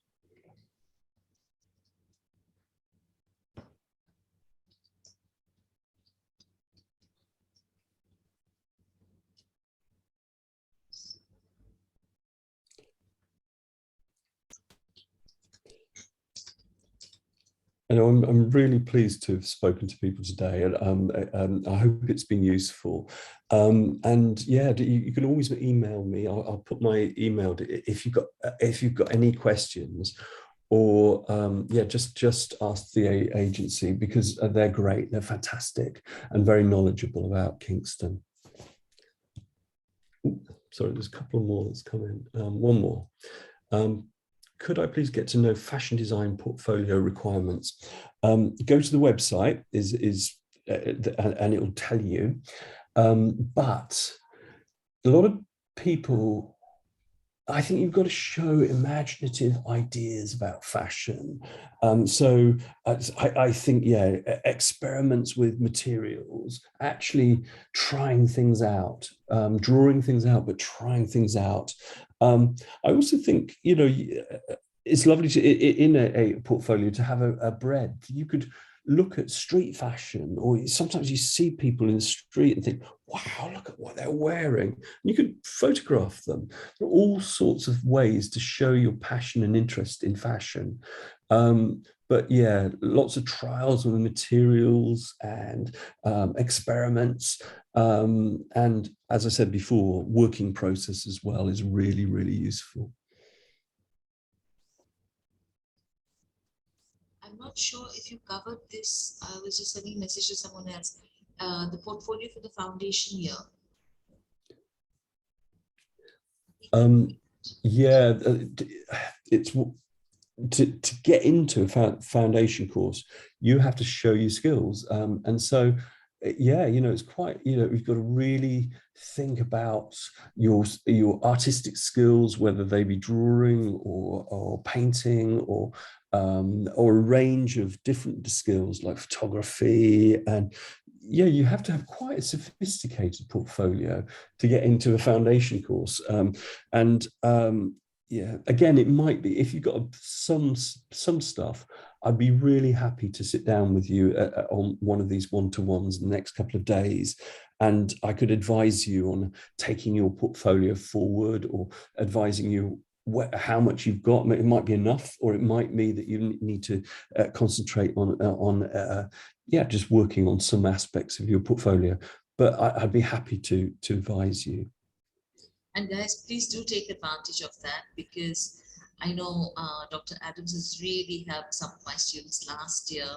And I'm really pleased to have spoken to people today, and I hope it's been useful. And yeah, you can always email me. I'll put my email if you've got any questions, or just ask the agency, because they're great, they're fantastic, and very knowledgeable about Kingston. Sorry, there's a couple more that's come in. One more. Could I please get to know fashion design portfolio requirements? Go to the website and it will tell you. But a lot of people, I think you've got to show imaginative ideas about fashion. So I think, experiments with materials, actually trying things out, drawing things out, but trying things out. I also think, it's lovely to, in a portfolio, to have a breadth. You could look at street fashion, or sometimes you see people in the street and think, wow, look at what they're wearing. And you could photograph them. There are all sorts of ways to show your passion and interest in fashion. But yeah, lots of trials on the materials and experiments. And as I said before, working process as well is really, really useful. I'm not sure if you covered this. I was just sending a message to someone else. The portfolio for the foundation year. It's to get into a foundation course, you have to show your skills. And so, it's quite, you've got to really think about your artistic skills, whether they be drawing or painting or a range of different skills like photography. And you have to have quite a sophisticated portfolio to get into a foundation course. Again, it might be, if you've got some stuff, I'd be really happy to sit down with you on one of these one-to-ones in the next couple of days, and I could advise you on taking your portfolio forward, or advising you how much you've got. It might be enough, or it might be that you need to concentrate on just working on some aspects of your portfolio. but I'd be happy to advise you. And guys, please do take advantage of that, because I know Dr. Adams has really helped some of my students last year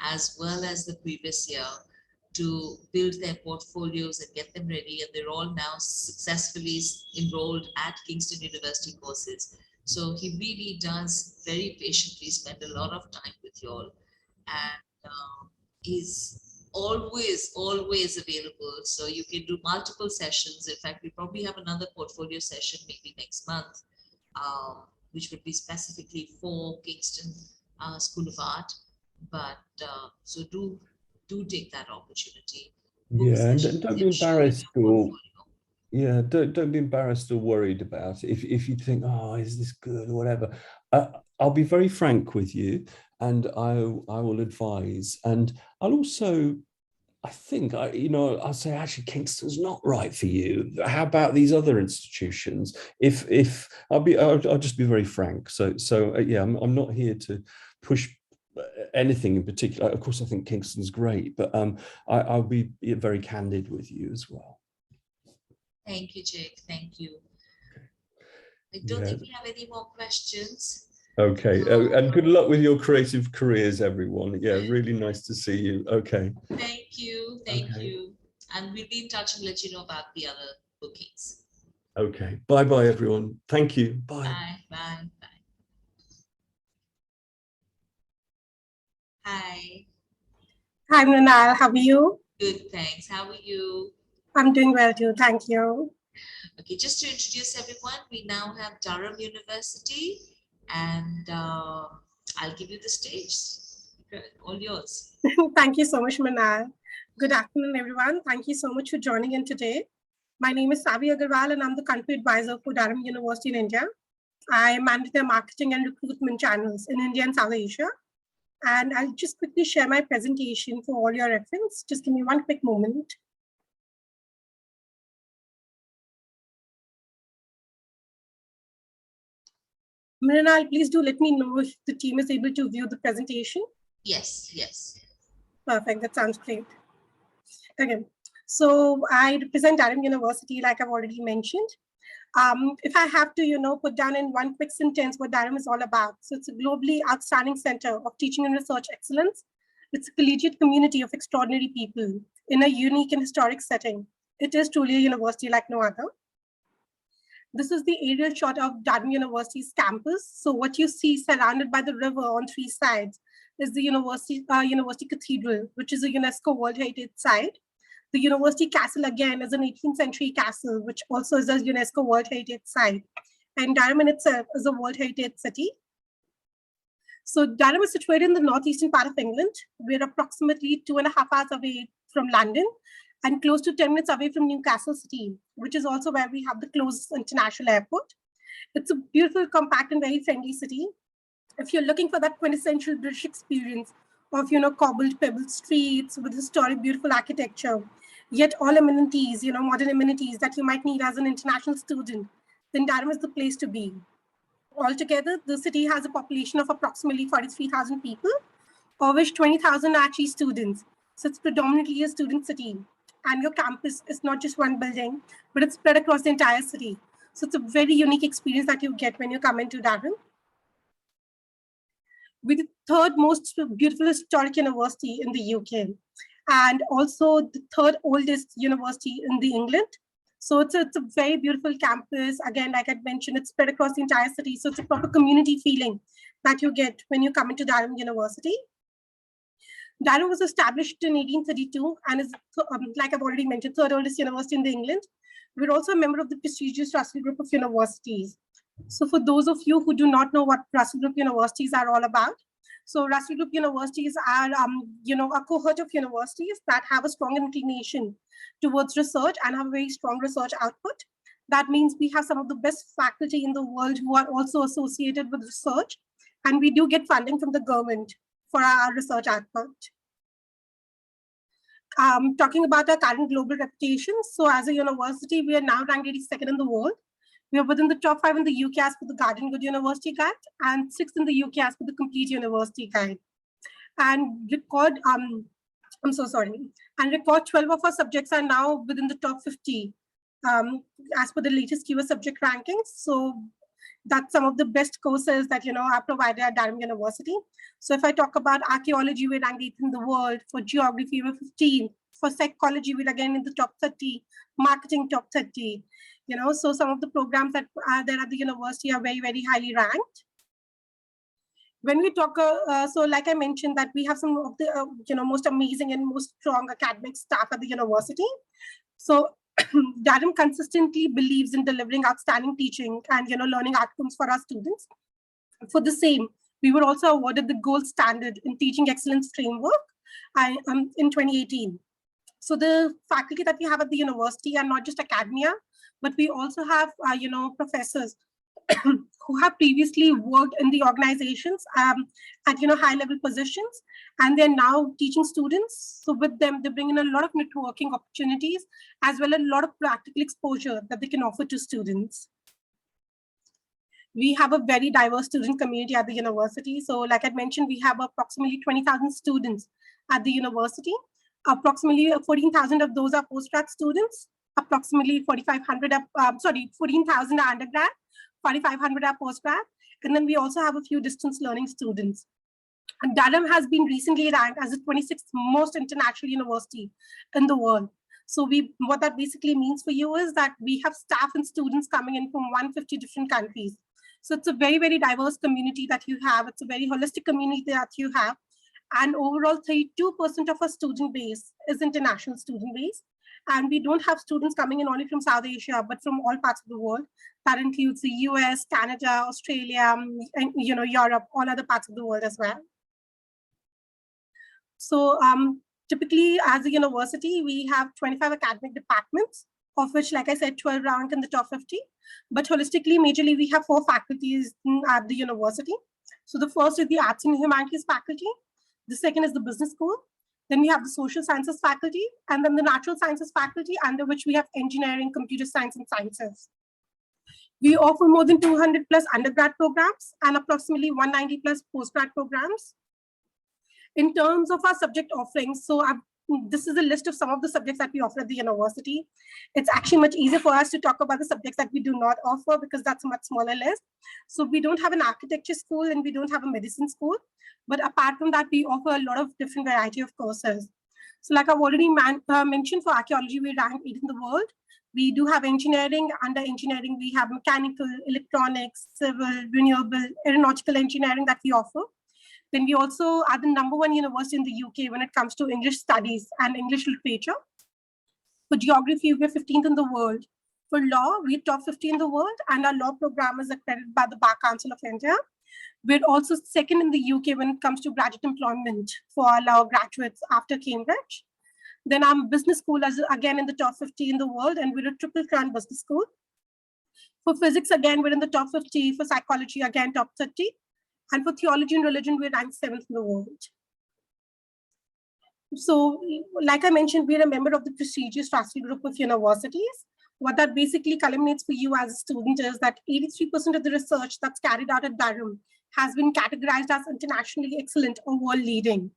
as well as the previous year to build their portfolios and get them ready, and they're all now successfully enrolled at Kingston University courses. So he really does very patiently spend a lot of time with you all, and is always available. So you can do multiple sessions. In fact, we probably have another portfolio session maybe next month, which would be specifically for Kingston School of Art. But so do take that opportunity. Yeah, and don't be embarrassed or don't be embarrassed or worried about it. If you think, oh, is this good or whatever, I'll be very frank with you, and I will advise, and I'll also, I think, I'll say, actually, Kingston's not right for you. How about these other institutions? If I'll just be very frank. So yeah, I'm not here to push anything in particular. Of course, I think Kingston's great, but I'll be very candid with you as well. Thank you, Jake. Thank you. I don't think we have any more questions. Okay, and good luck with your creative careers, everyone. Yeah, really nice to see you. Okay. Thank you. Thank you. And we'll be in touch and let you know about the other bookings. Okay. Bye-bye, everyone. Thank you. Bye. Bye. Bye. Bye. Hi. Hi, Mrinal. How are you? Good, thanks. How are you? I'm doing well too. Thank you. Okay, just to introduce everyone, we now have Durham University, and I'll give you the stage. All yours. Thank you so much, Mrinal. Good afternoon, everyone. Thank you so much for joining in today. My name is Savi Agarwal, and I'm the country advisor for Durham University in India. I manage their marketing and recruitment channels in India and South Asia. And I'll just quickly share my presentation for all your reference. Just give me one quick moment. Mrinal, please do let me know if the team is able to view the presentation. Yes, yes. Perfect, that sounds great. Okay, so I represent Durham University, like I've already mentioned. If I have to, put down in one quick sentence what Durham is all about. So it's a globally outstanding center of teaching and research excellence. It's a collegiate community of extraordinary people in a unique and historic setting. It is truly a university like no other. This is the aerial shot of Durham University's campus. So what you see surrounded by the river on three sides is the University Cathedral, which is a UNESCO World Heritage Site. The University Castle, again, is an 18th century castle, which also is a UNESCO World Heritage Site. And Durham in itself is a World Heritage City. So Durham is situated in the northeastern part of England. We're approximately 2.5 hours away from London and close to 10 minutes away from Newcastle City, which is also where we have the closest international airport. It's a beautiful, compact, and very friendly city. If you're looking for that quintessential British experience of, cobbled pebbled streets with historic, beautiful architecture, yet all amenities, modern amenities that you might need as an international student, then Durham is the place to be. Altogether, the city has a population of approximately 43,000 people, of which 20,000 are actually students. So it's predominantly a student city. And your campus is not just one building, but it's spread across the entire city. So it's a very unique experience that you get when you come into Durham. We're the third most beautiful historic university in the UK, and also the third oldest university in the England. So it's a very beautiful campus. Again, like I mentioned, it's spread across the entire city. So it's a proper community feeling that you get when you come into Durham University. Durham was established in 1832 and is, like I've already mentioned, third oldest university in the England. We're also a member of the prestigious Russell Group of Universities. So for those of you who do not know what Russell Group Universities are all about, so Russell Group Universities are, a cohort of universities that have a strong inclination towards research and have a very strong research output. That means we have some of the best faculty in the world who are also associated with research, and we do get funding from the government for our research output. Talking about our current global reputation, so as a university, we are now ranked 82nd in the world. We are within the top 5 in the UK as per the Garden Good University Guide, and 6th in the UK as per the Complete University Guide. And And record 12 of our subjects are now within the top 50 as per the latest US subject rankings. So that's some of the best courses that are provided at Durham University. So if I talk about archaeology, we're ranked 8th in the world. For geography, we're 15th. For psychology, we're again in the top 30. Marketing, top 30. So some of the programs that are there at the university are very, very highly ranked. When we talk, so like I mentioned, that we have some of the most amazing and most strong academic staff at the university. So Durham consistently believes in delivering outstanding teaching and learning outcomes for our students. For the same, we were also awarded the gold standard in teaching excellence framework in 2018. So the faculty that we have at the university are not just academia, but we also have professors who have previously worked in the organizations at high level positions, and they're now teaching students. So with them, they bring in a lot of networking opportunities as well as a lot of practical exposure that they can offer to students. We have a very diverse student community at the university. So like I mentioned, we have approximately 20,000 students at the university. Approximately 14,000 of those are postgrad students. Approximately 14,000 are undergrad. 4,500 are postgrad, and then we also have a few distance learning students. And Durham has been recently ranked as the 26th most international university in the world. So what that basically means for you is that we have staff and students coming in from 150 different countries. So it's a very, very diverse community that you have. It's a very holistic community that you have. And overall, 32% of our student base is international student base. And we don't have students coming in only from South Asia, but from all parts of the world. That includes the US, Canada, Australia, and Europe, all other parts of the world as well. So typically, as a university, we have 25 academic departments, of which, like I said, 12 rank in the top 50. But holistically, majorly, we have 4 faculties at the university. So the first is the Arts and Humanities faculty. The second is the Business School. Then we have the Social Sciences faculty, and then the Natural Sciences faculty, under which we have Engineering, Computer Science, and Sciences. We offer more than 200 plus undergrad programs and approximately 190 plus postgrad programs. In terms of our subject offerings, so this is a list of some of the subjects that we offer at the university. It's actually much easier for us to talk about the subjects that we do not offer because that's a much smaller list. So we don't have an architecture school and we don't have a medicine school. But apart from that, we offer a lot of different variety of courses. So like I've already mentioned, for archaeology, we rank 8th in the world. We do have engineering. Under engineering, we have mechanical, electronics, civil, renewable, aeronautical engineering that we offer. Then we also are the #1 university in the UK when it comes to English studies and English literature. For geography, we're 15th in the world. For law, we're top 50 in the world, and our law program is accredited by the Bar Council of India. We're also 2nd in the UK when it comes to graduate employment for our law graduates after Cambridge. Then our business school is again in the top 50 in the world, and we're a triple crown business school. For physics, again, we're in the top 50. For psychology, again, top 30. And for theology and religion, we're ranked 7th in the world. So like I mentioned, we're a member of the prestigious Raffles group of universities. What that basically culminates for you as a student is that 83% of the research that's carried out at Durham has been categorized as internationally excellent or world leading.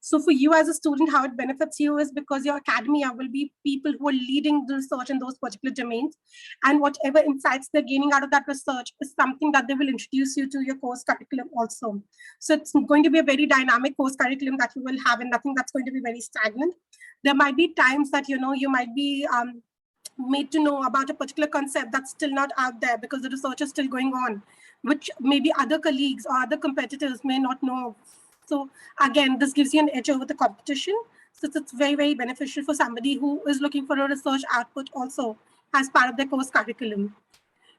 So for you as a student, how it benefits you is because your academia will be people who are leading the research in those particular domains. And whatever insights they're gaining out of that research is something that they will introduce you to your course curriculum also. So it's going to be a very dynamic course curriculum that you will have, and nothing that's going to be very stagnant. There might be times that, you might be made to know about a particular concept that's still not out there because the research is still going on, which maybe other colleagues or other competitors may not know of. So again, this gives you an edge over the competition. So it's very, very beneficial for somebody who is looking for a research output also as part of their course curriculum.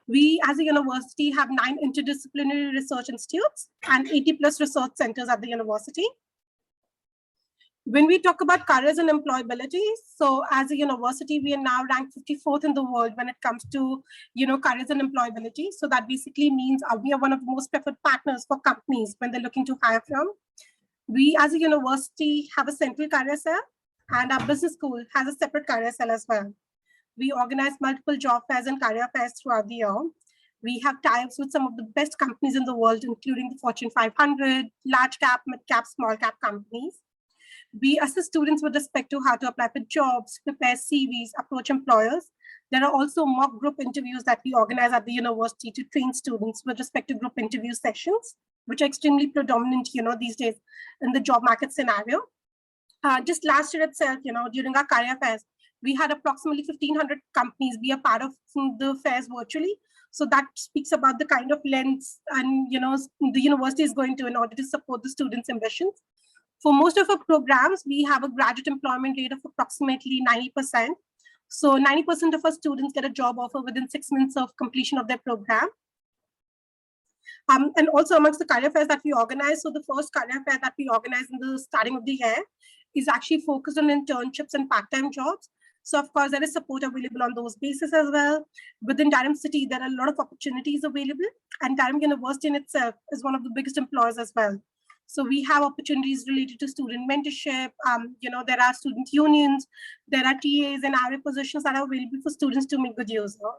We as a university have 9 interdisciplinary research institutes and 80 plus research centers at the university. When we talk about careers and employability, so as a university, we are now ranked 54th in the world when it comes to, careers and employability. So that basically means we are one of the most preferred partners for companies when they're looking to hire from. We as a university have a central career cell, and our business school has a separate career cell as well. We organize multiple job fairs and career fairs throughout the year. We have tie-ups with some of the best companies in the world, including the Fortune 500, large cap, mid cap, small cap companies. We assist students with respect to how to apply for jobs, prepare CVs, approach employers. There are also mock group interviews that we organize at the university to train students with respect to group interview sessions, which are extremely predominant, these days in the job market scenario. Just last year itself, during our career fairs, we had approximately 1,500 companies be a part of the fairs virtually. So that speaks about the kind of lens and, the university is going to in order to support the students' ambitions. For most of our programs, we have a graduate employment rate of approximately 90%. So 90% of our students get a job offer within 6 months of completion of their program. And also amongst the career fairs that we organize, so the first career fair that we organized in the starting of the year is actually focused on internships and part-time jobs. So of course, there is support available on those bases as well. Within Durham City, there are a lot of opportunities available, and Durham University in itself is one of the biggest employers as well. So we have opportunities related to student mentorship. There are student unions, there are TAs and RA positions that are available for students to make good use of.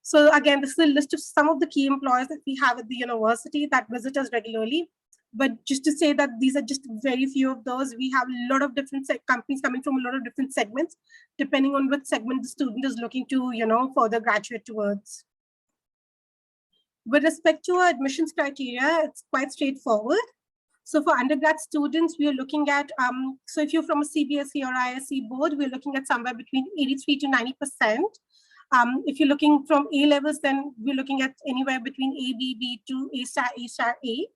So again, this is a list of some of the key employers that we have at the university that visit us regularly. But just to say that these are just very few of those, we have a lot of different companies coming from a lot of different segments, depending on which segment the student is looking to, further graduate towards. With respect to our admissions criteria, it's quite straightforward. So for undergrad students, we are looking at, so if you're from a CBSE or ISC board, we're looking at somewhere between 83 to 90%. If you're looking from A levels, then we're looking at anywhere between A, B, B to A star, A star, A.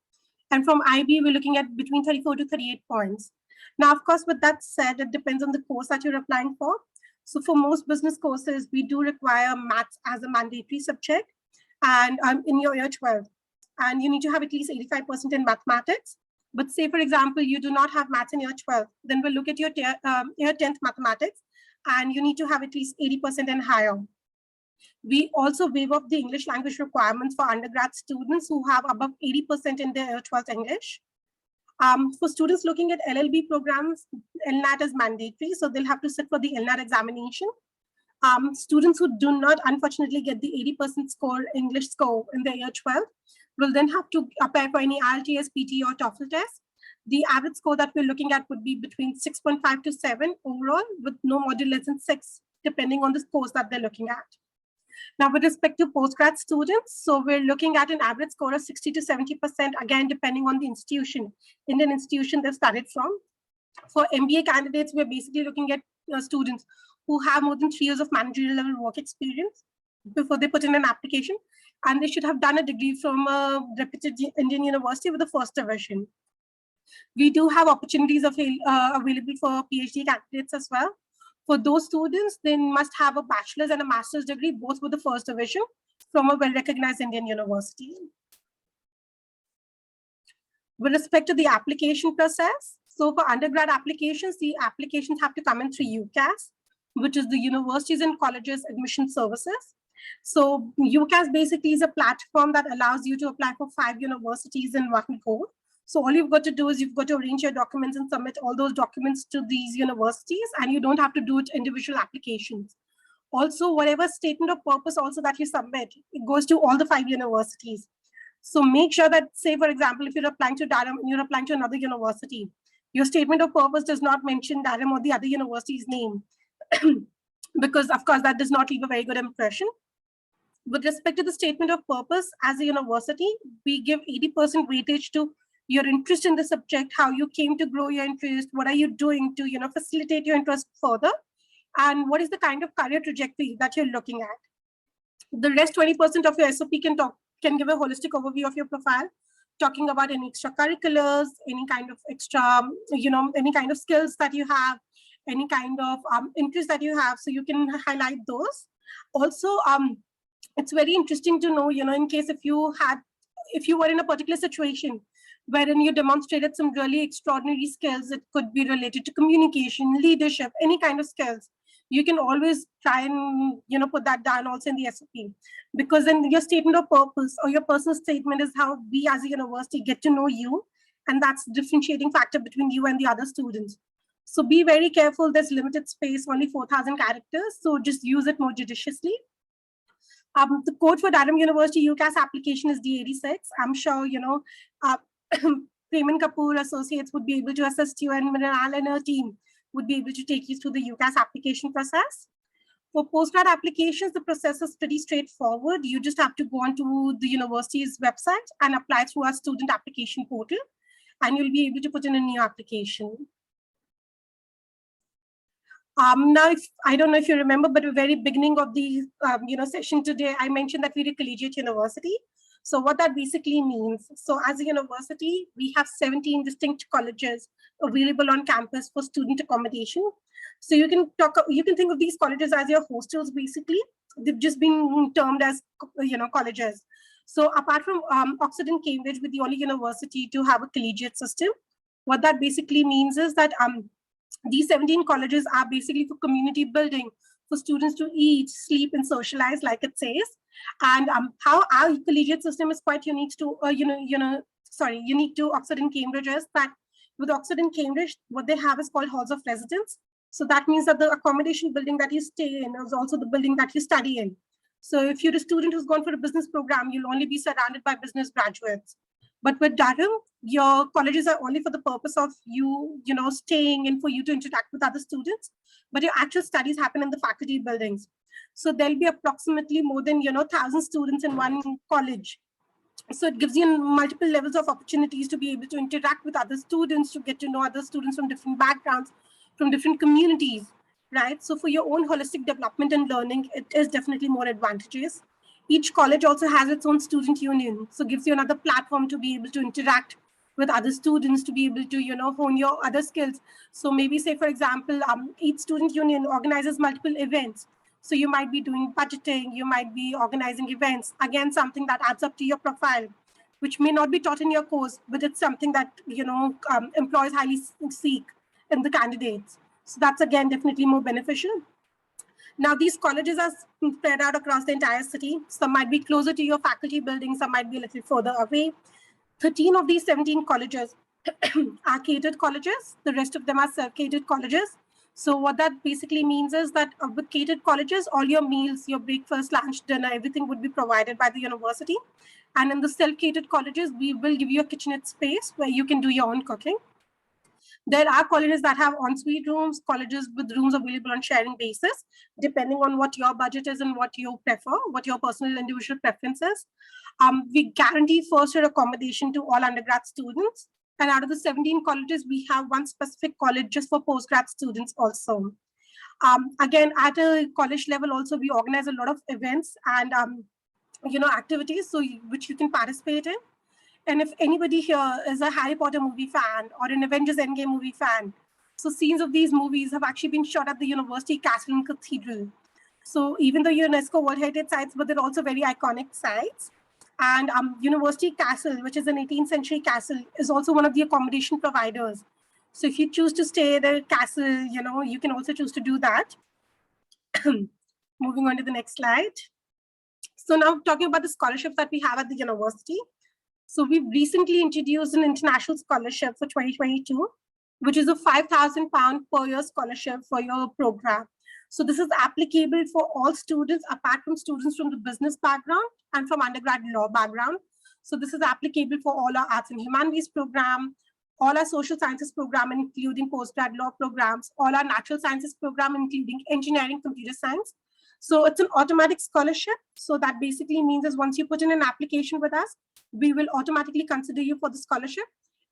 And from IB, we're looking at between 34 to 38 points. Now, of course, with that said, it depends on the course that you're applying for. So for most business courses, we do require maths as a mandatory subject and in your year 12. And you need to have at least 85% in mathematics. But say, for example, you do not have maths in year 12, then we'll look at your year 10th mathematics, and you need to have at least 80% and higher. We also waive off the English language requirements for undergrad students who have above 80% in their 12th English. For students looking at LLB programs, LNAT is mandatory, so they'll have to sit for the LNAT examination. Students who do not, unfortunately, get the 80% score, English score in their year 12, will then have to apply for any IELTS, PT, or TOEFL test. The average score that we're looking at would be between 6.5 to 7 overall, with no module less than 6, depending on the course that they're looking at. Now, with respect to postgrad students, so we're looking at an average score of 60 to 70%, again, depending on the institution, Indian institution they've started from. For MBA candidates, we're basically looking at students who have more than 3 years of managerial level work experience before they put in an application, and they should have done a degree from a reputed Indian university with a first division. We do have opportunities available for PhD candidates as well. For those students, they must have a bachelor's and a master's degree, both with the first division from a well-recognized Indian university. With respect to the application process, so for undergrad applications, the applications have to come in through UCAS, which is the Universities and Colleges Admission Services. So UCAS basically is a platform that allows you to apply for 5 universities in one go. So all you've got to do is you've got to arrange your documents and submit all those documents to these universities, and you don't have to do it individual applications. Also, whatever statement of purpose also that you submit, it goes to all the 5 universities. So make sure that, say, for example, if you're applying to Durham and you're applying to another university, your statement of purpose does not mention Durham or the other university's name, because of course that does not leave a very good impression. With respect to the statement of purpose, as a university, we give 80% weightage to your interest in the subject, how you came to grow your interest, what are you doing to facilitate your interest further, and what is the kind of career trajectory that you're looking at. The rest 20% of your SOP can give a holistic overview of your profile, talking about any extracurriculars, any kind of extra, any kind of skills that you have, any kind of interest that you have, so you can highlight those. Also, it's very interesting to know, in case if you were in a particular situation wherein you demonstrated some really extraordinary skills, it could be related to communication, leadership, any kind of skills, you can always try and put that down also in the SOP, because then your statement of purpose or your personal statement is how we as a university get to know you, and that's the differentiating factor between you and the other students. So be very careful. There's limited space, only 4,000 characters, so just use it more judiciously. The code for Durham University UCAS application is D86. I'm sure Prem and Kapur Associates would be able to assist you, and Mrinal and her team would be able to take you through the UCAS application process. For postgrad applications, the process is pretty straightforward. You just have to go onto the university's website and apply through our student application portal, and you'll be able to put in a new application. Now, I don't know if you remember, but at the very beginning of the session today, I mentioned that we're a collegiate university. So what that basically means, so as a university, we have 17 distinct colleges available on campus for student accommodation. So you can think of these colleges as your hostels. Basically, they've just been termed as colleges. So apart from Oxford and Cambridge, we're the only university to have a collegiate system. What that basically means is that these 17 colleges are basically for community building, for students to eat, sleep, and socialize, like it says. And how our collegiate system is quite unique to unique to Oxford and Cambridge is that with Oxford and Cambridge, what they have is called halls of residence. So that means that the accommodation building that you stay in is also the building that you study in. So if you're a student who's gone for a business program, you'll only be surrounded by business graduates. But with Durham, your colleges are only for the purpose of you staying and for you to interact with other students, but your actual studies happen in the faculty buildings. So there'll be approximately more than 1,000 students in one college. So it gives you multiple levels of opportunities to be able to interact with other students, to get to know other students from different backgrounds, from different communities, right? So for your own holistic development and learning, it is definitely more advantageous. Each college also has its own student union, so gives you another platform to be able to interact with other students, to be able to hone your other skills. So maybe say, for example, each student union organizes multiple events. So you might be doing budgeting, you might be organizing events, again, something that adds up to your profile, which may not be taught in your course, but it's something that employers highly seek in the candidates. So that's again definitely more beneficial. Now, these colleges are spread out across the entire city. Some might be closer to your faculty building, some might be a little further away. 13 of these 17 colleges are catered colleges. The rest of them are self-catered colleges. So what that basically means is that with catered colleges, all your meals, your breakfast, lunch, dinner, everything would be provided by the university. And in the self-catered colleges, we will give you a kitchenette space where you can do your own cooking. There are colleges that have ensuite rooms, colleges with rooms available on sharing basis, depending on what your budget is and what you prefer, what your personal individual preference is. We guarantee first-year accommodation to all undergrad students. And out of the 17 colleges, we have one specific college just for postgrad students also. Again, at a college level also, we organize a lot of events and activities which you can participate in. And if anybody here is a Harry Potter movie fan or an Avengers Endgame movie fan, so scenes of these movies have actually been shot at the University Castle and Cathedral. So even though UNESCO World Heritage Sites, but they're also very iconic sites. And University Castle, which is an 18th century castle, is also one of the accommodation providers. So if you choose to stay at the castle, you can also choose to do that. Moving on to the next slide. So now talking about the scholarships that we have at the university. So we've recently introduced an international scholarship for 2022, which is a £5,000 per year scholarship for your program. So this is applicable for all students, apart from students from the business background and from undergrad law background. So this is applicable for all our arts and humanities program, all our social sciences program, including postgrad law programs, all our natural sciences program, including engineering, computer science. So it's an automatic scholarship. So that basically means is once you put in an application with us, we will automatically consider you for the scholarship.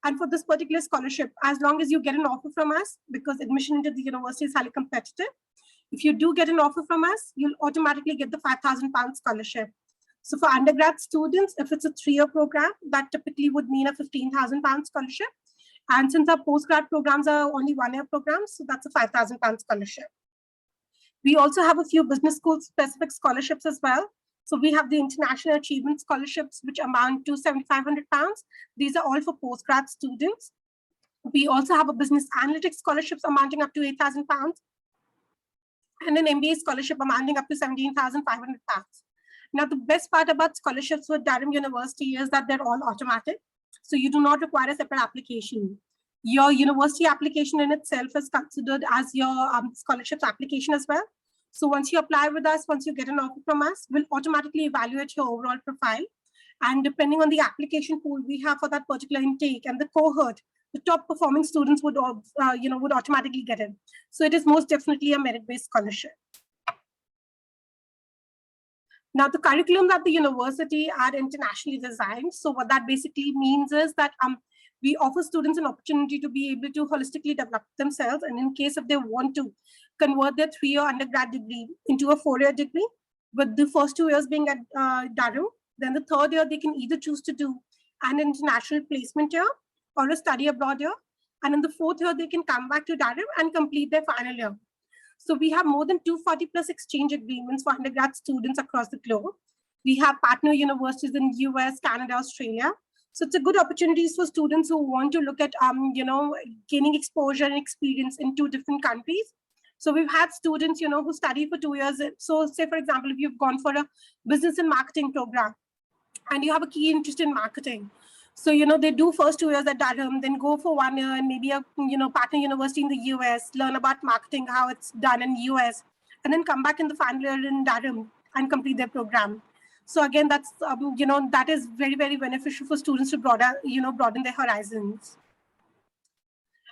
And for this particular scholarship, as long as you get an offer from us, because admission into the university is highly competitive, if you do get an offer from us, you'll automatically get the £5,000 scholarship. So for undergrad students, if it's a 3-year program, that typically would mean a £15,000 scholarship. And since our postgrad programs are only 1-year programs, so that's a £5,000 scholarship. We also have a few business school specific scholarships as well. So we have the International Achievement Scholarships, which amount to £7,500. These are all for postgrad students. We also have a business analytics scholarships amounting up to £8,000 and an MBA scholarship amounting up to £17,500. Now, the best part about scholarships with Durham University is that they're all automatic. So you do not require a separate application. Your university application in itself is considered as your scholarships application as well. So once you apply with us, once you get an offer from us, we'll automatically evaluate your overall profile. And depending on the application pool we have for that particular intake and the cohort, the top performing students would, would automatically get in. So it is most definitely a merit-based scholarship. Now, the curriculums at the university are internationally designed. So what that basically means is that we offer students an opportunity to be able to holistically develop themselves. And in case if they want to convert their 3-year undergrad degree into a 4-year degree, with the first 2 years being at Durham, then the 3rd year they can either choose to do an international placement year or a study abroad year. And in the 4th year, they can come back to Durham and complete their final year. So we have more than 240 plus exchange agreements for undergrad students across the globe. We have partner universities in US, Canada, Australia. So it's a good opportunities for students who want to look at, gaining exposure and experience in 2 different countries. So we've had students, who study for 2 years. So say, for example, if you've gone for a business and marketing program and you have a key interest in marketing. So, they do first 2 years at Durham, then go for 1 year and maybe a, partner university in the US, learn about marketing, how it's done in US, and then come back in the final year in Durham and complete their program. So again, that's, that is very, very beneficial for students to broaden their horizons.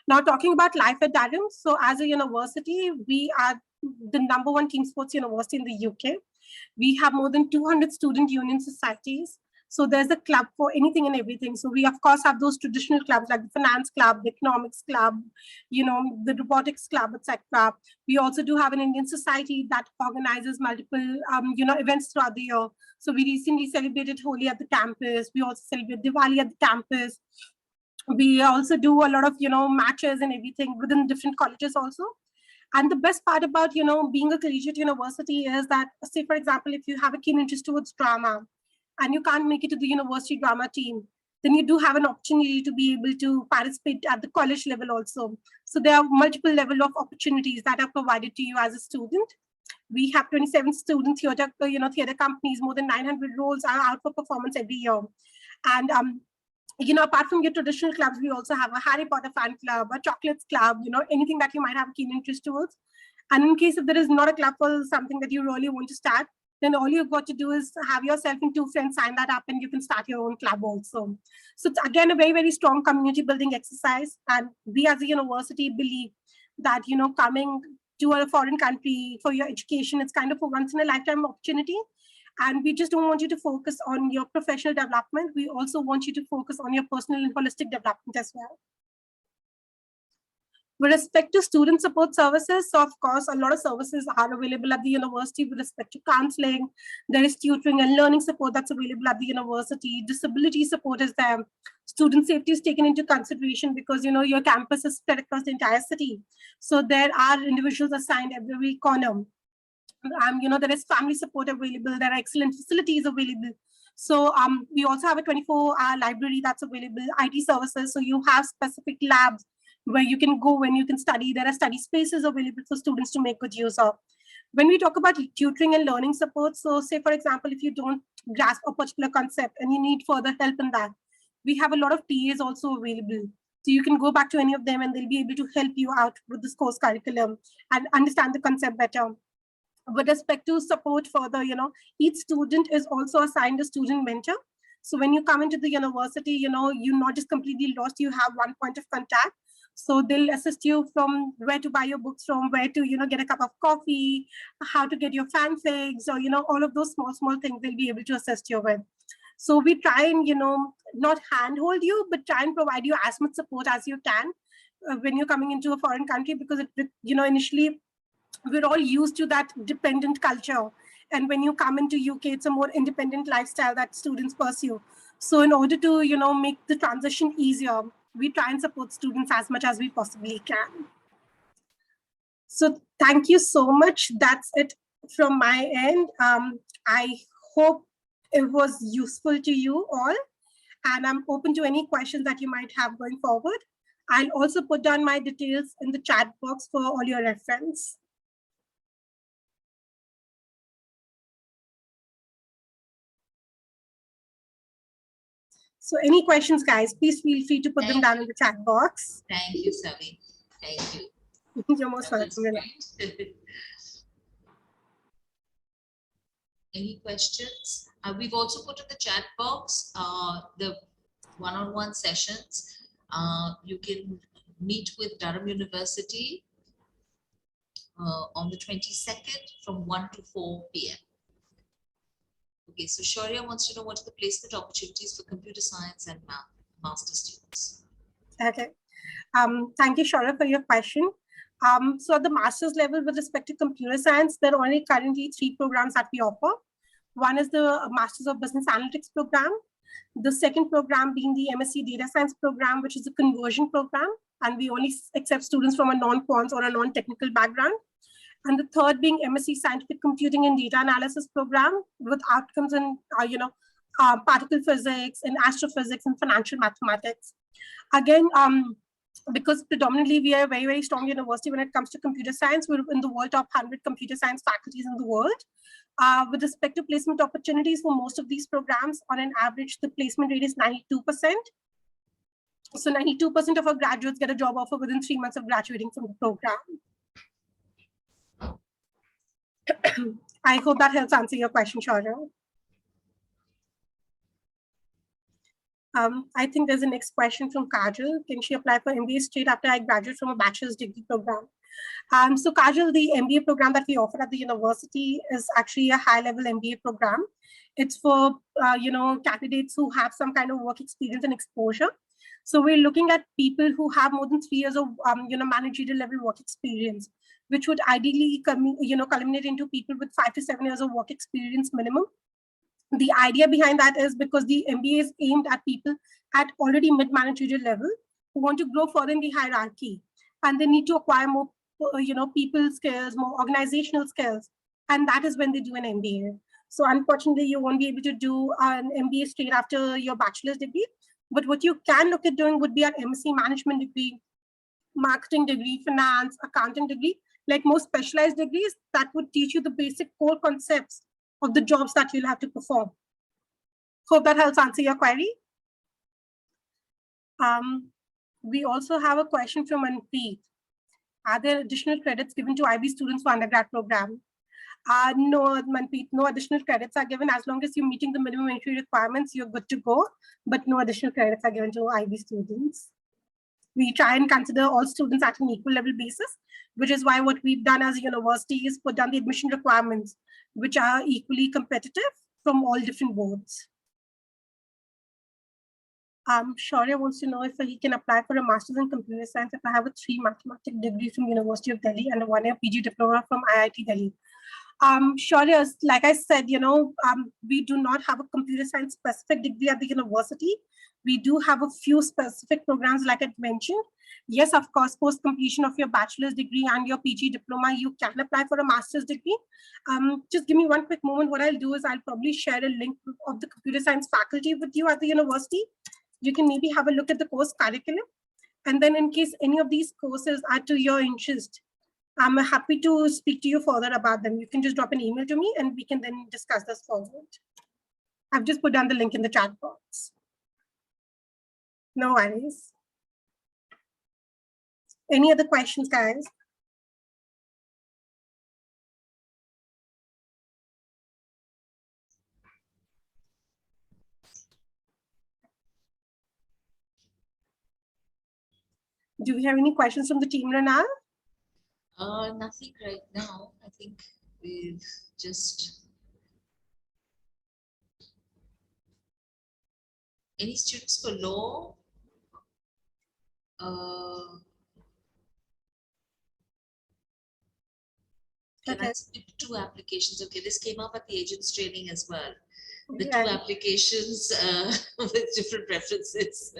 Now, talking about life at Durham. So as a university, we are the #1 team sports university in the UK. We have more than 200 student union societies. So there's a club for anything and everything. So we, of course, have those traditional clubs like the finance club, the economics club, the robotics club, etc. We also do have an Indian society that organizes multiple, events throughout the year. So we recently celebrated Holi at the campus. We also celebrate Diwali at the campus. We also do a lot of, matches and everything within different colleges also. And the best part about, being a collegiate university is that, say, for example, if you have a keen interest towards drama, and you can't make it to the university drama team, then you do have an opportunity to be able to participate at the college level also. So there are multiple level of opportunities that are provided to you as a student. We have 27 student theater companies, more than 900 roles are out for performance every year. And, apart from your traditional clubs, we also have a Harry Potter fan club, a chocolates club, anything that you might have a keen interest towards. And in case if there is not a club for something that you really want to start, then all you've got to do is have yourself and 2 friends sign that up and you can start your own club also. So it's again, a very, very strong community building exercise. And we as a university believe that, coming to a foreign country for your education, it's kind of a once in a lifetime opportunity. And we just don't want you to focus on your professional development. We also want you to focus on your personal and holistic development as well. With respect to student support services, so of course, a lot of services are available at the university with respect to counseling. There is tutoring and learning support that's available at the university. Disability support is there. Student safety is taken into consideration because, your campus is spread across the entire city. So there are individuals assigned at every corner. There is family support available. There are excellent facilities available. So we also have a 24-hour library that's available, IT services. So you have specific labs where you can go when you can study. There are study spaces available for students to make good use of. When we talk about tutoring and learning support, so say, for example, if you don't grasp a particular concept and you need further help in that, we have a lot of TAs also available. So you can go back to any of them and they'll be able to help you out with this course curriculum and understand the concept better. With respect to support further, each student is also assigned a student mentor. So when you come into the university, you're not just completely lost, you have one point of contact. So they'll assist you from where to buy your books from, where to, get a cup of coffee, how to get your fanfics, or, all of those small things they'll be able to assist you with. So we try and, not handhold you, but try and provide you as much support as you can when you're coming into a foreign country, because, initially we're all used to that dependent culture. And when you come into UK, it's a more independent lifestyle that students pursue. So in order to, make the transition easier, we try and support students as much as we possibly can. So thank you so much. That's it from my end. I hope it was useful to you all. And I'm open to any questions that you might have going forward. I'll also put down my details in the chat box for all your reference. So any questions, guys, please feel free to put them down in the chat box. Thank you, Savi. Thank you. You're most welcome. Any questions? We've also put in the chat box the one-on-one sessions. You can meet with Durham University on the 22nd from 1 to 4 p.m. Okay, so Shaurya wants to know what are the placement opportunities for computer science and master students. Okay. Thank you, Shaurya, for your question. So at the master's level with respect to computer science, there are only currently 3 programs that we offer. One is the Masters of Business Analytics program. The second program being the MSc Data Science program, which is a conversion program. And we only accept students from a non-quants or a non-technical background. And the third being MSc Scientific Computing and Data Analysis program with outcomes in, particle physics and astrophysics and financial mathematics. Again, because predominantly we are a very, very strong university when it comes to computer science. We're in the world top 100 computer science faculties in the world. With respect to placement opportunities for most of these programs, on an average, the placement rate is 92%. So 92% of our graduates get a job offer within 3 months of graduating from the program. I hope that helps answer your question, Shaurya. I think there's a next question from Kajal. Can she apply for MBA straight after I graduate from a bachelor's degree program? So Kajal, the MBA program that we offer at the university is actually a high-level MBA program. It's for candidates who have some kind of work experience and exposure. So we're looking at people who have more than 3 years of managerial level work experience, which would ideally culminate into people with 5 to 7 years of work experience minimum. The idea behind that is because the MBA is aimed at people at already mid-managerial level who want to grow further in the hierarchy, and they need to acquire more people skills, more organizational skills, and that is when they do an MBA. So unfortunately, you won't be able to do an MBA straight after your bachelor's degree, but what you can look at doing would be an MSc management degree, marketing degree, finance, accounting degree, like more specialized degrees that would teach you the basic core concepts of the jobs that you'll have to perform. Hope that helps answer your query. We also have a question from Manpreet. Are there additional credits given to IB students for undergrad program? No, Manpreet, no additional credits are given. As long as you're meeting the minimum entry requirements, you're good to go, but no additional credits are given to IB students. We try and consider all students at an equal level basis, which is why what we've done as a university is put down the admission requirements, which are equally competitive from all different boards. Shaurya wants to know if he can apply for a master's in computer science if I have a 3 mathematics degree from University of Delhi and a 1-year PG diploma from IIT Delhi. Shaurya, like I said, we do not have a computer science specific degree at the university. We do have a few specific programs, like I mentioned. Yes, of course, post completion of your bachelor's degree and your PG diploma, you can apply for a master's degree. Just give me one quick moment. What I'll do is I'll probably share a link of the computer science faculty with you at the university. You can maybe have a look at the course curriculum. And then in case any of these courses are to your interest, I'm happy to speak to you further about them. You can just drop an email to me and we can then discuss this forward. I've just put down the link in the chat box. No worries. Any other questions, guys? Do we have any questions from the team, Ranal? Nothing right now. I think we've just... Any students for law? Can I submit 2 applications? Okay, this came up at the agents training as well. The 2 applications with different references.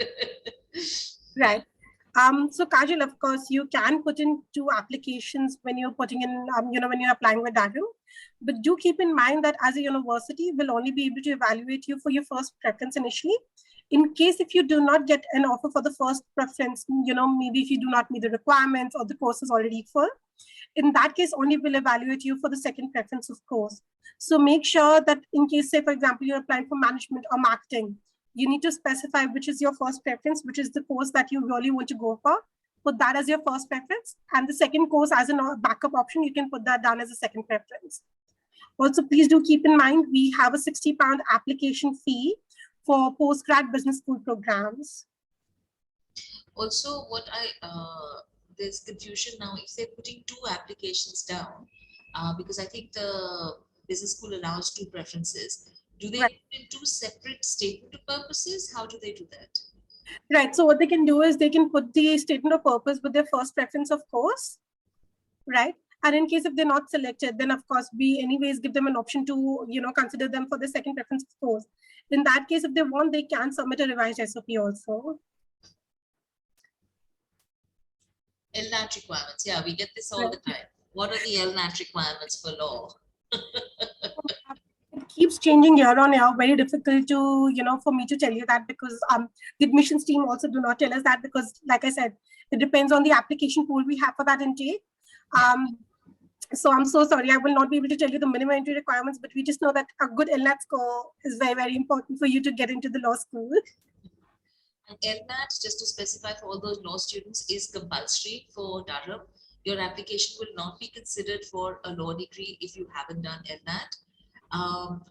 Right. So Kajal, of course, you can put in 2 applications when you're putting in, when you're applying with Durham. But do keep in mind that as a university, we'll only be able to evaluate you for your first preference initially. In case if you do not get an offer for the first preference, maybe if you do not meet the requirements or the course is already full, in that case, only will evaluate you for the second preference, of course. So make sure that in case, say, for example, you're applying for management or marketing, you need to specify which is your first preference, which is the course that you really want to go for. Put that as your first preference. And the second course as a backup option, you can put that down as a second preference. Also, please do keep in mind, we have a £60 application fee for postgrad business school programs. Also, there's confusion now if they're putting 2 applications down, because I think the business school allows 2 preferences. Do they Right. put in 2 separate statement of purposes? How do they do that? Right. So what they can do is they can put the statement of purpose with their first preference of course, right? And in case if they're not selected, then of course we anyways give them an option to, consider them for the second preference of course. In that case, if they want, they can submit a revised SOP also. LNAT requirements. Yeah, we get this all the time. What are the LNAT requirements for law? It keeps changing year on year. Very difficult to, for me to tell you that, because the admissions team also do not tell us that, because like I said, it depends on the application pool we have for that intake. So I'm so sorry, I will not be able to tell you the minimum entry requirements, but we just know that a good LNAT score is very, very important for you to get into the law school. And LNAT, just to specify for all those law students, is compulsory for Durham. Your application will not be considered for a law degree if you haven't done LNAT.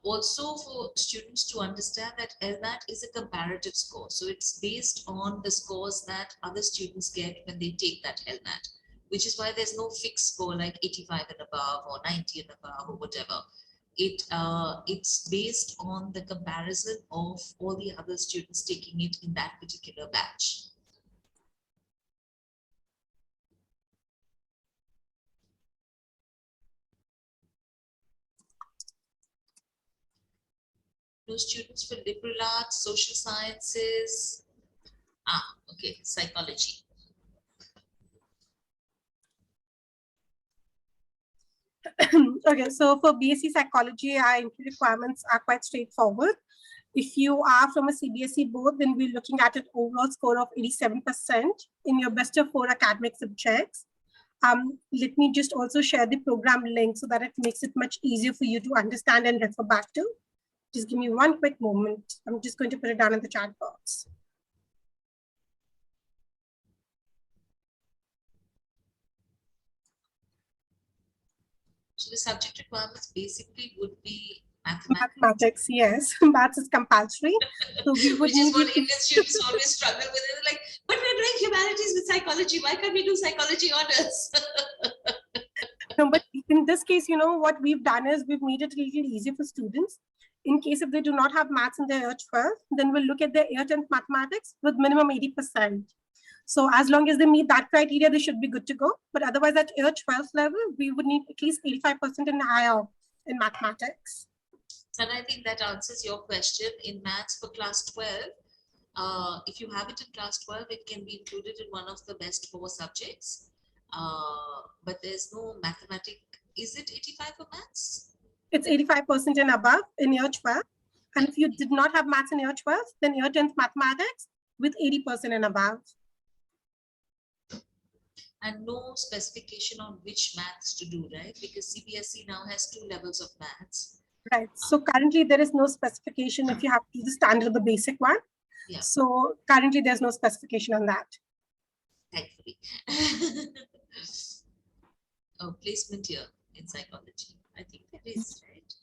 Also for students to understand that LNAT is a comparative score. So it's based on the scores that other students get when they take that LNAT, which is why there's no fixed score like 85 and above or 90 and above or whatever. It's based on the comparison of all the other students taking it in that particular batch. No students for liberal arts, social sciences. Okay, psychology. Okay, so for BSc Psychology, our entry requirements are quite straightforward. If you are from a CBSE board, then we're looking at an overall score of 87% in your best of 4 academic subjects. Let me just also share the program link so that it makes it much easier for you to understand and refer back to. Just give me one quick moment. I'm just going to put it down in the chat box. So the subject requirements basically would be mathematics. Mathematics, yes. Maths is compulsory. So we would Which is what Indian students always struggle with. They're like, but we're doing humanities with psychology. Why can't we do psychology honors? No, but in this case, what we've done is we've made it a little easier for students. In case if they do not have maths in their year 12, then we'll look at their year 10th mathematics with minimum 80%. So as long as they meet that criteria, they should be good to go. But otherwise, at year 12 level, we would need at least 85% and higher in mathematics. And I think that answers your question. In maths for class 12, if you have it in class 12, it can be included in one of the best 4 subjects. But there's no mathematics. Is it 85 for maths? It's 85% and above in year 12. And if you did not have maths in year 12, then year 10th mathematics with 80% and above. And no specification on which maths to do, right? Because CBSE now has 2 levels of maths. Right. So currently there is no specification if you have to do the standard, the basic one. Yeah. So currently there's no specification on that. Thankfully. Oh, placement year in psychology. I think that is right.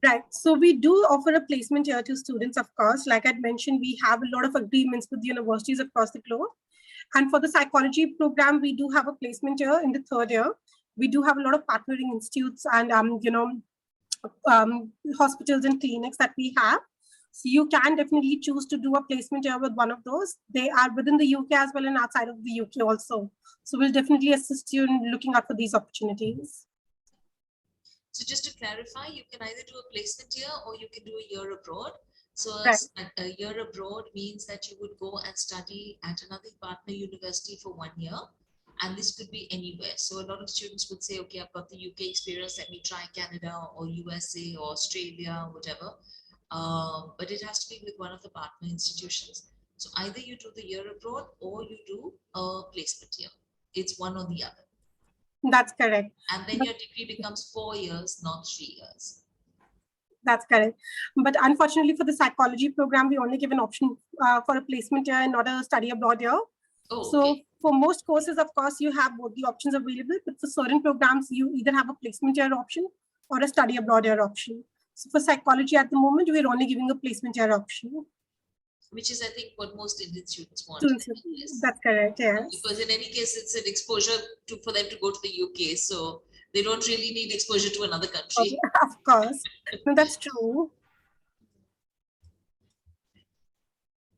Right. So we do offer a placement year to students, of course. Like I'd mentioned, we have a lot of agreements with universities across the globe. And for the psychology program, we do have a placement year in the 3rd year. We do have a lot of partnering institutes and, hospitals and clinics that we have. So you can definitely choose to do a placement year with one of those. They are within the UK as well and outside of the UK also. So we'll definitely assist you in looking out for these opportunities. So just to clarify, you can either do a placement year or you can do a year abroad. So Right. a year abroad means that you would go and study at another partner university for 1 year. And this could be anywhere. So a lot of students would say, okay, I've got the UK experience, let me try Canada or USA or Australia, whatever. But it has to be with one of the partner institutions. So either you do the year abroad or you do a placement year. It's one or the other. That's correct. And then your degree becomes 4 years, not 3 years. That's correct. But unfortunately for the psychology program, we only give an option for a placement year and not a study abroad year. Oh, So okay. for most courses, of course, you have both the options available, but for certain programs, you either have a placement year option or a study abroad year option. So for psychology at the moment, we're only giving a placement year option. Which is, I think, what most Indian students want. That's correct, yes. Because in any case, it's an exposure for them to go to the UK. So they don't really need exposure to another country. Of course. No, that's true.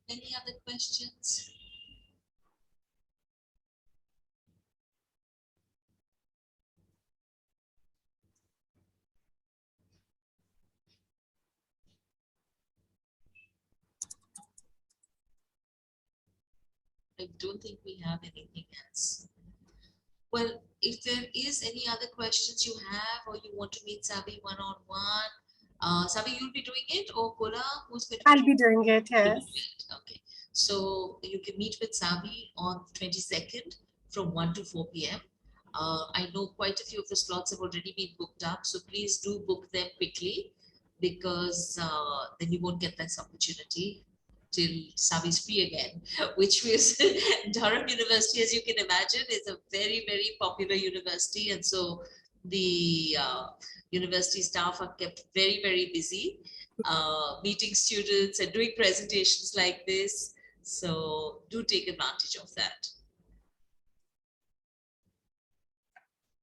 Any other questions? I don't think we have anything else. Well, if there is any other questions you have, or you want to meet Sabi one-on-one, Sabi, you'll be doing it, or Kola, who's going to I'll be doing it, yes. Okay, so you can meet with Sabi on 22nd from 1 to 4 p.m. I know quite a few of the slots have already been booked up, so please do book them quickly, because then you won't get this opportunity till Sabi's free again, which was Durham University, as you can imagine, is a very, very popular university. And so the university staff are kept very, very busy meeting students and doing presentations like this. So do take advantage of that.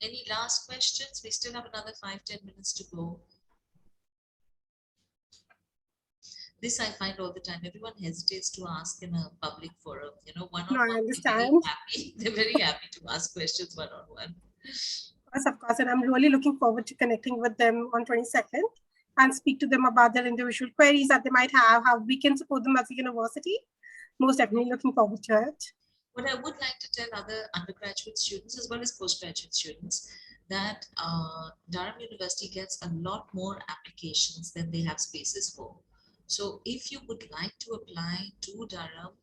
Any last questions? We still have another 5-10 minutes to go. This I find all the time. Everyone hesitates to ask in a public forum. You know, one-on-one. I understand. They're very happy to ask questions one-on-one. Yes, of course. And I'm really looking forward to connecting with them on 22nd and speak to them about their individual queries that they might have, how we can support them as a university. Most definitely looking forward to it. What I would like to tell other undergraduate students as well as postgraduate students that Durham University gets a lot more applications than they have spaces for. So if you would like to apply to Durham,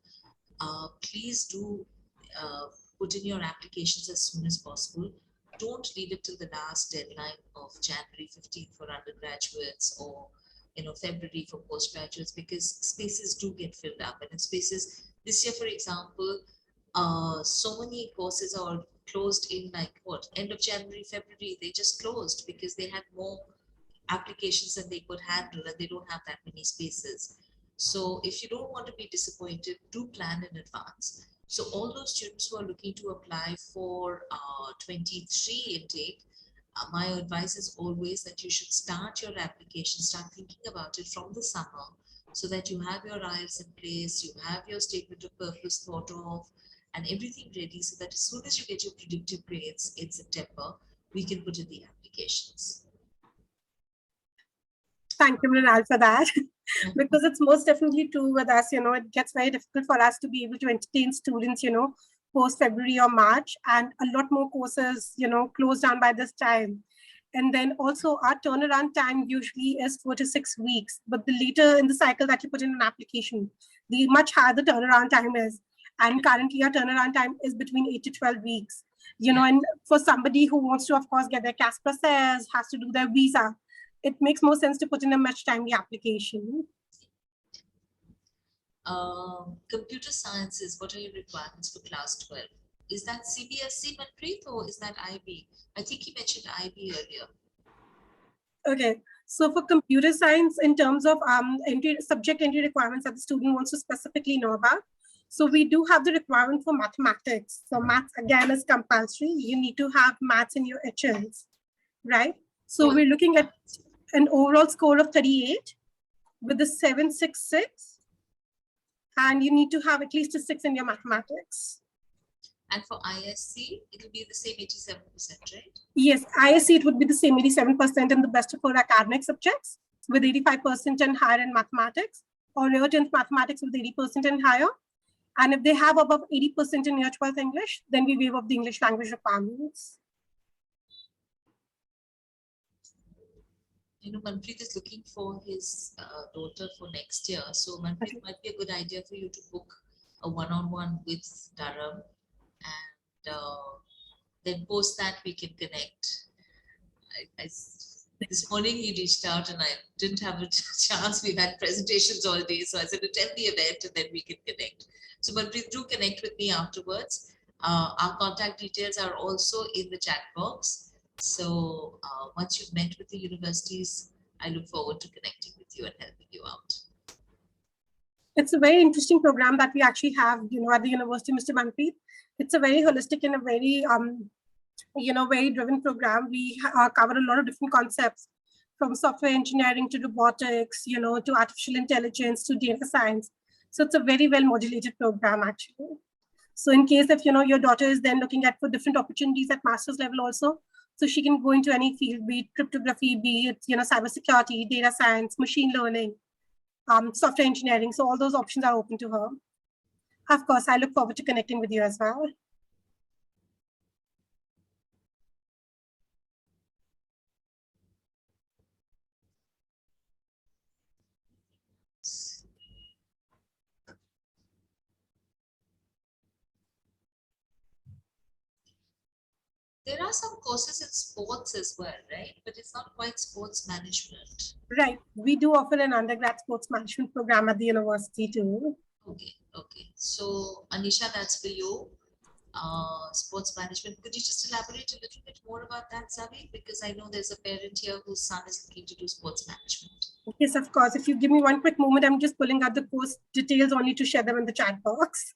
please do put in your applications as soon as possible. Don't leave it till the last deadline of January 15th for undergraduates, or February for postgraduates, because spaces do get filled up. And in spaces this year, for example, so many courses are closed in end of January, February. They just closed because they had more applications than they could handle, and they don't have that many spaces. So if you don't want to be disappointed, do plan in advance. So all those students who are looking to apply for 23 intake, my advice is always that you should start your application, start thinking about it from the summer, so that you have your IELTS in place, you have your statement of purpose thought of, and everything ready, so that as soon as you get your predictive grades in September, we can put in the applications. Thank you, Mrinal, for that. Because it's most definitely true with us, it gets very difficult for us to be able to entertain students, post February or March, and a lot more courses, close down by this time. And then also our turnaround time usually is 4 to 6 weeks, but the later in the cycle that you put in an application, the much higher the turnaround time is. And currently our turnaround time is between 8 to 12 weeks, and for somebody who wants to, of course, get their CAS process, has to do their visa, it makes more sense to put in a much timely application. Computer sciences, what are your requirements for class 12? Is that CBSE, Manpreet, or is that IB? I think he mentioned IB earlier. Okay, so for computer science, in terms of subject entry requirements that the student wants to specifically know about, so we do have the requirement for mathematics. So maths, again, is compulsory. You need to have maths in your HLs, right? So we're looking at an overall score of 38 with a 766, and you need to have at least a 6 in your mathematics. And for ISC, it will be the same 87%, right? Yes, ISC, it would be the same 87% in the best of 4 academic subjects, with 85% and higher in mathematics, or year 10th mathematics with 80% and higher. And if they have above 80% in year 12th English, then we waive off the English language requirements. Manpreet is looking for his daughter for next year. So Manpreet, might be a good idea for you to book a one-on-one with Durham, and then post that we can connect. This morning he reached out and I didn't have a chance. We've had presentations all day. So I said, attend the event and then we can connect. So Manpreet, do connect with me afterwards. Our contact details are also in the chat box. So once you've met with the universities, I look forward to connecting with you and helping you out. It's a very interesting program that we actually have, at the university, Mr. Manpreet. It's a very holistic and a very, very driven program. We cover a lot of different concepts, from software engineering to robotics, to artificial intelligence, to data science. So it's a very well modulated program, actually. So in case if, your daughter is then looking at for different opportunities at master's level also, so she can go into any field, be it cryptography, be it, cybersecurity, data science, machine learning, software engineering. So all those options are open to her. Of course, I look forward to connecting with you as well. There are some courses in sports as well, right? But it's not quite sports management. Right. We do offer an undergrad sports management program at the university too. Okay, okay. So Anisha, that's for you. Sports management. Could you just elaborate a little bit more about that, Zavi? Because I know there's a parent here whose son is looking to do sports management. Yes, of course. If you give me one quick moment, I'm just pulling out the course details only to share them in the chat box.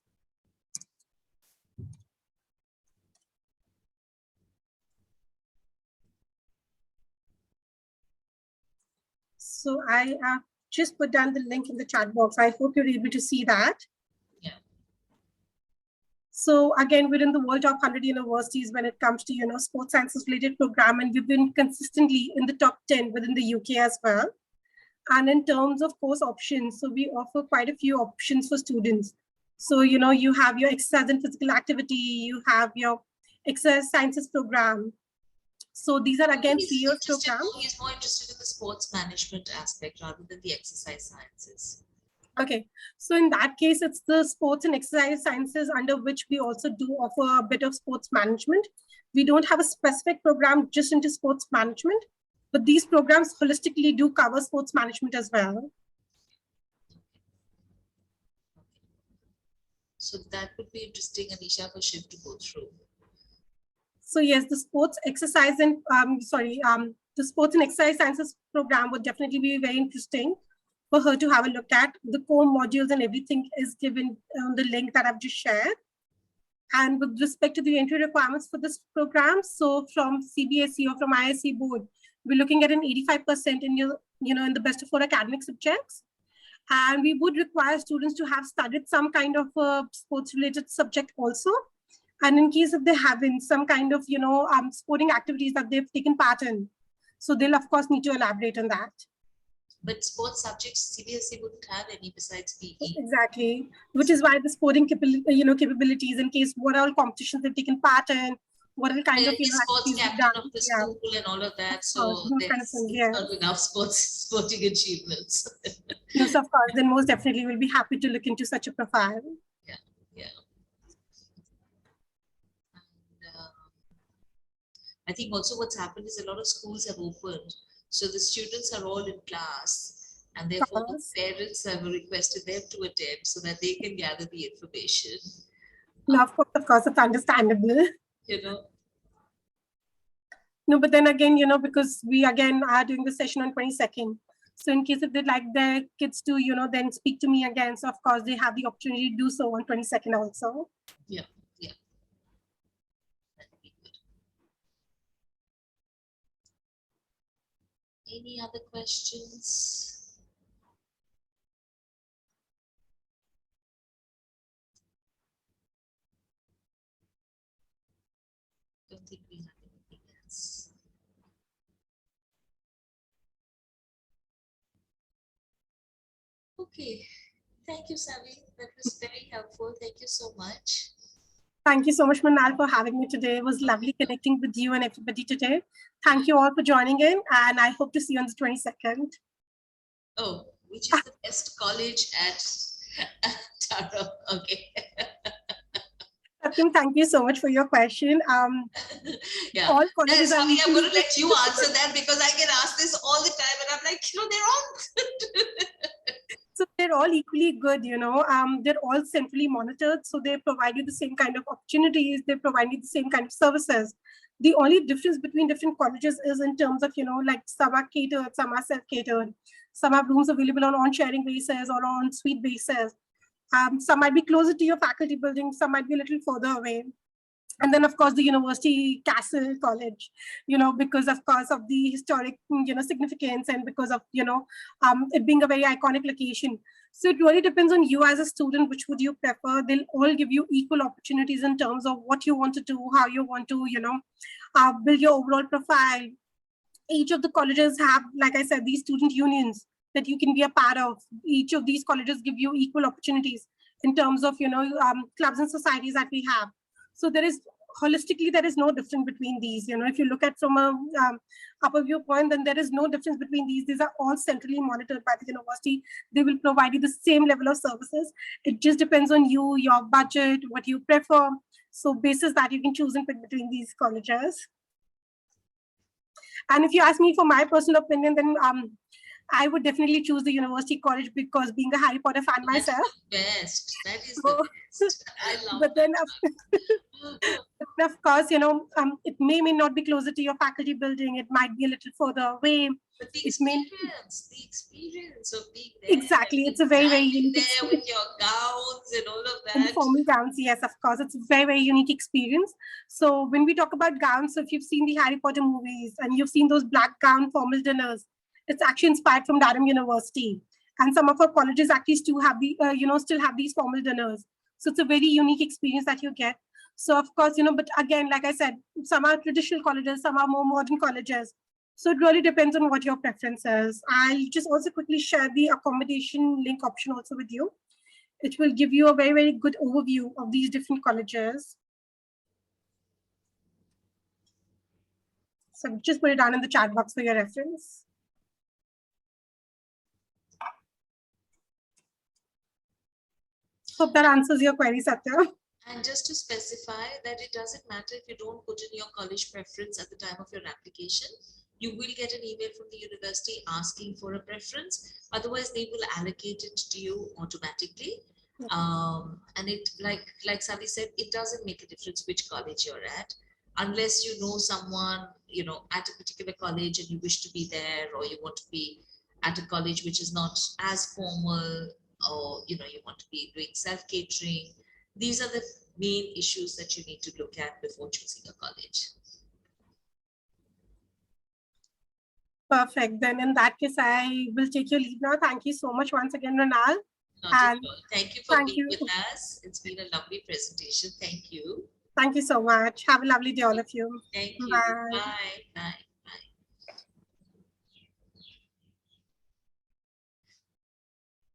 So I just put down the link in the chat box. I hope you're able to see that. Yeah. So again, we're in the world top 100 universities when it comes to, sports sciences related program, and we've been consistently in the top 10 within the UK as well. And in terms of course options, so we offer quite a few options for students. So, you have your exercise and physical activity, you have your exercise sciences program. So these are again 3 years programs. He's more interested in the sports management aspect rather than the exercise sciences. Okay, so in that case, it's the sports and exercise sciences under which we also do offer a bit of sports management. We don't have a specific program just into sports management, but these programs holistically do cover sports management as well. So that would be interesting, Anisha, for Shiv to go through. So yes, the sports exercise and the sports and exercise sciences program would definitely be very interesting for her to have a look at. The core modules and everything is given on the link that I've just shared. And with respect to the entry requirements for this program, so from CBSE or from ISC board, we're looking at an 85% in in the best of 4 academic subjects. And we would require students to have studied some kind of a sports related subject also. And in case if they haven't, some kind of, sporting activities that they've taken part in. So they'll of course need to elaborate on that. But sports subjects, CBSE wouldn't have any besides PE. Exactly, which is why the sporting capabilities, in case what all competitions they've taken part in, what are kind of sports captain of the school and all of that. So there's kind of things, yeah. not enough sporting achievements. Yes, of course. Then most definitely we'll be happy to look into such a profile. Yeah, yeah. I think also what's happened is a lot of schools have opened. So the students are all in class, and therefore the parents have requested them to attend so that they can gather the information. No, of course, it's understandable. No, but then again, because we again are doing the session on 22nd. So in case if they'd like their kids to, then speak to me again. So of course they have the opportunity to do so on 22nd also. Yeah, yeah. That'd be good. Any other questions? Don't think we have anything else. Okay, thank you, Savi. That was very helpful. Thank you so much. Thank you so much, Manal, for having me today. It was lovely connecting with you and everybody today. Thank you all for joining in, and I hope to see you on the 22nd. Oh, which is the best college at Durham? Okay. Satyam, thank you so much for your question. Yeah, all colleges I'm going to let you answer that because I get asked this all the time, and I'm like, they're all. So they're all equally good, they're all centrally monitored. So they provide you the same kind of opportunities, they provide you the same kind of services. The only difference between different colleges is in terms of, like some are catered, some are self-catered, some have rooms available on sharing basis or on suite basis. Some might be closer to your faculty building, some might be a little further away. And then, of course, the University Castle College, because, of course, of the historic, significance, and because of, it being a very iconic location. So it really depends on you as a student, which would you prefer. They'll all give you equal opportunities in terms of what you want to do, how you want to, build your overall profile. Each of the colleges have, like I said, these student unions that you can be a part of. Each of these colleges give you equal opportunities in terms of, clubs and societies that we have. So there is, holistically, there is no difference between these. If you look at from a upper viewpoint, then there is no difference between these. These are all centrally monitored by the university. They will provide you the same level of services. It just depends on you, your budget, what you prefer. So basis that you can choose and pick between these colleges. And if you ask me for my personal opinion, then I would definitely choose the University College, because being a Harry Potter fan myself. Best. That is the best. I love but then, of course, it may not be closer to your faculty building. It might be a little further away. But the experience of being there. Exactly. It's a very, very unique there with your gowns and all of that. And formal gowns, yes, of course. It's a very, very unique experience. So when we talk about gowns, so if you've seen the Harry Potter movies and you've seen those black gown formal dinners, it's actually inspired from Durham University. And some of our colleges actually still have still have these formal dinners. So it's a very unique experience that you get. So of course, but again, like I said, some are traditional colleges, some are more modern colleges. So it really depends on what your preference is. I'll just also quickly share the accommodation link option also with you. It will give you a very, very good overview of these different colleges. So just put it down in the chat box for your reference. Hope that answers your query, Satya. And just to specify that it doesn't matter if you don't put in your college preference at the time of your application, you will get an email from the university asking for a preference. Otherwise, they will allocate it to you automatically. And it, like Sally said, it doesn't make a difference which college you're at, unless you know someone, at a particular college and you wish to be there, or you want to be at a college which is not as formal, or you want to be doing self-catering. These are the main issues that you need to look at before choosing a college. Perfect. Then in that case, I will take your leave now. Thank you so much once again, Ronal. Thank you for being with us. It's been a lovely presentation. Thank you. Thank you so much. Have a lovely day, all of you. Thank you. Bye. Bye. Bye.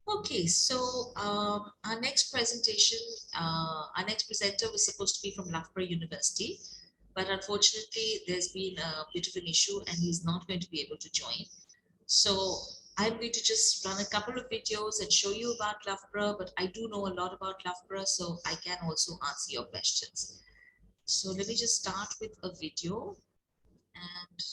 Okay, so our next presentation, our next presenter was supposed to be from Loughborough University, but unfortunately there's been a bit of an issue and he's not going to be able to join. So I'm going to just run a couple of videos and show you about Loughborough, but I do know a lot about Loughborough, so I can also answer your questions. So let me just start with a video and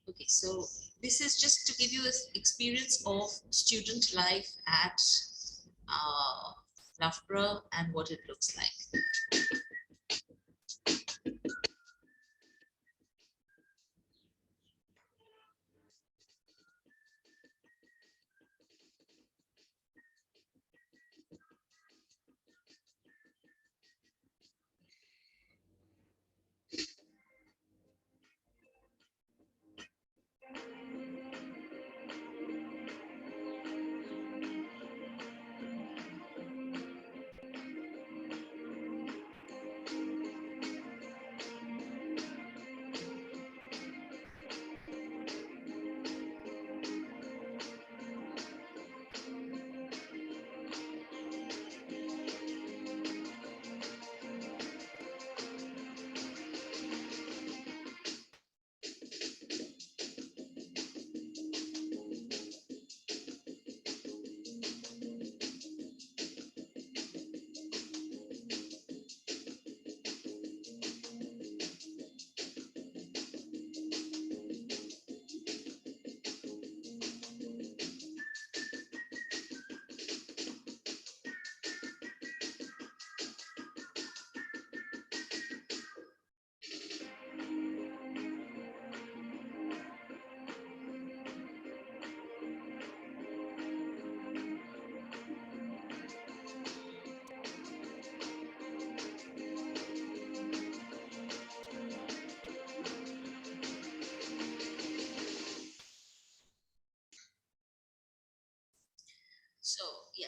okay, so this is just to give you an experience of student life at Loughborough and what it looks like.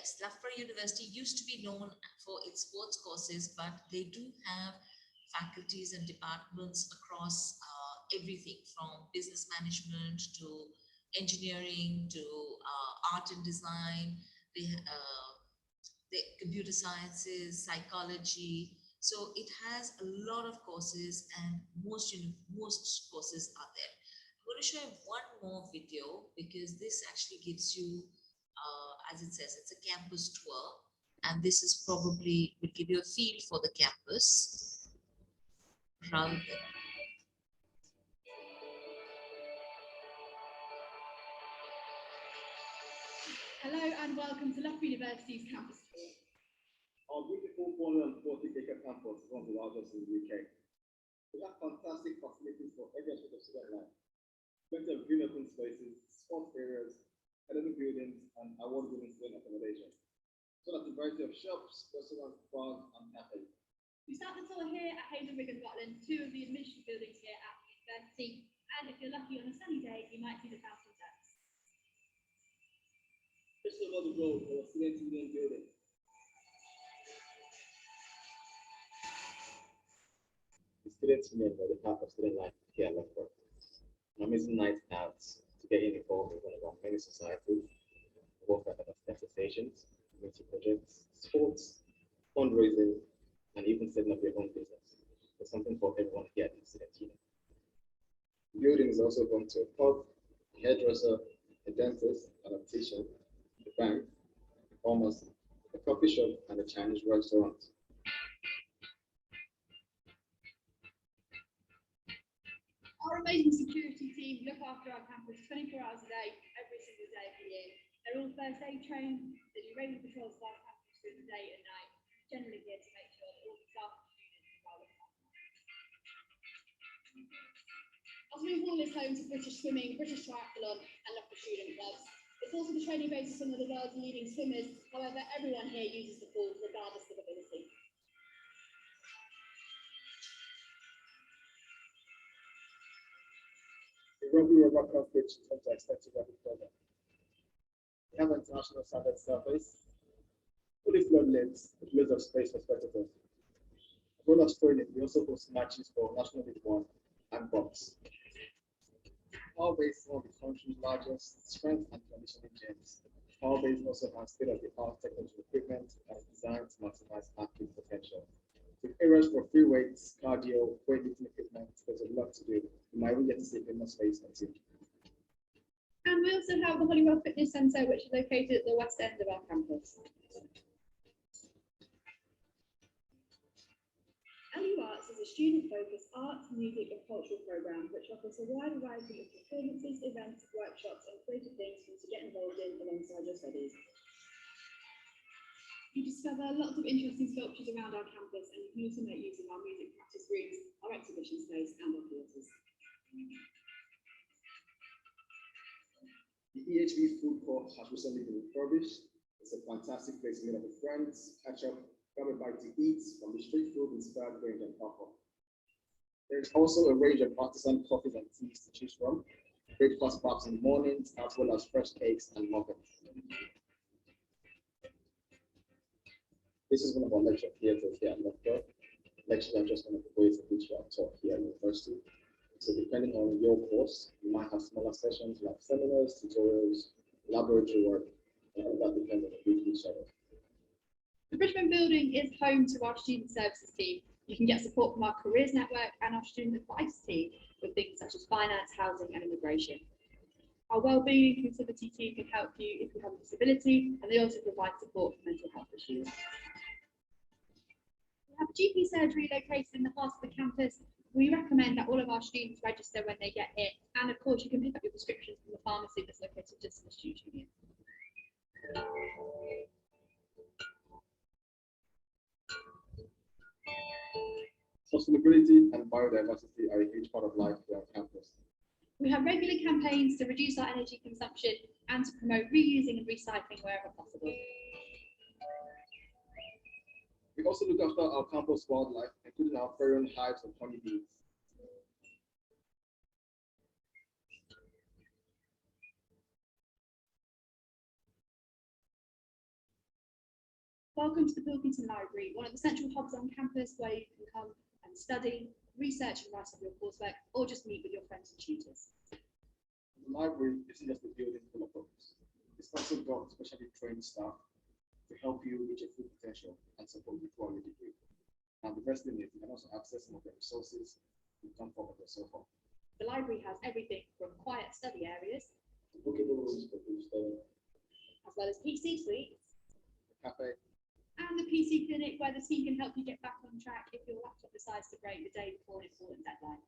yes, Loughborough University used to be known for its sports courses, but they do have faculties and departments across everything from business management to engineering to art and design, the computer sciences, psychology. So it has a lot of courses, and most courses are there. I'm going to show you one more video because this actually gives you, as it says, it's a campus tour, and this is probably will give you a feel for the campus rather than. Hello and welcome to Loughborough University's campus tour. Our beautiful 440-acre campus is one of the largest in the UK. We have fantastic facilities for every aspect of student life. Plenty of green open spaces, sports areas, academic buildings, and award-winning student accommodation. So that's a variety of shops, restaurants, bars, and cafes. We start the tour here at Hazelrigg and Scotland, two of the administrative buildings here at the university. And if you're lucky on a sunny day, you might see the council steps. Just over the road, our student union building. The students' union were the part of student life here at Loughborough. An amazing night out to get involved in one of our many societies, work at associations, community projects, sports, fundraising, and even setting up your own business. There's something for everyone here at the student union. The building is also home to a pub, a hairdresser, a dentist, an optician, a bank, a pharmacy, a coffee shop, and a Chinese restaurant. Our amazing security team look after our campus 24 hours a day, every single day of the year. They're all first aid trained, they do regular patrols of our campus through the day and night, generally here to make sure that all the staff and students are well looked after. Osmond Hall is home to British swimming, British triathlon, and Loughborough student clubs. It's also the training base of some of the world's leading swimmers. However, everyone here uses the pool regardless of ability. The rugby rubber club pitch is home to extensive rugby program. We have an international standard surface, fully floodlit, with loads of space for spectators. As well as training, we also host matches for National League One and box. Power Base is one of the country's largest strength and conditioning gyms. Power Base also has state-of-the-art technical equipment that is designed to maximize athlete potential. With areas for free weights, cardio, weightlifting equipment, there's a lot to do. You might even get to see a famous face on TV. And we also have the Holywell Fitness Centre, which is located at the west end of our campus. LU Arts is a student-focused arts, music and cultural programme which offers a wide variety of performances, events, workshops and creative things for you to get involved in alongside your studies. You discover lots of interesting sculptures around our campus, and you can also make use of our music practice rooms, our exhibition space and our theatres. The EHB food court has recently been refurbished. It's a fantastic place to meet up with friends, catch up, grab a bite to eat from the street food inspired range and offer. There's also a range of artisan coffees and teas to choose from, breakfast bars in the mornings, as well as fresh cakes and muffins. This is one of our lecture theatres here at Loughborough. Lectures are just one of the ways in which we are taught here at university. So depending on your course, you might have smaller sessions like seminars, tutorials, laboratory work, and that depends on the weekly schedule. The Bridgman building is home to our student services team. You can get support from our careers network and our student advice team with things such as finance, housing and immigration. Our wellbeing inclusivity team can help you if you have a disability, and they also provide support for mental health issues. We have GP surgery located in the heart of the campus. We recommend that all of our students register when they get here, and of course you can pick up your prescriptions from the pharmacy that's located just in the student union. Sustainability and biodiversity are a huge part of life here on campus. We have regular campaigns to reduce our energy consumption and to promote reusing and recycling wherever possible. We also look after our campus wildlife, including our very own hives of honeybees. Welcome to the Pilkington Library, one of the central hubs on campus where you can come and study, research and write up your coursework, or just meet with your friends and tutors. The library isn't just a building full of books. It's also got specially trained staff to help you reach your full potential and support you throughout your degree. And the best thing is you can also access some of the resources you come forward with so far. The library has everything from quiet study areas, Bookable rooms for group study, as well as PC suites, a cafe, and the PC clinic where the team can help you get back on track if your laptop decides to break the day before an important deadline.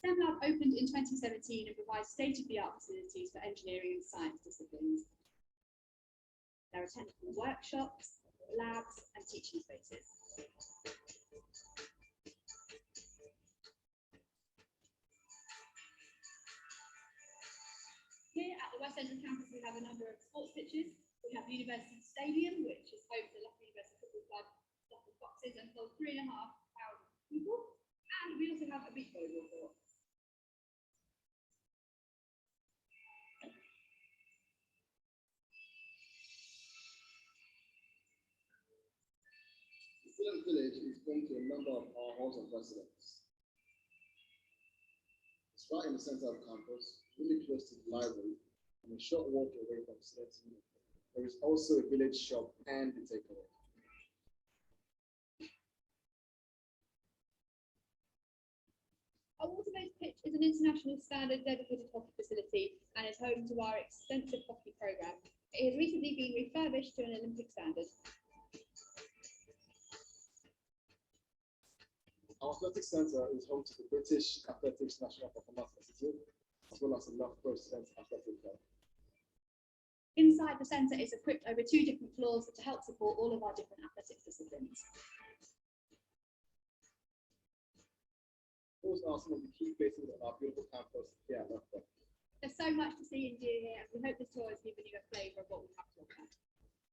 STEMlab opened in 2017 and provides state-of-the-art facilities for engineering and science disciplines. There are technical workshops, labs, and teaching spaces. Here at the West End campus, we have a number of sports pitches. We have University Stadium, which is home to the Loughborough University Football Club, Loughborough Foxes, and holds 3,500 people. And we also have a beach volleyball court. The student village is home to a number of our halls of residence. It's right in the center of campus, really close to the library, and a short walk away from students' union. There is also a village shop and a takeaway. Our water-based pitch is an international standard dedicated hockey facility and is home to our extensive hockey program. It has recently been refurbished to an Olympic standard. Our athletics center is home to the British Athletics National Performance Institute, as well as the Loughborough Students Athletic Club. Inside the centre is equipped over 2 different floors to help support all of our different athletics disciplines. Those are some of the key places on our beautiful campus here at Loughborough. There's so much to see and do here, and we hope this tour has given you a flavour of what we have to offer.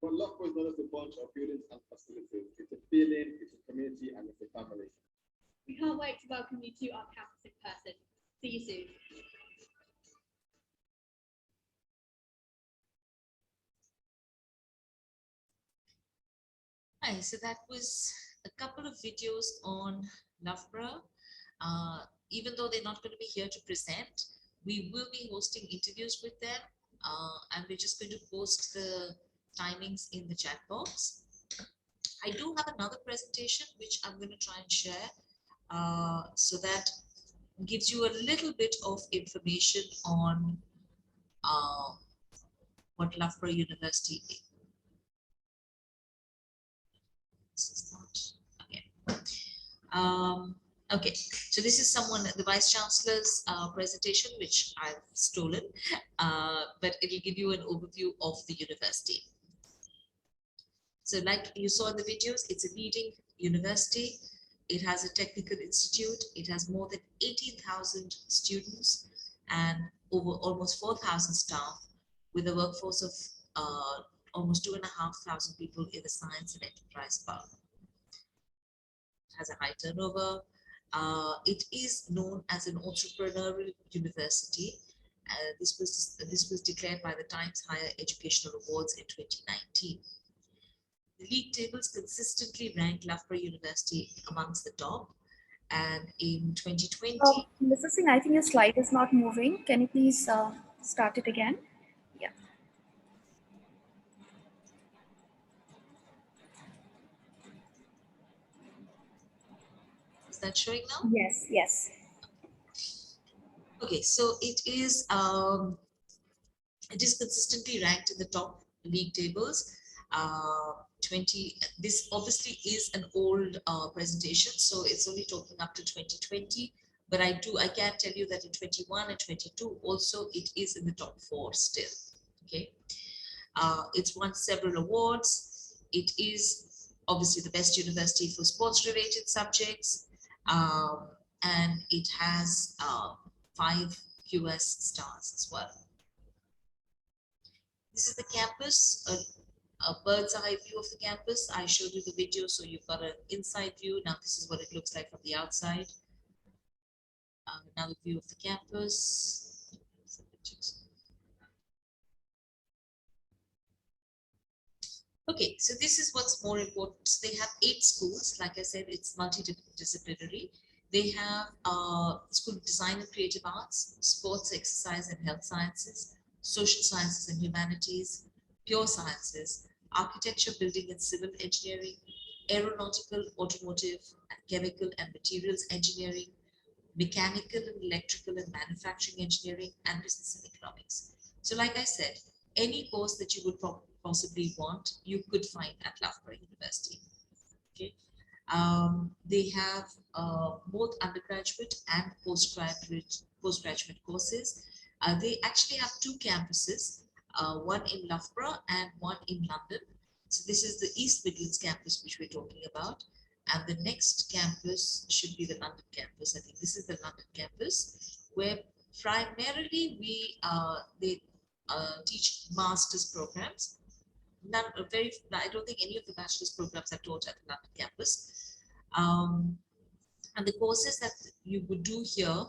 But Loughborough is not just a bunch of buildings and facilities. It's a feeling, it's a community, and it's a family. We can't wait to welcome you to our campus in person. See you soon. Hi, so that was a couple of videos on Loughborough. Even though they're not going to be here to present, we will be hosting interviews with them, and we're just going to post the timings in the chat box. I do have another presentation which I'm going to try and share, so that gives you a little bit of information on what Loughborough University is. This is not okay. Okay, so this is the Vice Chancellor's presentation, which I've stolen, but it will give you an overview of the university. So like you saw in the videos, it's a leading university. It has a technical institute. It has more than 18,000 students and over almost 4,000 staff, with a workforce of almost 2,500 people in the science and enterprise part. It has a high turnover. It is known as an entrepreneurial university. This was declared by the Times Higher Educational Awards in 2019. The league tables consistently rank Loughborough University amongst the top, and in 2020. Mrs. Singh, I think your slide is not moving. Can you please start it again? Yeah. Is that showing now? Yes, yes. Okay, so it is consistently ranked in the top league tables. This obviously is an old presentation, so it's only talking up to 2020, but I can tell you that in 21 and 22 also it is in the top 4 still. Okay, it's won several awards. It is obviously the best university for sports related subjects, and it has 5 US stars as well. This is the campus, a bird's eye view of the campus. I showed you the video, so you've got an inside view. Now this is what it looks like from the outside. Another view of the campus. Okay, so this is what's more important. So they have 8 schools. Like I said, it's multidisciplinary. They have School of Design and Creative Arts, Sports, Exercise and Health Sciences, Social Sciences and Humanities, Pure Sciences, Architecture, Building and Civil Engineering, Aeronautical, Automotive, and Chemical and Materials Engineering, Mechanical and Electrical and Manufacturing Engineering, and Business and Economics. So like I said, any course that you would possibly want, you could find at Loughborough University. Okay. They have both undergraduate and postgraduate courses. They actually have 2 campuses, one in Loughborough and one in London. So this is the East Midlands campus which we're talking about. And the next campus should be the London campus. I think this is the London campus, where primarily they teach master's programs. I don't think any of the bachelor's programs are taught at the London campus. And the courses that you would do here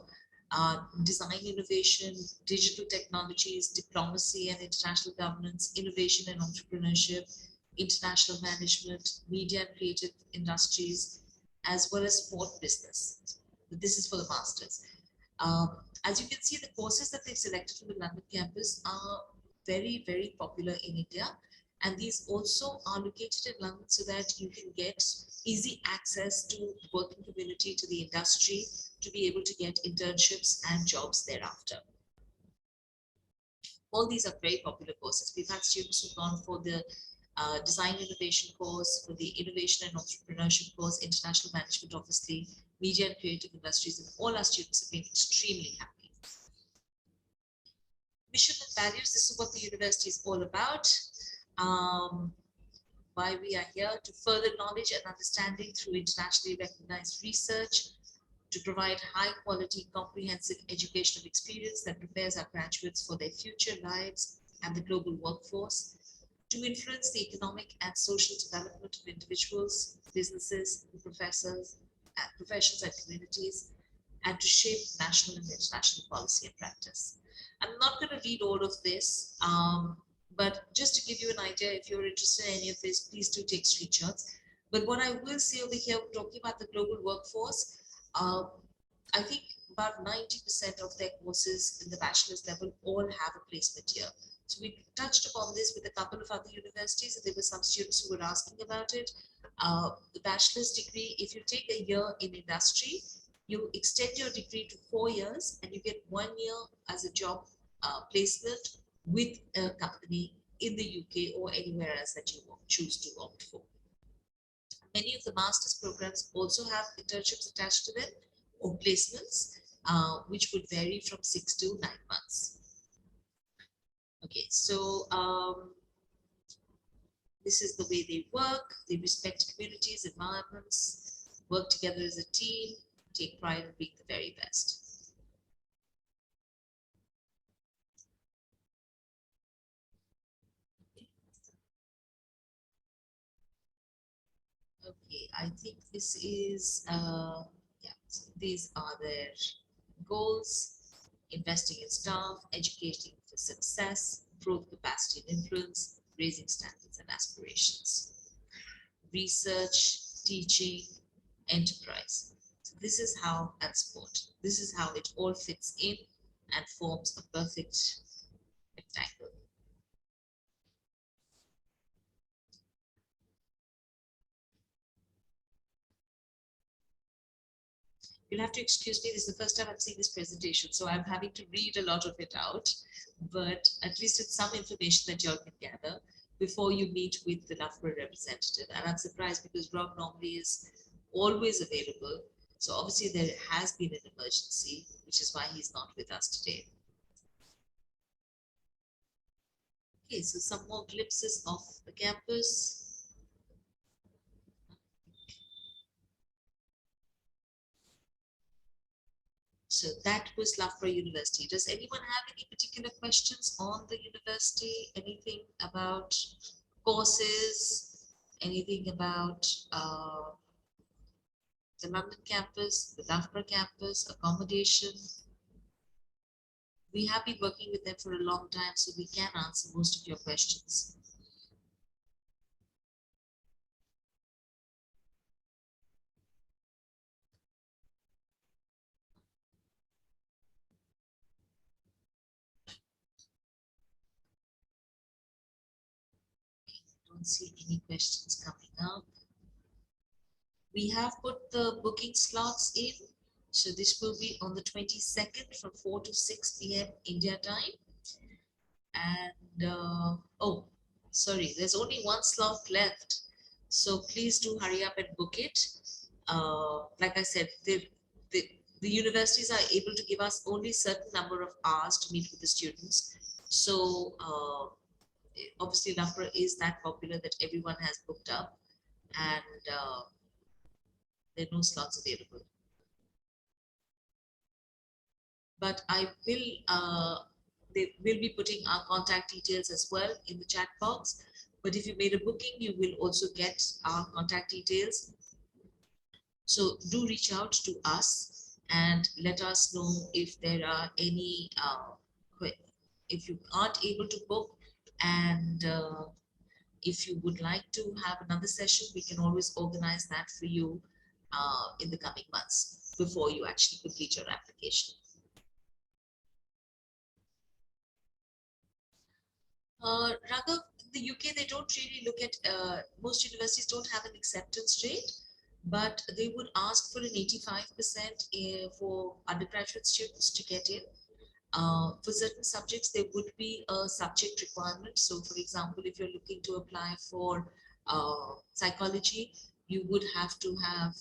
are design innovation, digital technologies, diplomacy and international governance, innovation and entrepreneurship, international management, media and creative industries, as well as sport business. But this is for the masters. As you can see, the courses that they've selected from the London campus are very, very popular in India. And these also are located in London so that you can get easy access to the working community, to the industry, to be able to get internships and jobs thereafter. All these are very popular courses. We've had students who've gone for the design innovation course, for the innovation and entrepreneurship course, international management, obviously, media and creative industries, and all our students have been extremely happy. Mission and values, this is what the university is all about. Why we are here: to further knowledge and understanding through internationally recognized research, to provide high quality, comprehensive educational experience that prepares our graduates for their future lives and the global workforce, to influence the economic and social development of individuals, businesses, professions and communities, and to shape national and international policy and practice. I'm not going to read all of this, but just to give you an idea, if you're interested in any of this, please do take screenshots. But what I will say over here, talking about the global workforce, I think about 90% of their courses in the bachelor's level all have a placement year. So we touched upon this with a couple of other universities, and there were some students who were asking about it. The bachelor's degree, if you take a year in industry, you extend your degree to 4 years and you get 1 year as a job placement with a company in the UK or anywhere else that you choose to opt for. Many of the master's programs also have internships attached to them or placements, which would vary from 6 to 9 months. Okay, so this is the way they work. They respect communities, environments, work together as a team, take pride in being the very best. Okay, I think this is, yeah, so these are their goals: investing in staff, educating for success, growth, capacity and influence, raising standards and aspirations, research, teaching, enterprise. So this is how, and sport, this is how it all fits in and forms a perfect rectangle. You'll have to excuse me, this is the first time I've seen this presentation, so I'm having to read a lot of it out, but at least it's some information that you all can gather before you meet with the Loughborough representative. And I'm surprised because Rob normally is always available. So obviously there has been an emergency, which is why he's not with us today. Okay, so some more glimpses of the campus. So that was Loughborough University. Does anyone have any particular questions on the university? Anything about courses? Anything about the London campus, the Loughborough campus, accommodation? We have been working with them for a long time, so we can answer most of your questions. don't see any questions coming up. We have put the booking slots in. So this will be on the 22nd from 4 to 6 p.m. India time. And oh, sorry, there's only one slot left. So please do hurry up and book it. Like I said, the universities are able to give us only certain number of hours to meet with the students. So obviously Loughborough is that popular that everyone has booked up, and there are no slots available. But I will, they will be putting our contact details as well in the chat box. But if you made a booking, you will also get our contact details. So do reach out to us and let us know if there are any, if you aren't able to book, and if you would like to have another session, we can always organize that for you in the coming months before you actually complete your application. Raghav, in the UK, they don't really look at, most universities don't have an acceptance rate, but they would ask for an 85% for undergraduate students to get in. For certain subjects, there would be a subject requirement. So for example, if you're looking to apply for psychology, you would have to have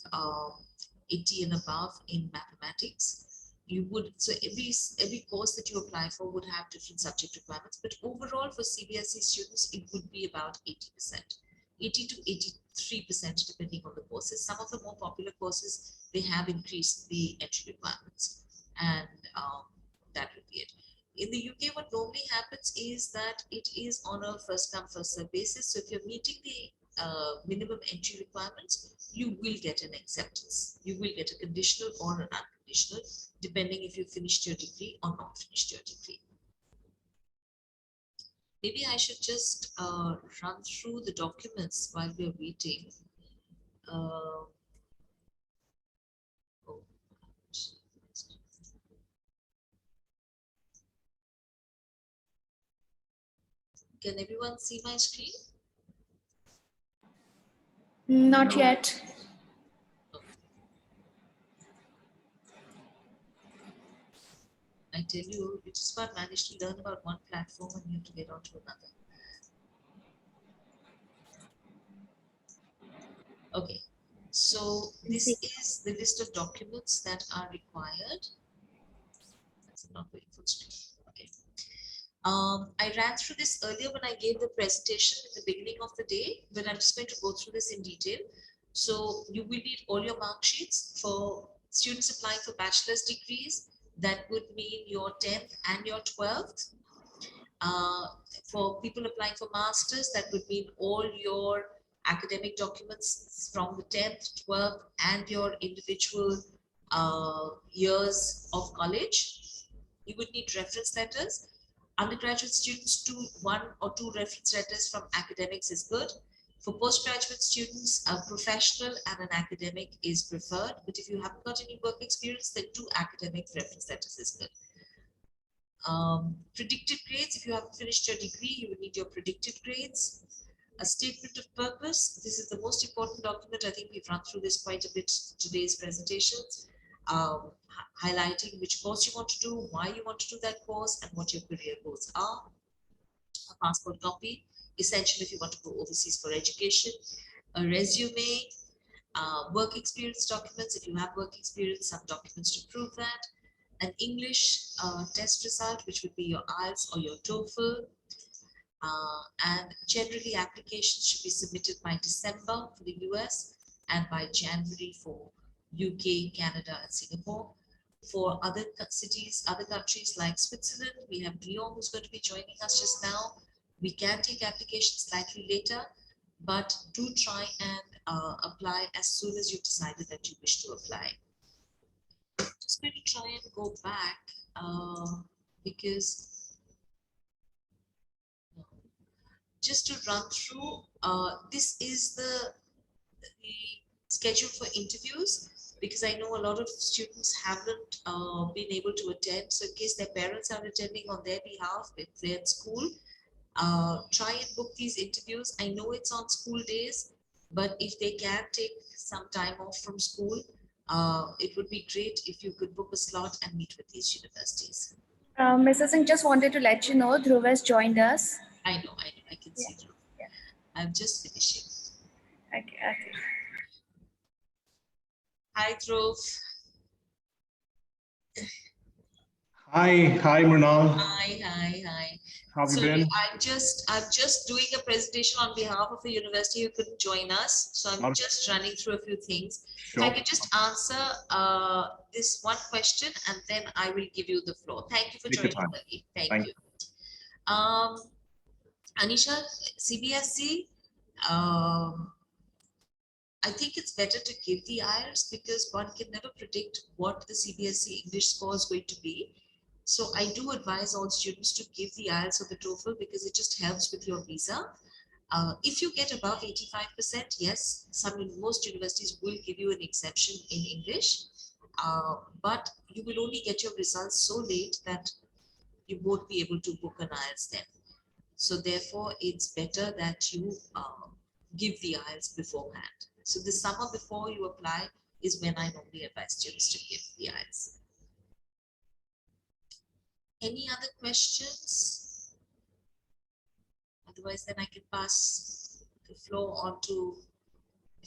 80 and above in mathematics. You would, so every course that you apply for would have different subject requirements, but overall for CBSE students, it would be about 80%, 80 to 83% depending on the courses. Some of the more popular courses, they have increased the entry requirements, and that would be it. In the UK, what normally happens is that it is on a first come first serve basis. So if you're meeting the minimum entry requirements, you will get an acceptance. You will get a conditional or an unconditional, depending if you finished your degree or not finished your degree. Maybe I should just run through the documents while we're waiting. Oh. Can everyone see my screen? Not yet. I tell you, you just can't manage to learn about one platform and you have to get onto another. Okay, so this is the list of documents that are required. That's not very full screen. Okay. I ran through this earlier when I gave the presentation at the beginning of the day, but I'm just going to go through this in detail. So you will need all your mark sheets for students applying for bachelor's degrees. That would mean your 10th and your 12th. For people applying for masters, that would mean all your academic documents from the 10th, 12th, and your individual years of college. You would need reference letters. Undergraduate students, 1 or 2 reference letters from academics is good. For postgraduate students, a professional and an academic is preferred. But if you haven't got any work experience, then 2 academic reference letters is good. Predicted grades, if you haven't finished your degree, you will need your predicted grades. A statement of purpose, this is the most important document. I think we've run through this quite a bit today's presentations. Highlighting which course you want to do, why you want to do that course, and what your career goals are. A passport copy, essential if you want to go overseas for education. A resume, work experience documents, if you have work experience, some documents to prove that. An English test result, which would be your IELTS or your TOEFL. And generally applications should be submitted by December for the US and by January for UK, Canada, and Singapore. For other cities, other countries like Switzerland, we have Glion who's going to be joining us just now. We can take applications slightly later, but do try and apply as soon as you've decided that you wish to apply. Just going to try and go back because just to run through, this is the schedule for interviews, because I know a lot of students haven't been able to attend. So in case their parents are attending on their behalf, if they're at school, Try and book these interviews. I know it's on school days, but if they can take some time off from school, it would be great if you could book a slot and meet with these universities. Mrs. Singh, just wanted to let you know Dhruv has joined us. I know, I can see Dhruv. Yeah. I'm just finishing. Okay. Hi, Dhruv. Hi, Mrinal. Hi. How have you Sorry, been? I'm just doing a presentation on behalf of the university who couldn't join us. So I'm just running through a few things. Sure. If I could just answer this one question and then I will give you the floor. Thank you for Take your joining, time. Ravi. Thank Thank you. Anisha, CBSE, I think it's better to give the IELTS because one can never predict what the CBSE English score is going to be. So I do advise all students to give the IELTS or the TOEFL because it just helps with your visa. If you get above 85%, yes, most universities will give you an exemption in English, but you will only get your results so late that you won't be able to book an IELTS then. So therefore, it's better that you give the IELTS beforehand. So the summer before you apply is when I normally advise students to give the IELTS. Any other questions? Otherwise, then I can pass the floor on to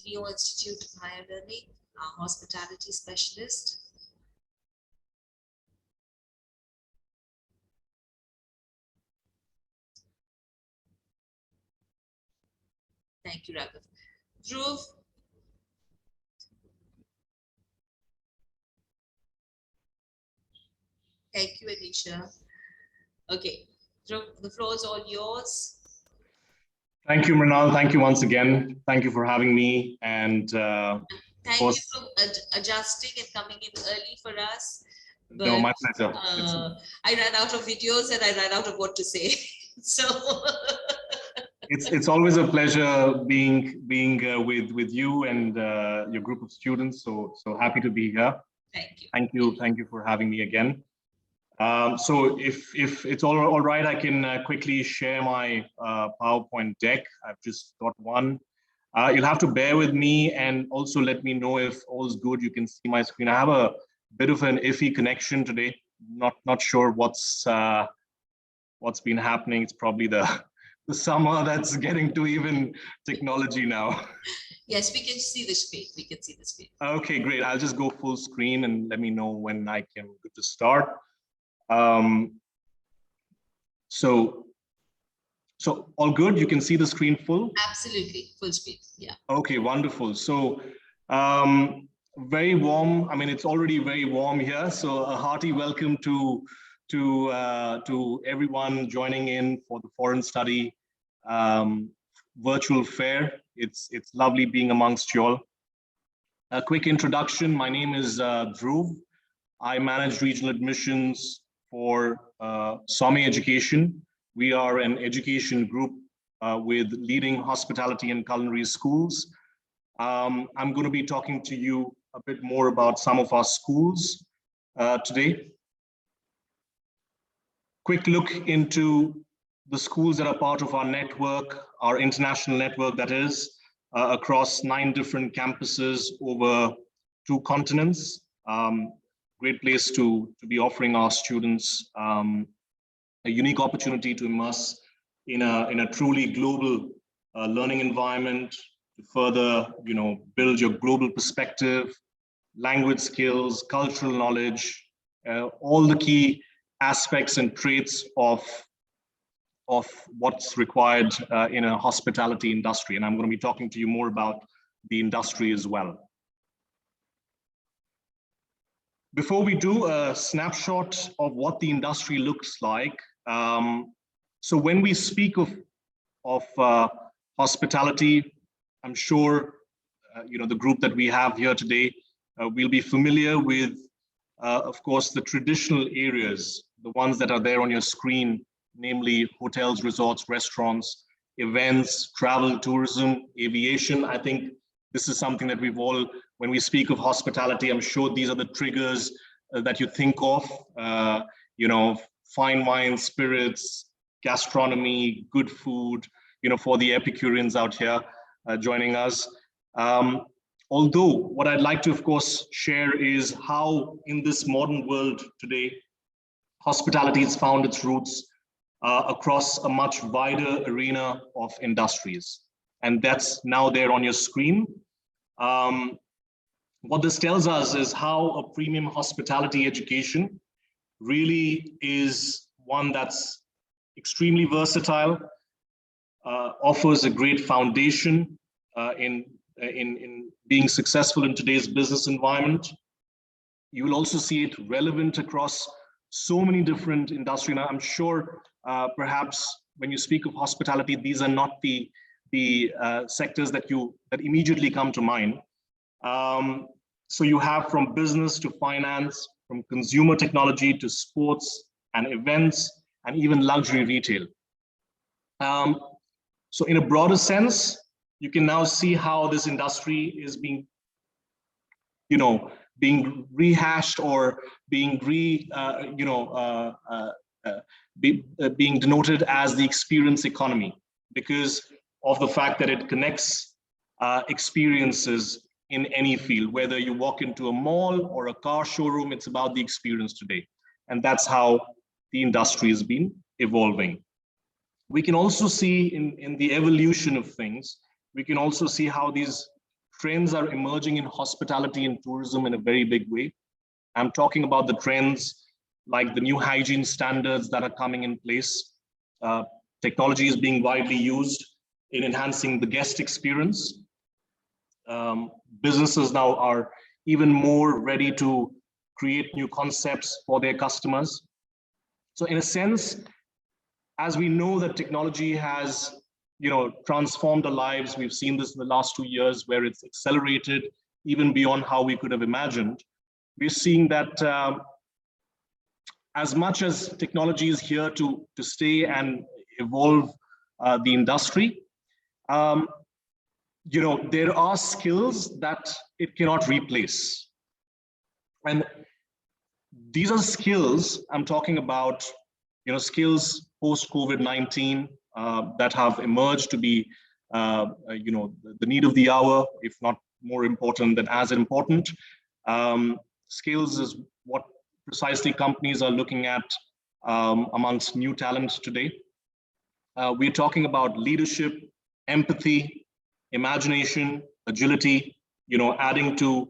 Glion Institute of Higher Learning, our hospitality specialist. Thank you, Raghav. Dhruv. Thank you, Anisha. Okay, Dhruv, the floor is all yours. Thank you, Mrinal. Thank you once again. Thank you for having me. And thank you for adjusting and coming in early for us. But, no, my pleasure. I ran out of videos and I ran out of what to say. So it's always a pleasure being with you and your group of students. So happy to be here. Thank you. Thank you for having me again. So if it's all right, I can quickly share my PowerPoint deck. I've just got one. You'll have to bear with me and also let me know if all's good. You can see my screen. I have a bit of an iffy connection today. Not sure what's been happening. It's probably the summer that's getting to even technology now. Yes, we can see the screen. We can see the screen. Okay, great. I'll just go full screen and let me know when I can good to start. So all good. You can see the screen full. Absolutely, full screen. Yeah. Okay, wonderful. So very warm. I mean, it's already very warm here. So a hearty welcome to everyone joining in for the Foreign Study virtual fair. It's lovely being amongst you all. A quick introduction. My name is Dhruv. I manage regional admissions for SOME Education. We are an education group with leading hospitality and culinary schools. I'm going to be talking to you a bit more about some of our schools today. Quick look into the schools that are part of our network, our international network that is, across 9 different campuses over 2 continents. Great place to be offering our students a unique opportunity to immerse in a truly global learning environment, to further build your global perspective, language skills, cultural knowledge, all the key aspects and traits of what's required in a hospitality industry. And I'm going to be talking to you more about the industry as well. Before we do a snapshot of what the industry looks like, so when we speak of hospitality, I'm sure the group that we have here today will be familiar with, of course, the traditional areas, the ones that are there on your screen, namely hotels, resorts, restaurants, events, travel, tourism, aviation. I think this is something that we've all, when we speak of hospitality, I'm sure these are the triggers that you think of, fine wine, spirits, gastronomy, good food, for the Epicureans out here joining us. Although what I'd like to, of course, share is how in this modern world today, hospitality has found its roots across a much wider arena of industries. And that's now there on your screen. What this tells us is how a premium hospitality education really is one that's extremely versatile, offers a great foundation in being successful in today's business environment. You will also see it relevant across so many different industries. Now, I'm sure perhaps when you speak of hospitality, these are not the sectors that immediately come to mind. So you have from business to finance, from consumer technology to sports and events, and even luxury retail. So in a broader sense, you can now see how this industry is being rehashed or being being denoted as the experience economy, because of the fact that it connects experiences in any field. Whether you walk into a mall or a car showroom, it's about the experience today. And that's how the industry has been evolving. We can also see in the evolution of things, we can also see how these trends are emerging in hospitality and tourism in a very big way. I'm talking about the trends like the new hygiene standards that are coming in place. Technology is being widely used in enhancing the guest experience. Businesses now are even more ready to create new concepts for their customers. So in a sense, as we know that technology has transformed our lives, we've seen this in the last 2 years where it's accelerated even beyond how we could have imagined. We're seeing that as much as technology is here to stay and evolve the industry, there are skills that it cannot replace. And these are skills I'm talking about, skills post-COVID-19 that have emerged to be, the need of the hour, if not more important than as important. Skills is what precisely companies are looking at amongst new talent today. We're talking about leadership, empathy, imagination, agility, adding to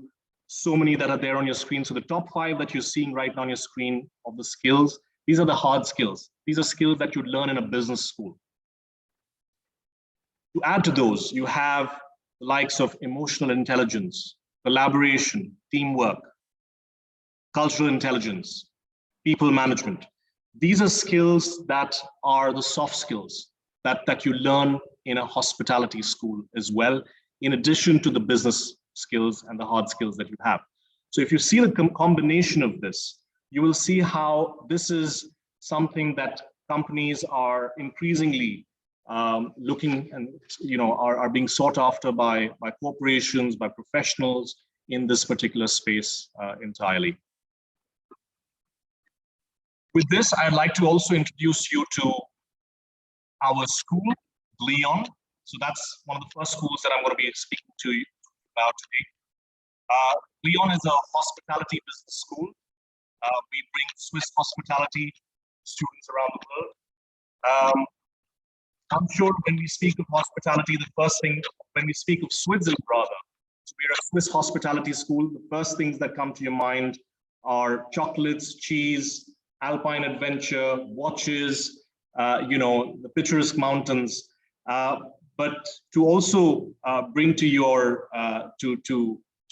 so many that are there on your screen. So the top 5 that you're seeing right now on your screen of the skills, these are the hard skills. These are skills that you'd learn in a business school. To add to those, you have the likes of emotional intelligence, collaboration, teamwork, cultural intelligence, people management. These are skills that are the soft skills that you learn in a hospitality school as well, in addition to the business skills and the hard skills that you have. So if you see the combination of this, you will see how this is something that companies are increasingly looking and are being sought after by corporations, by professionals in this particular space entirely. With this, I'd like to also introduce you to our school, Glion. So that's one of the first schools that I'm going to be speaking to you about today. Glion is a hospitality business school. We bring Swiss hospitality to students around the world. I'm sure when we speak of hospitality, when we speak of Switzerland rather, so we're a Swiss hospitality school, the first things that come to your mind are chocolates, cheese, alpine adventure, watches, the picturesque mountains, but to also bring to your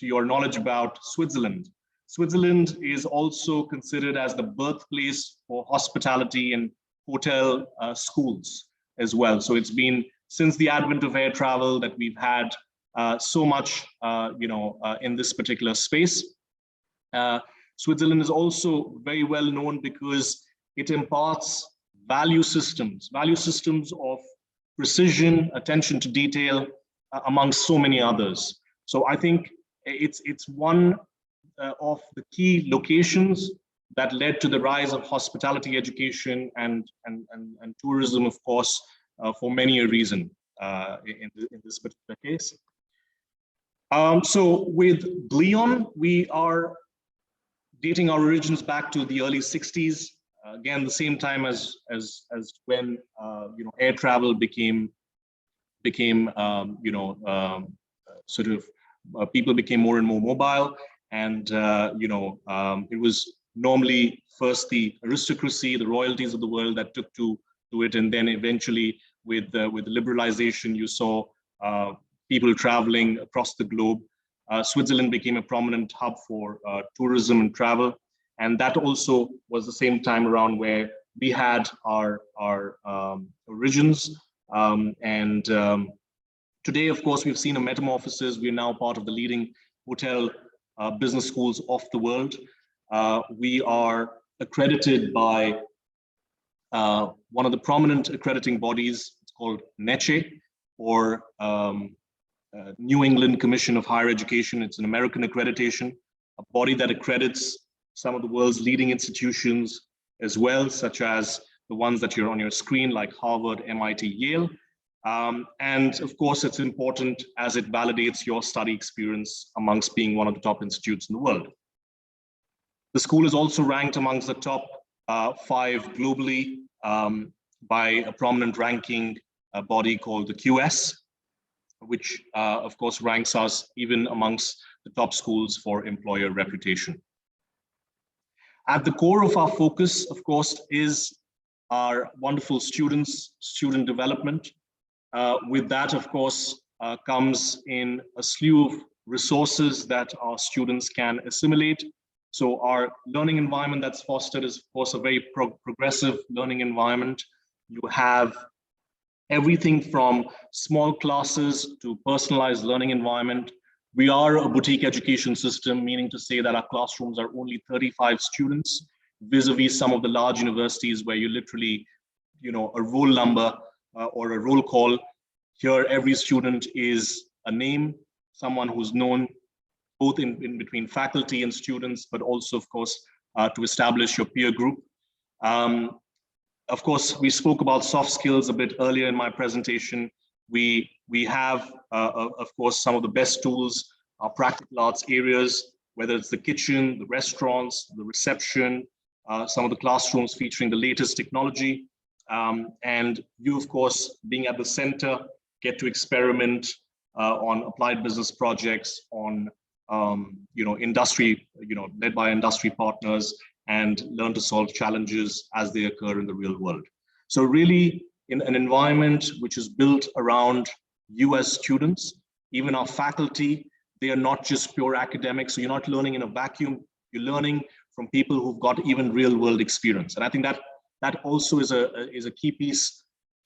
knowledge about Switzerland. Switzerland is also considered as the birthplace for hospitality and hotel schools as well. So it's been since the advent of air travel that we've had so much, in this particular space. Switzerland is also very well known because it imparts value systems of precision, attention to detail, amongst so many others. So I think it's one of the key locations that led to the rise of hospitality education and tourism, of course, for many a reason in this particular case. So with Glion, we are dating our origins back to the early 60s. Again, the same time as when air travel became sort of people became more and more mobile, and it was normally first the aristocracy, the royalties of the world that took to it, and then eventually with the liberalization, you saw people traveling across the globe. Switzerland became a prominent hub for tourism and travel, and that also was the same time around where we had our origins. Today, of course, we've seen a metamorphosis. We're now part of the leading hotel business schools of the world. We are accredited by one of the prominent accrediting bodies. It's called NECE, or New England Commission of Higher Education. It's an American accreditation, a body that accredits some of the world's leading institutions as well, such as the ones that you're on your screen, like Harvard, MIT, Yale. And of course, it's important as it validates your study experience amongst being one of the top institutes in the world. The school is also ranked amongst the top 5 globally by a prominent ranking body called the QS, which of course ranks us even amongst the top schools for employer reputation. At the core of our focus, of course, is our wonderful students, student development. With that, of course, comes in a slew of resources that our students can assimilate. So our learning environment that's fostered is, of course, a very progressive learning environment. You have everything from small classes to personalized learning environment. We are a boutique education system, meaning to say that our classrooms are only 35 students, vis-a-vis some of the large universities where you literally, a roll number or a roll call. Here, every student is a name, someone who's known both in between faculty and students, but also, of course, to establish your peer group. Of course, we spoke about soft skills a bit earlier in my presentation. We have, of course, some of the best tools, our practical arts areas, whether it's the kitchen, the restaurants, the reception, some of the classrooms featuring the latest technology. And you, of course, being at the center, get to experiment on applied business projects, on industry, led by industry partners, and learn to solve challenges as they occur in the real world. So really, in an environment which is built around US students, even our faculty, they are not just pure academics. So you're not learning in a vacuum, you're learning from people who've got even real world experience. And I think that also is a key piece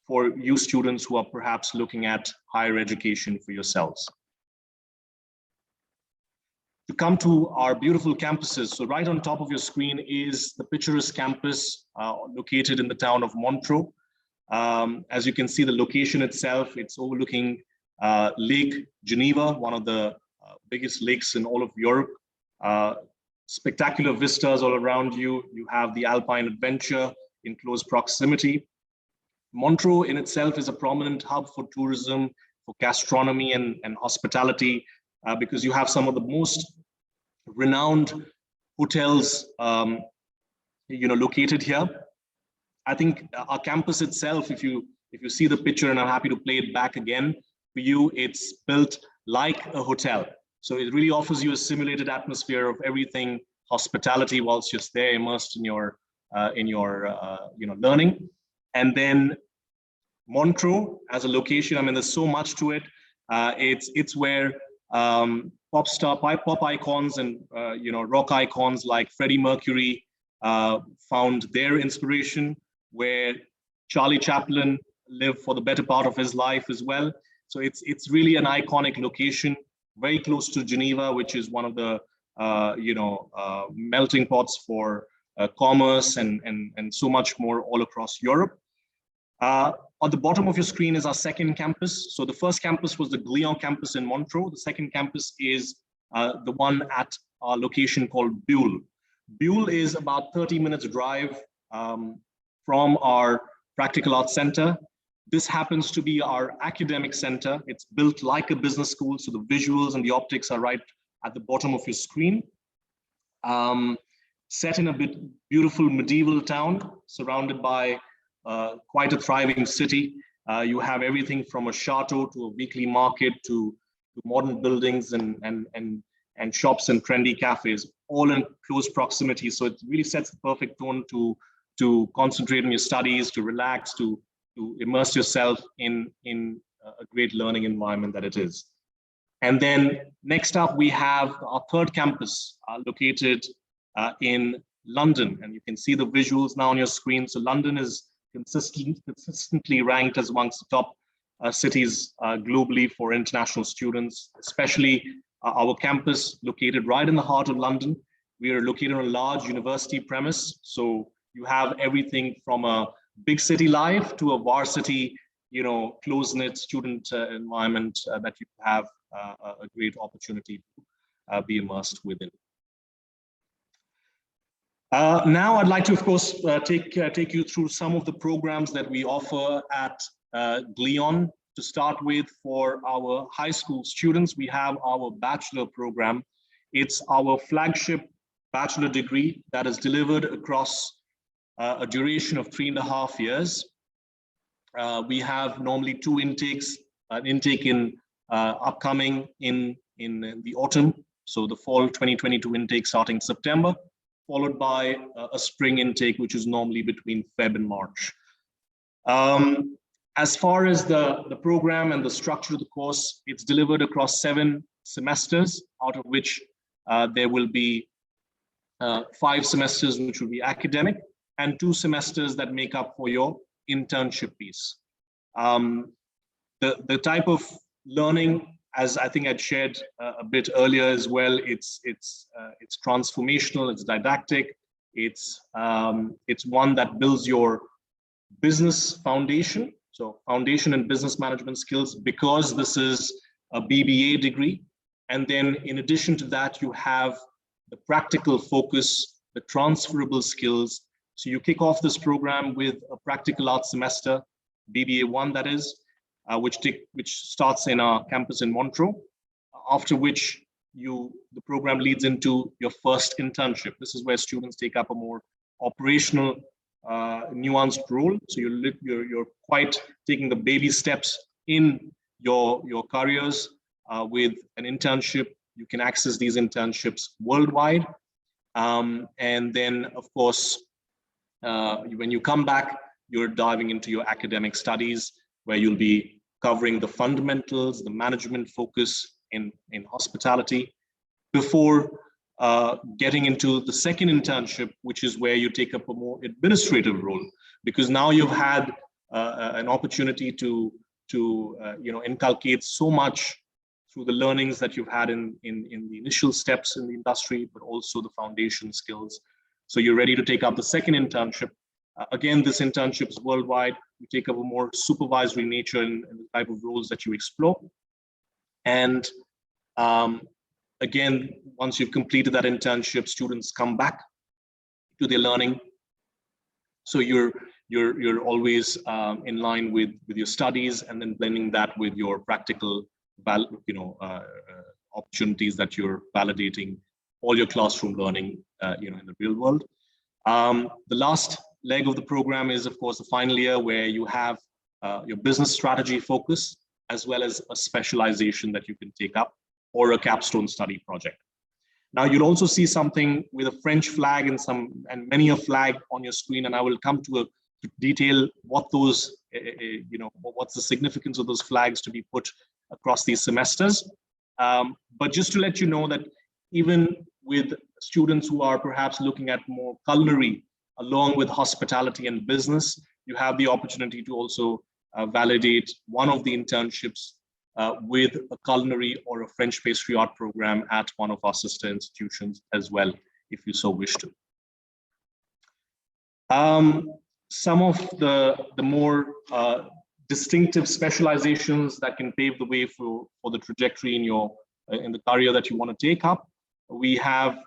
for you students who are perhaps looking at higher education for yourselves. To come to our beautiful campuses, so right on top of your screen is the picturesque campus located in the town of Montreux. As you can see, the location itself, it's overlooking Lake Geneva, one of the biggest lakes in all of Europe. Spectacular vistas all around you. You have the Alpine Adventure in close proximity. Montreux in itself is a prominent hub for tourism, for gastronomy and hospitality, because you have some of the most renowned hotels, located here. I think our campus itself, if you see the picture, and I'm happy to play it back again for you, it's built like a hotel. So it really offers you a simulated atmosphere of everything hospitality whilst you're there immersed in your learning. And then Montreux as a location, I mean, there's so much to it. It's where pop icons and rock icons like Freddie Mercury found their inspiration, where Charlie Chaplin lived for the better part of his life as well. So it's really an iconic location, very close to Geneva, which is one of the melting pots for commerce and so much more all across Europe. On the bottom of your screen is our second campus. So the first campus was the Glion campus in Montreux. The second campus is the one at our location called Bulle. Buell is about 30 minutes drive from our Practical Arts Center. This happens to be our academic center. It's built like a business school, so the visuals and the optics are right at the bottom of your screen. Set in a beautiful medieval town, surrounded by quite a thriving city. You have everything from a chateau to a weekly market to modern buildings and shops and trendy cafes, all in close proximity. So it really sets the perfect tone to concentrate on your studies, to relax, to immerse yourself in a great learning environment that it is. And then next up, we have our third campus located in London, and you can see the visuals now on your screen. So London is consistently ranked as amongst the top cities globally for international students, especially our campus located right in the heart of London. We are located on a large university premise, so you have everything from a big city life to a varsity, close-knit student environment that you have a great opportunity to be immersed within. Now I'd like to, of course, take you through some of the programs that we offer at Glion. To start with, for our high school students, we have our bachelor program. It's our flagship bachelor degree that is delivered across a duration of 3.5 years. We have normally 2 intakes, an intake in upcoming in the autumn, so the fall 2022 intake starting September, followed by a spring intake, which is normally between Feb and March. As far as the program and the structure of the course, it's delivered across 7 semesters, out of which there will be 5 semesters which will be academic, and 2 semesters that make up for your internship piece. The type of learning, as I think I'd shared a bit earlier as well, it's transformational, it's didactic, it's one that builds your business foundation, so foundation and business management skills, because this is a BBA degree. And then in addition to that, you have the practical focus, the transferable skills. So you kick off this program with a practical arts semester, BBA 1 that is, which starts in our campus in Montreux, after which the program leads into your first internship. This is where students take up a more operational, nuanced role. So you're quite taking the baby steps in your careers with an internship. You can access these internships worldwide. And then, of course, when you come back, you're diving into your academic studies, where you'll be covering the fundamentals, the management focus in hospitality, before getting into the second internship, which is where you take up a more administrative role, because now you've had an opportunity to inculcate so much through the learnings that you've had in the initial steps in the industry, but also the foundation skills. So you're ready to take up the second internship. Again, this internship is worldwide. You take up a more supervisory nature in the type of roles that you explore. And again, once you've completed that internship, students come back to their learning. So you're always in line with your studies, and then blending that with your practical opportunities that you're validating all your classroom learning in the real world. The last leg of the program is, of course, the final year, where you have your business strategy focus, as well as a specialization that you can take up, or a capstone study project. Now, you'll also see something with a French flag and many a flag on your screen, and I will come to detail what those, what's the significance of those flags to be put across these semesters. But just to let you know that even with students who are perhaps looking at more culinary, along with hospitality and business, you have the opportunity to also validate one of the internships with a culinary or a French pastry art program at one of our sister institutions as well, if you so wish to. Some of the more distinctive specializations that can pave the way for the trajectory in the career that you want to take up. We have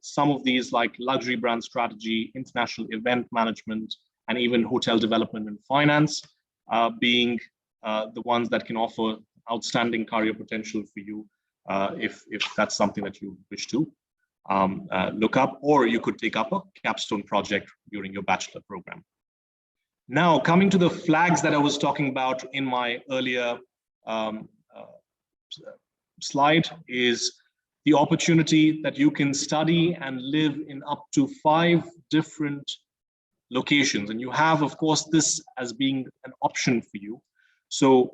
some of these like luxury brand strategy, international event management, and even hotel development and finance being the ones that can offer outstanding career potential for you if that's something that you wish to look up, or you could take up a capstone project during your bachelor program. Now, coming to the flags that I was talking about in my earlier slide is the opportunity that you can study and live in up to 5 different locations. And you have, of course, this as being an option for you. So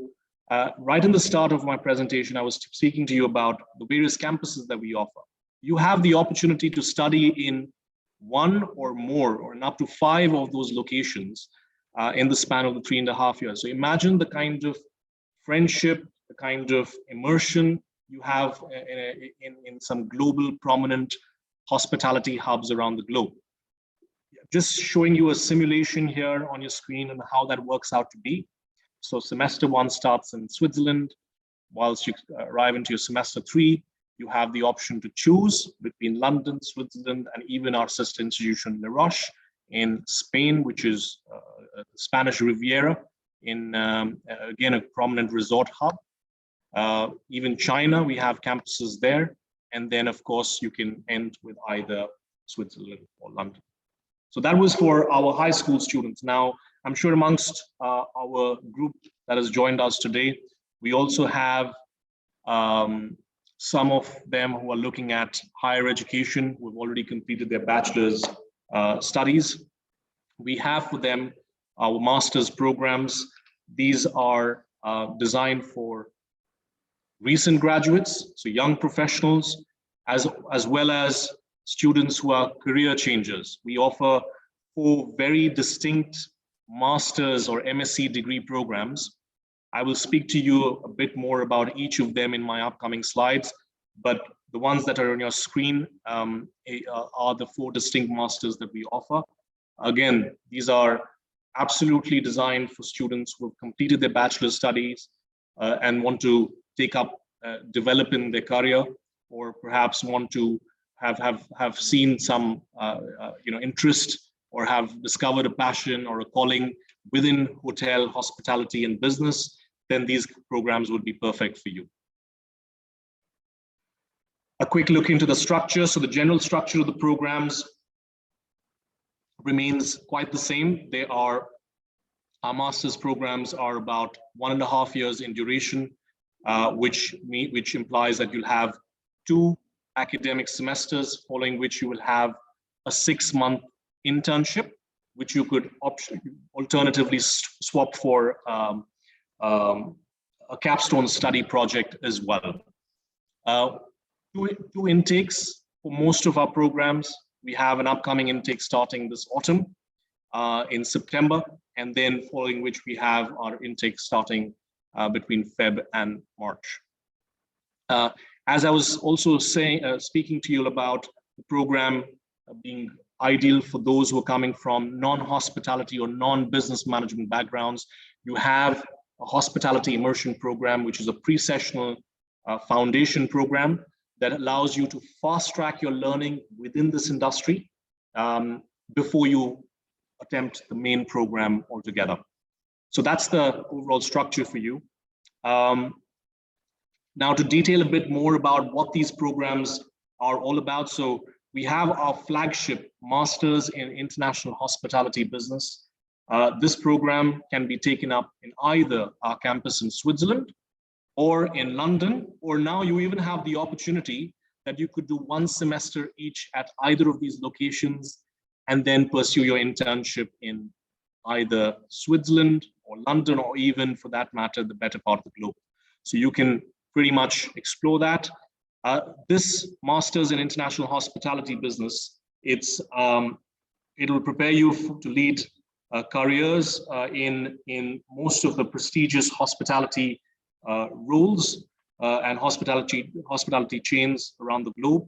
right in the start of my presentation, I was speaking to you about the various campuses that we offer. You have the opportunity to study in 1 or more, or in up to 5 of those locations in the span of the 3.5 years. So imagine the kind of friendship, the kind of immersion you have in some global prominent hospitality hubs around the globe. Just showing you a simulation here on your screen and how that works out to be. So semester 1 starts in Switzerland. Whilst you arrive into your semester 3, you have the option to choose between London, Switzerland, and even our sister institution, La Roche, in Spain, which is Spanish Riviera, in again, a prominent resort hub. Even China, we have campuses there. And then, of course, you can end with either Switzerland or London. So that was for our high school students. Now, I'm sure amongst our group that has joined us today, we also have some of them who are looking at higher education, who have already completed their bachelor's studies. We have for them our master's programs. These are designed for recent graduates, so young professionals, as well as students who are career changers. We offer 4 very distinct master's or MSc degree programs. I will speak to you a bit more about each of them in my upcoming slides, but the ones that are on your screen are the 4 distinct masters that we offer. Again, these are absolutely designed for students who have completed their bachelor's studies and want to take up developing their career, or perhaps want to have seen some interest, or have discovered a passion or a calling within hotel, hospitality, and business. Then these programs would be perfect for you. A quick look into the structure. So the general structure of the programs remains quite the same. Our master's programs are about 1.5 years in duration, which implies that you'll have 2 academic semesters, following which you will have a 6-month internship, which you could alternatively swap for a capstone study project as well. 2 intakes for most of our programs. We have an upcoming intake starting this autumn in September, and then following which we have our intake starting between Feb and March. As I was also speaking to you about the program being ideal for those who are coming from non-hospitality or non-business management backgrounds, you have a hospitality immersion program, which is a pre-sessional foundation program that allows you to fast-track your learning within this industry before you attempt the main program altogether. So that's the overall structure for you. Now, to detail a bit more about what these programs are all about. So we have our flagship Masters in International Hospitality Business. This program can be taken up in either our campus in Switzerland or in London, or now you even have the opportunity that you could do 1 semester each at either of these locations and then pursue your internship in either Switzerland or London, or even for that matter, the better part of the globe. So you can pretty much explore that. This Masters in International Hospitality Business, it'll prepare you to lead careers in most of the prestigious hospitality roles and hospitality chains around the globe.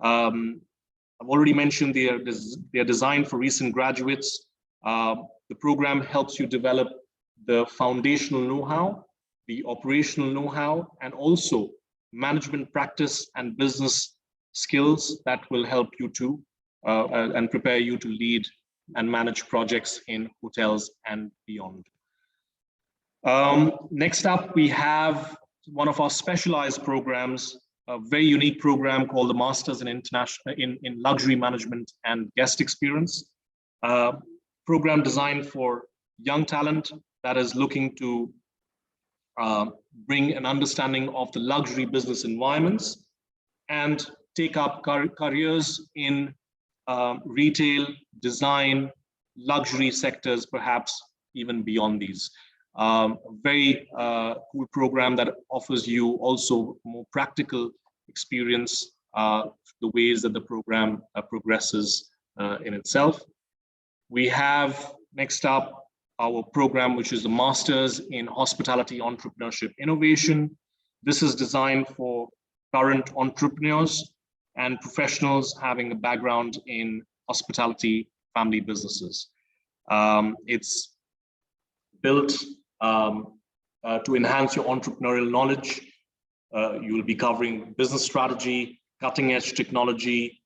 I've already mentioned they are designed for recent graduates. The program helps you develop the foundational know-how, the operational know-how, and also management practice and business skills that will help you to and prepare you to lead and manage projects in hotels and beyond. Next up, we have one of our specialized programs, a very unique program called the Masters in Luxury Management and Guest Experience. Program designed for young talent that is looking to bring an understanding of the luxury business environments and take up careers in retail, design, luxury sectors, perhaps even beyond these. Very cool program that offers you also more practical experience, the ways that the program progresses in itself. We have next up our program, which is the Masters in Hospitality Entrepreneurship Innovation. This is designed for current entrepreneurs and professionals having a background in hospitality family businesses. It's built to enhance your entrepreneurial knowledge. You will be covering business strategy, cutting edge technology,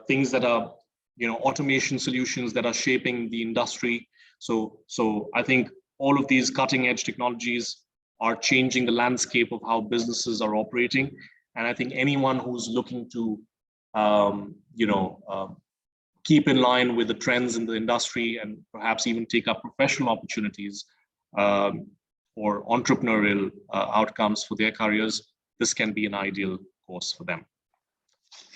things that are, automation solutions that are shaping the industry. So I think all of these cutting edge technologies are changing the landscape of how businesses are operating. And I think anyone who's looking to, keep in line with the trends in the industry and perhaps even take up professional opportunities or entrepreneurial outcomes for their careers, this can be an ideal course for them.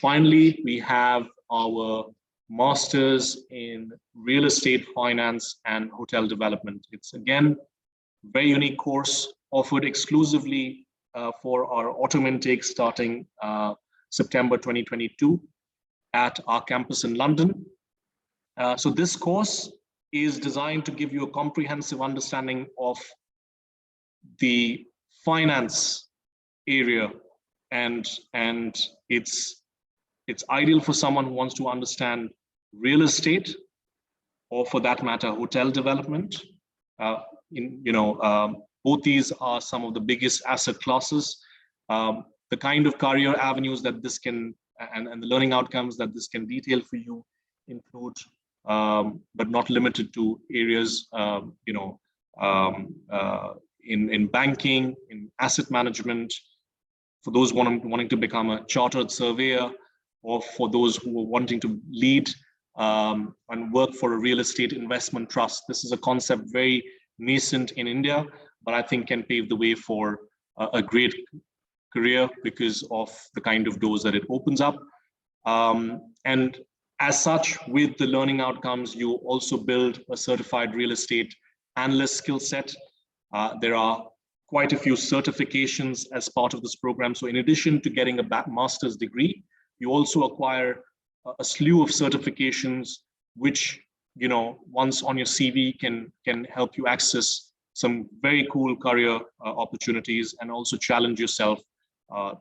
Finally, we have our Masters in Real Estate Finance and Hotel Development. It's again, a very unique course offered exclusively for our autumn intake starting September 2022 at our campus in London. So this course is designed to give you a comprehensive understanding of the finance area, and it's ideal for someone who wants to understand real estate, or for that matter, hotel development. Both these are some of the biggest asset classes. The kind of career avenues that this can, and the learning outcomes that this can detail for you include, but not limited to, areas, in banking, in asset management, for those wanting to become a chartered surveyor, or for those who are wanting to lead and work for a real estate investment trust. This is a concept very nascent in India, but I think can pave the way for a great career because of the kind of doors that it opens up. And as such, with the learning outcomes, you also build a certified real estate analyst skill set. There are quite a few certifications as part of this program. So in addition to getting a master's degree, you also acquire a slew of certifications, which, once on your CV can help you access some very cool career opportunities and also challenge yourself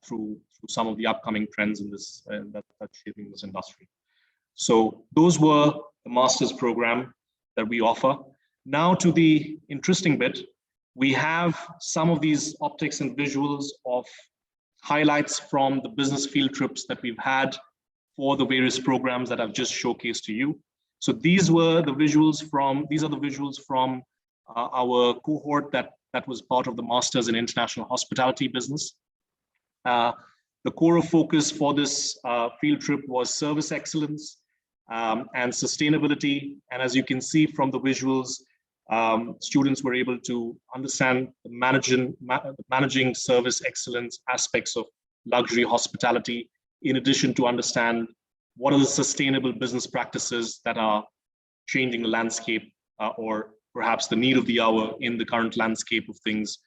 through some of the upcoming trends in this that's shaping this industry. So those were the master's program that we offer. Now to the interesting bit. We have some of these optics and visuals of highlights from the business field trips that we've had for the various programs that I've just showcased to you. So these are the visuals from our cohort that was part of the Masters in International Hospitality Business. The core of focus for this field trip was service excellence and sustainability. And as you can see from the visuals, students were able to understand the managing service excellence aspects of luxury hospitality, in addition to understand what are the sustainable business practices that are changing the landscape or perhaps the need of the hour in the current landscape of things,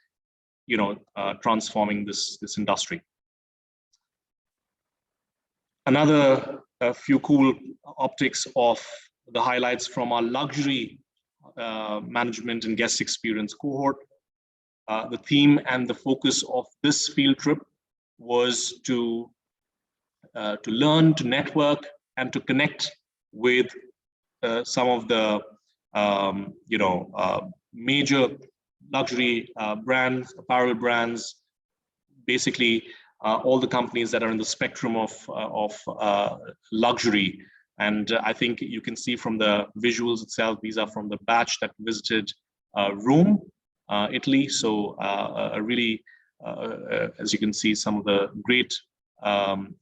transforming this industry. Another few cool optics of the highlights from our luxury management and guest experience cohort. The theme and the focus of this field trip was to learn, to network, and to connect with some of the major luxury brands, apparel brands, basically all the companies that are in the spectrum of luxury. And I think you can see from the visuals itself, these are from the batch that visited Rome, Italy. So really, as you can see, some of the great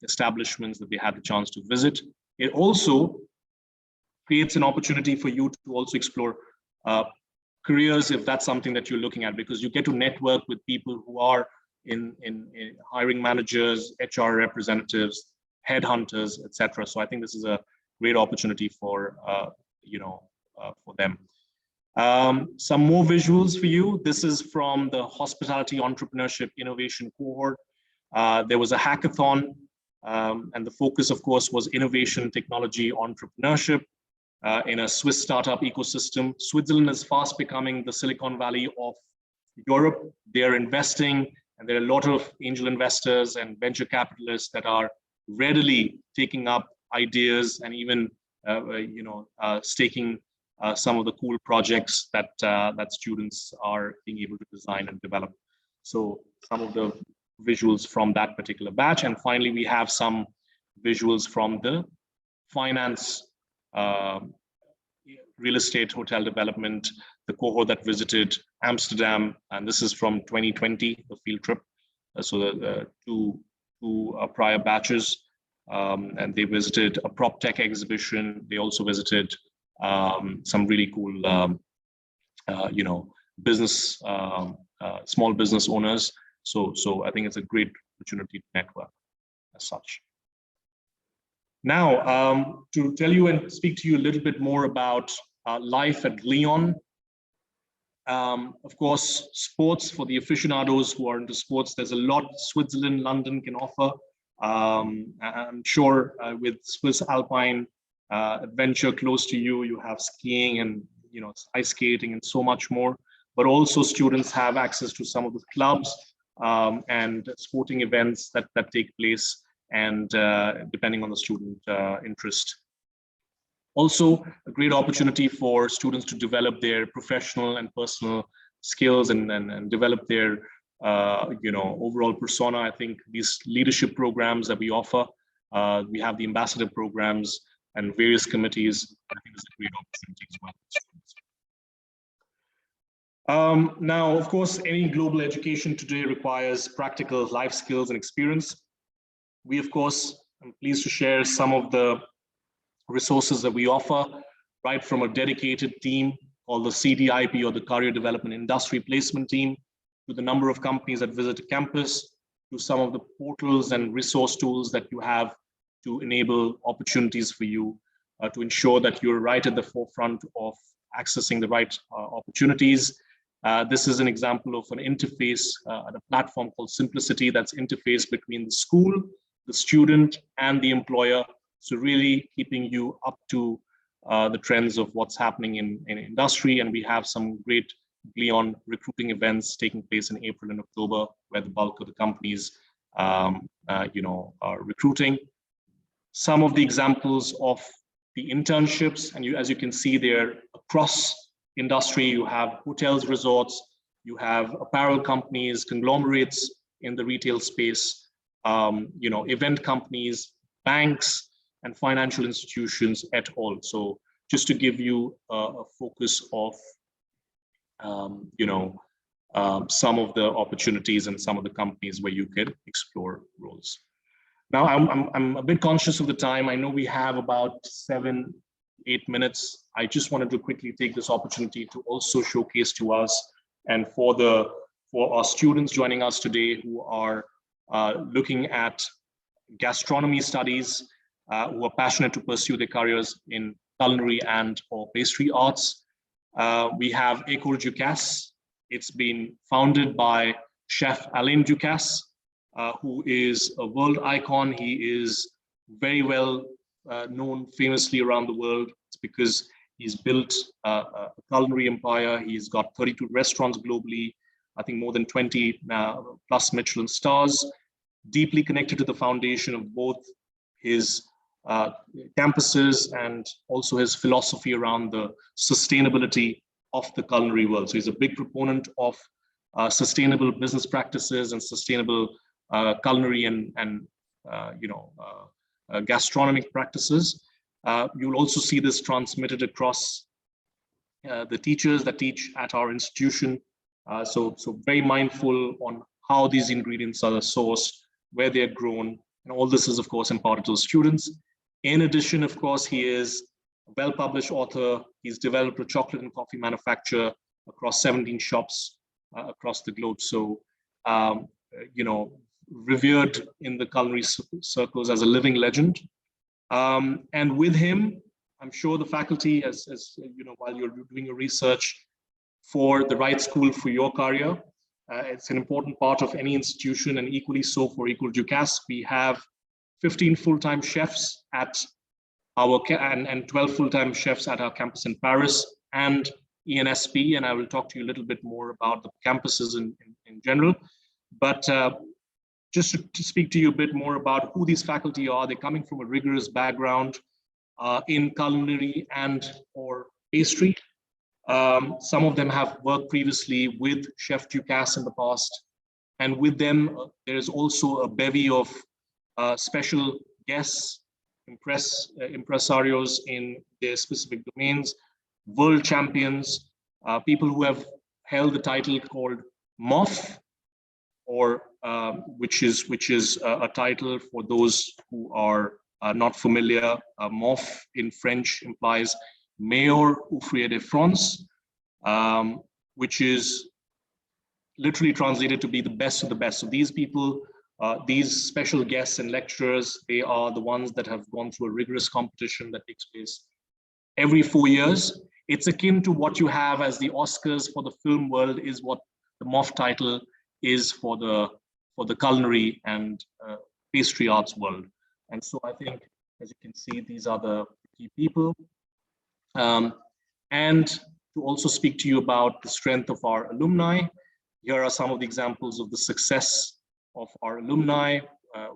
establishments that they had the chance to visit. It also creates an opportunity for you to also explore careers, if that's something that you're looking at, because you get to network with people who are in hiring managers, HR representatives, headhunters, etc. So I think this is a great opportunity for for them. Some more visuals for you. This is from the Hospitality Entrepreneurship Innovation Cohort. There was a hackathon, and the focus, of course, was innovation, technology, entrepreneurship in a Swiss startup ecosystem. Switzerland is fast becoming the Silicon Valley of Europe. They're investing, and there are a lot of angel investors and venture capitalists that are readily taking up ideas and even staking some of the cool projects that that students are being able to design and develop. So some of the visuals from that particular batch. And finally, we have some visuals from the finance, real estate, hotel development, the cohort that visited Amsterdam, and this is from 2020, the field trip. So the two prior batches, and they visited a prop tech exhibition. They also visited some really cool, business, small business owners. So I think it's a great opportunity to network as such. Now, to tell you and speak to you a little bit more about life at Glion. Of course, sports, for the aficionados who are into sports, there's a lot Switzerland, London can offer. I'm sure with Swiss Alpine adventure close to you, you have skiing and ice skating and so much more. But also students have access to some of the clubs and sporting events that take place, and depending on the student interest. Also, a great opportunity for students to develop their professional and personal skills and develop their overall persona. I think these leadership programs that we offer, we have the ambassador programs and various committees. I think it's a great opportunity as well. Now, of course, any global education today requires practical life skills and experience. We, of course, I'm pleased to share some of the resources that we offer, right from a dedicated team called the CDIP, or the Career Development Industry Placement Team, to the number of companies that visit a campus, to some of the portals and resource tools that you have to enable opportunities for you, to ensure that you're right at the forefront of accessing the right opportunities. This is an example of an interface at a platform called Simplicity, that's interface between the school, the student, and the employer. So really keeping you up to the trends of what's happening in industry. And we have some great Glion recruiting events taking place in April and October, where the bulk of the companies are recruiting. Some of the examples of the internships, and as you can see there, across industry, you have hotels, resorts, you have apparel companies, conglomerates in the retail space, event companies, banks, and financial institutions et al. So just to give you a focus of some of the opportunities and some of the companies where you could explore roles. Now, I'm a bit conscious of the time. I know we have about 7-8 minutes. I just wanted to quickly take this opportunity to also showcase to us, and for our students joining us today who are looking at gastronomy studies, who are passionate to pursue their careers in culinary and or pastry arts. We have École Ducasse. It's been founded by Chef Alain Ducasse, who is a world icon. He is very well known famously around the world. It's because he's built a culinary empire. He's got 32 restaurants globally, I think more than 20 plus Michelin stars, deeply connected to the foundation of both his campuses and also his philosophy around the sustainability of the culinary world. So he's a big proponent of sustainable business practices and sustainable culinary and gastronomic practices. You'll also see this transmitted across the teachers that teach at our institution. So very mindful on how these ingredients are sourced, where they're grown, and all this is, of course, imparted to students. In addition, of course, he is a well-published author. He's developed a chocolate and coffee manufacturer across 17 shops across the globe. So, revered in the culinary circles as a living legend. And with him, I'm sure the faculty, as while you're doing your research for the right school for your career, it's an important part of any institution, and equally so for École du Casse. We have 15 full-time chefs at our and 12 full-time chefs at our campus in Paris and ENSP, and I will talk to you a little bit more about the campuses in general. But just to speak to you a bit more about who these faculty are, they're coming from a rigorous background in culinary and or pastry. Some of them have worked previously with Chef du Casse in the past, and with them there is also a bevy of special guests, impresarios in their specific domains, world champions, people who have held the title called MOF, or which is a title for those who are not familiar. MOF in French implies Meilleur Ouvrier de France, which is literally translated to be the best of the best. So these people, these special guests and lecturers, they are the ones that have gone through a rigorous competition that takes place every 4 years. It's akin to what you have as the Oscars for the film world, is what the MOF title is for the culinary and pastry arts world. And so I think, as you can see, these are the key people. And to also speak to you about the strength of our alumni, here are some of the examples of the success of our alumni,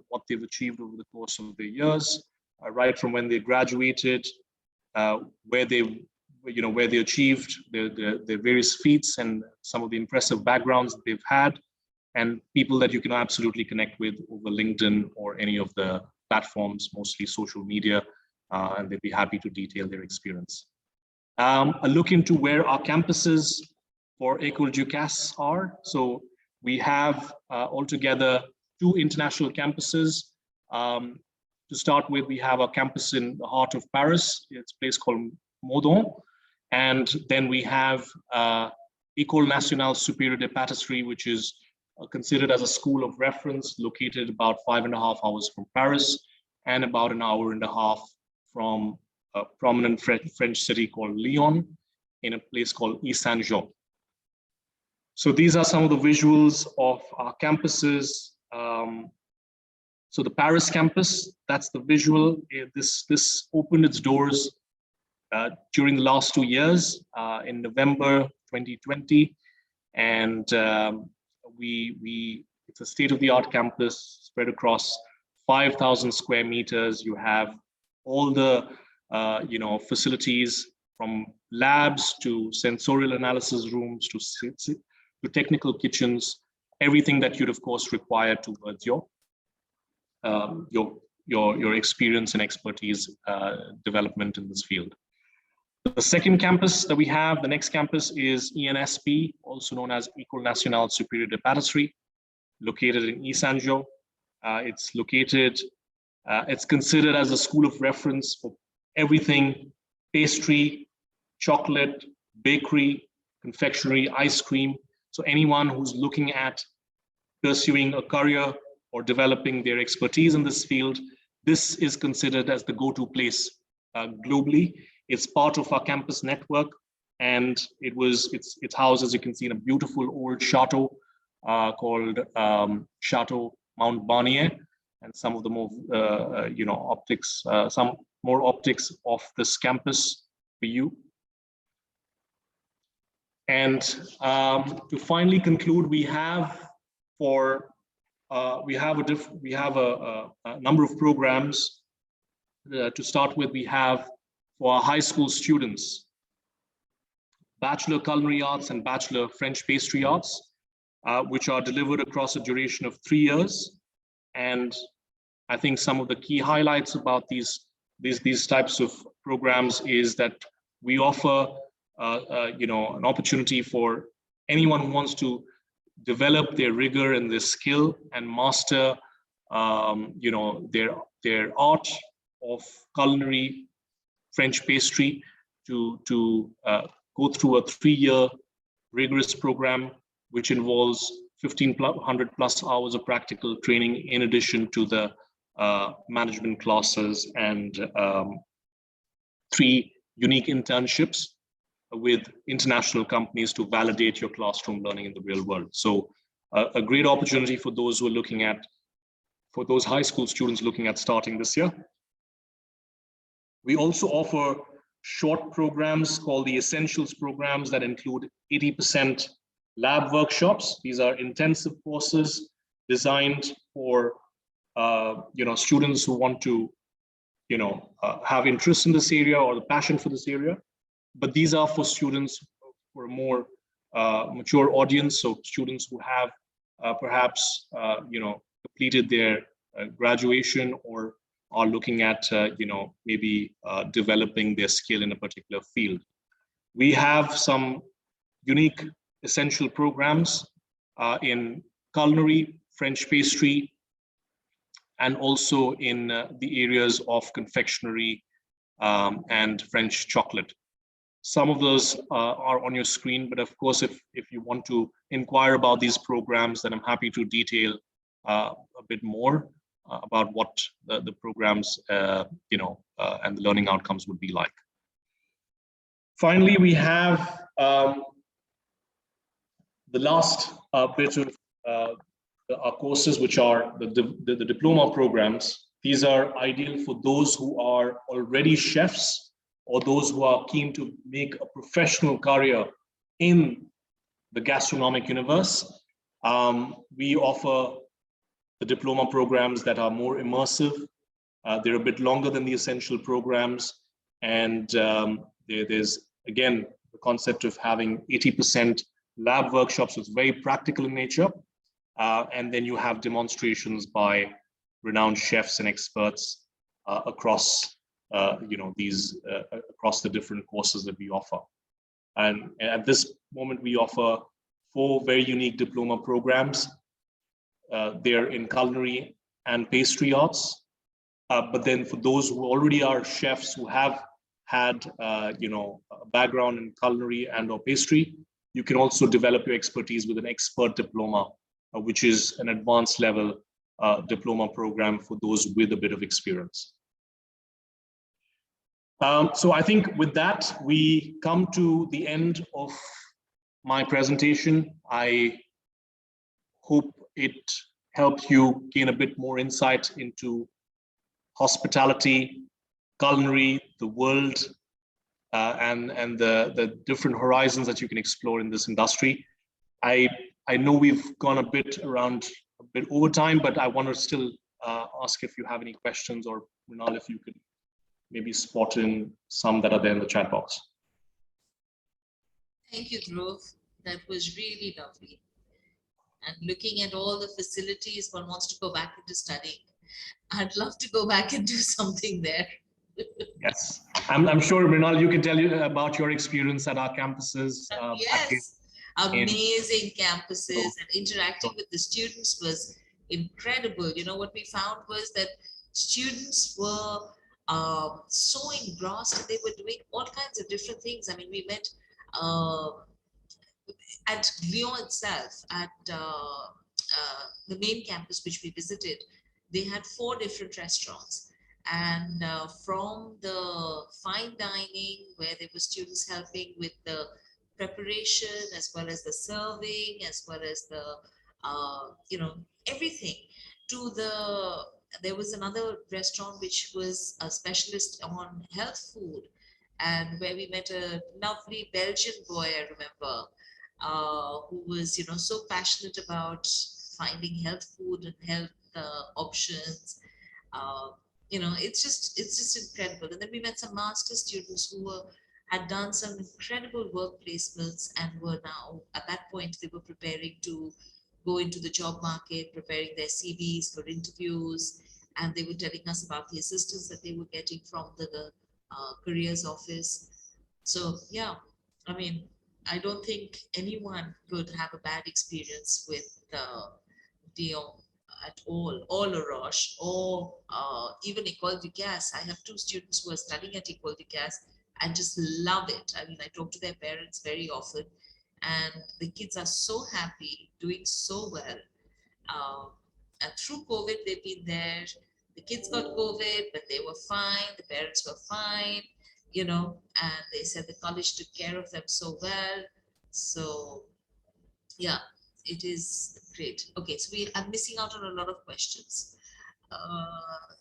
what they've achieved over the course of the years, right from when they graduated, where they achieved their various feats and some of the impressive backgrounds that they've had, and people that you can absolutely connect with over LinkedIn or any of the platforms, mostly social media, and they'd be happy to detail their experience. A look into where our campuses for École du Casse are. So we have altogether 2 international campuses. To start with, we have a campus in the heart of Paris. It's a place called Meudon. And then we have École Nationale Supérieure de Pâtisserie, which is considered as a school of reference, located about 5.5 hours from Paris and about 1.5 hours from a prominent French city called Glion, in a place called Saint-Jean. So these are some of the visuals of our campuses. So the Paris campus, that's the visual. This opened its doors during the last 2 years, in November 2020, and it's a state-of-the-art campus spread across 5,000 square meters. You have all the facilities, from labs to sensorial analysis rooms to technical kitchens, everything that you'd of course require towards your experience and expertise development in this field. The second campus that we have, the next campus, is ENSP, also known as École Nationale Supérieure de Pâtisserie, located in Saint-Jean. It's considered as a school of reference for everything pastry, chocolate, bakery, confectionery, ice cream. So anyone who's looking at pursuing a career or developing their expertise in this field, this is considered as the go-to place globally. It's part of our campus network, and it's housed, as you can see, in a beautiful old chateau called Chateau Mount Barnier, and some of the more optics, some more optics of this campus for you. And to finally conclude, we have a number of programs. To start with, we have for our high school students, Bachelor Culinary Arts and Bachelor French Pastry Arts, which are delivered across a duration of 3 years. And I think some of the key highlights about these types of programs is that we offer an opportunity for anyone who wants to develop their rigor and their skill and master their art of culinary French pastry to go through a 3-year rigorous program, which involves 1,500 plus hours of practical training in addition to the management classes and 3 unique internships with international companies to validate your classroom learning in the real world. So a great opportunity for those who are looking at, for those high school students looking at starting this year. We also offer short programs called the Essentials programs that include 80% lab workshops. These are intensive courses designed for students who want to have interest in this area or the passion for this area. But these are for students for a more mature audience, so students who have perhaps completed their graduation or are looking at maybe developing their skill in a particular field. We have some unique essential programs in culinary, French pastry, and also in the areas of confectionery and French chocolate. Some of those are on your screen, but of course, if you want to inquire about these programs, then I'm happy to detail a bit more about what the programs, and the learning outcomes would be like. Finally, we have the last bit of our courses, which are the diploma programs. These are ideal for those who are already chefs or those who are keen to make a professional career in the gastronomic universe. We offer the diploma programs that are more immersive. They're a bit longer than the essential programs. And there's, again, the concept of having 80% lab workshops. So it's very practical in nature. And then you have demonstrations by renowned chefs and experts across across the different courses that we offer. And at this moment, we offer 4 very unique diploma programs. They're in culinary and pastry arts. But then for those who already are chefs who have had a background in culinary and or pastry, you can also develop your expertise with an expert diploma, which is an advanced level diploma program for those with a bit of experience. So I think with that, we come to the end of my presentation. I hope it helped you gain a bit more insight into hospitality, culinary, the world, and the different horizons that you can explore in this industry. I know we've gone a bit over time, but I want to still ask if you have any questions, or Mrinal, if you could maybe spot in some that are there in the chat box. Thank you, Dhruv. That was really lovely. And looking at all the facilities, one wants to go back into studying. I'd love to go back and do something there. Yes, I'm sure, Mrinal, you can tell you about your experience at our campuses. Yes, amazing campuses, and interacting with the students was incredible. What we found was that students were so engrossed, and they were doing all kinds of different things. I mean, we met at Glion itself, at the main campus which we visited. They had 4 different restaurants, and from the fine dining, where there were students helping with the preparation as well as the serving, as well as the everything, to there was another restaurant which was a specialist on health food, and where we met a lovely Belgian boy, I remember, who was so passionate about finding health food and health options. It's just incredible. And then we met some master students who had done some incredible work placements, and were now, at that point, they were preparing to go into the job market, preparing their CVs for interviews, and they were telling us about the assistance that they were getting from the careers office. So yeah, I mean, I don't think anyone could have a bad experience with Glion at all, or La Roche, or even École du Gas. I have two students who are studying at École du Gas and just love it. I mean, I talk to their parents very often, and the kids are so happy, doing so well. And through COVID, they've been there. The kids got COVID, but they were fine. The parents were fine, and they said the college took care of them so well. So yeah, it is great. Okay, so I'm missing out on a lot of questions.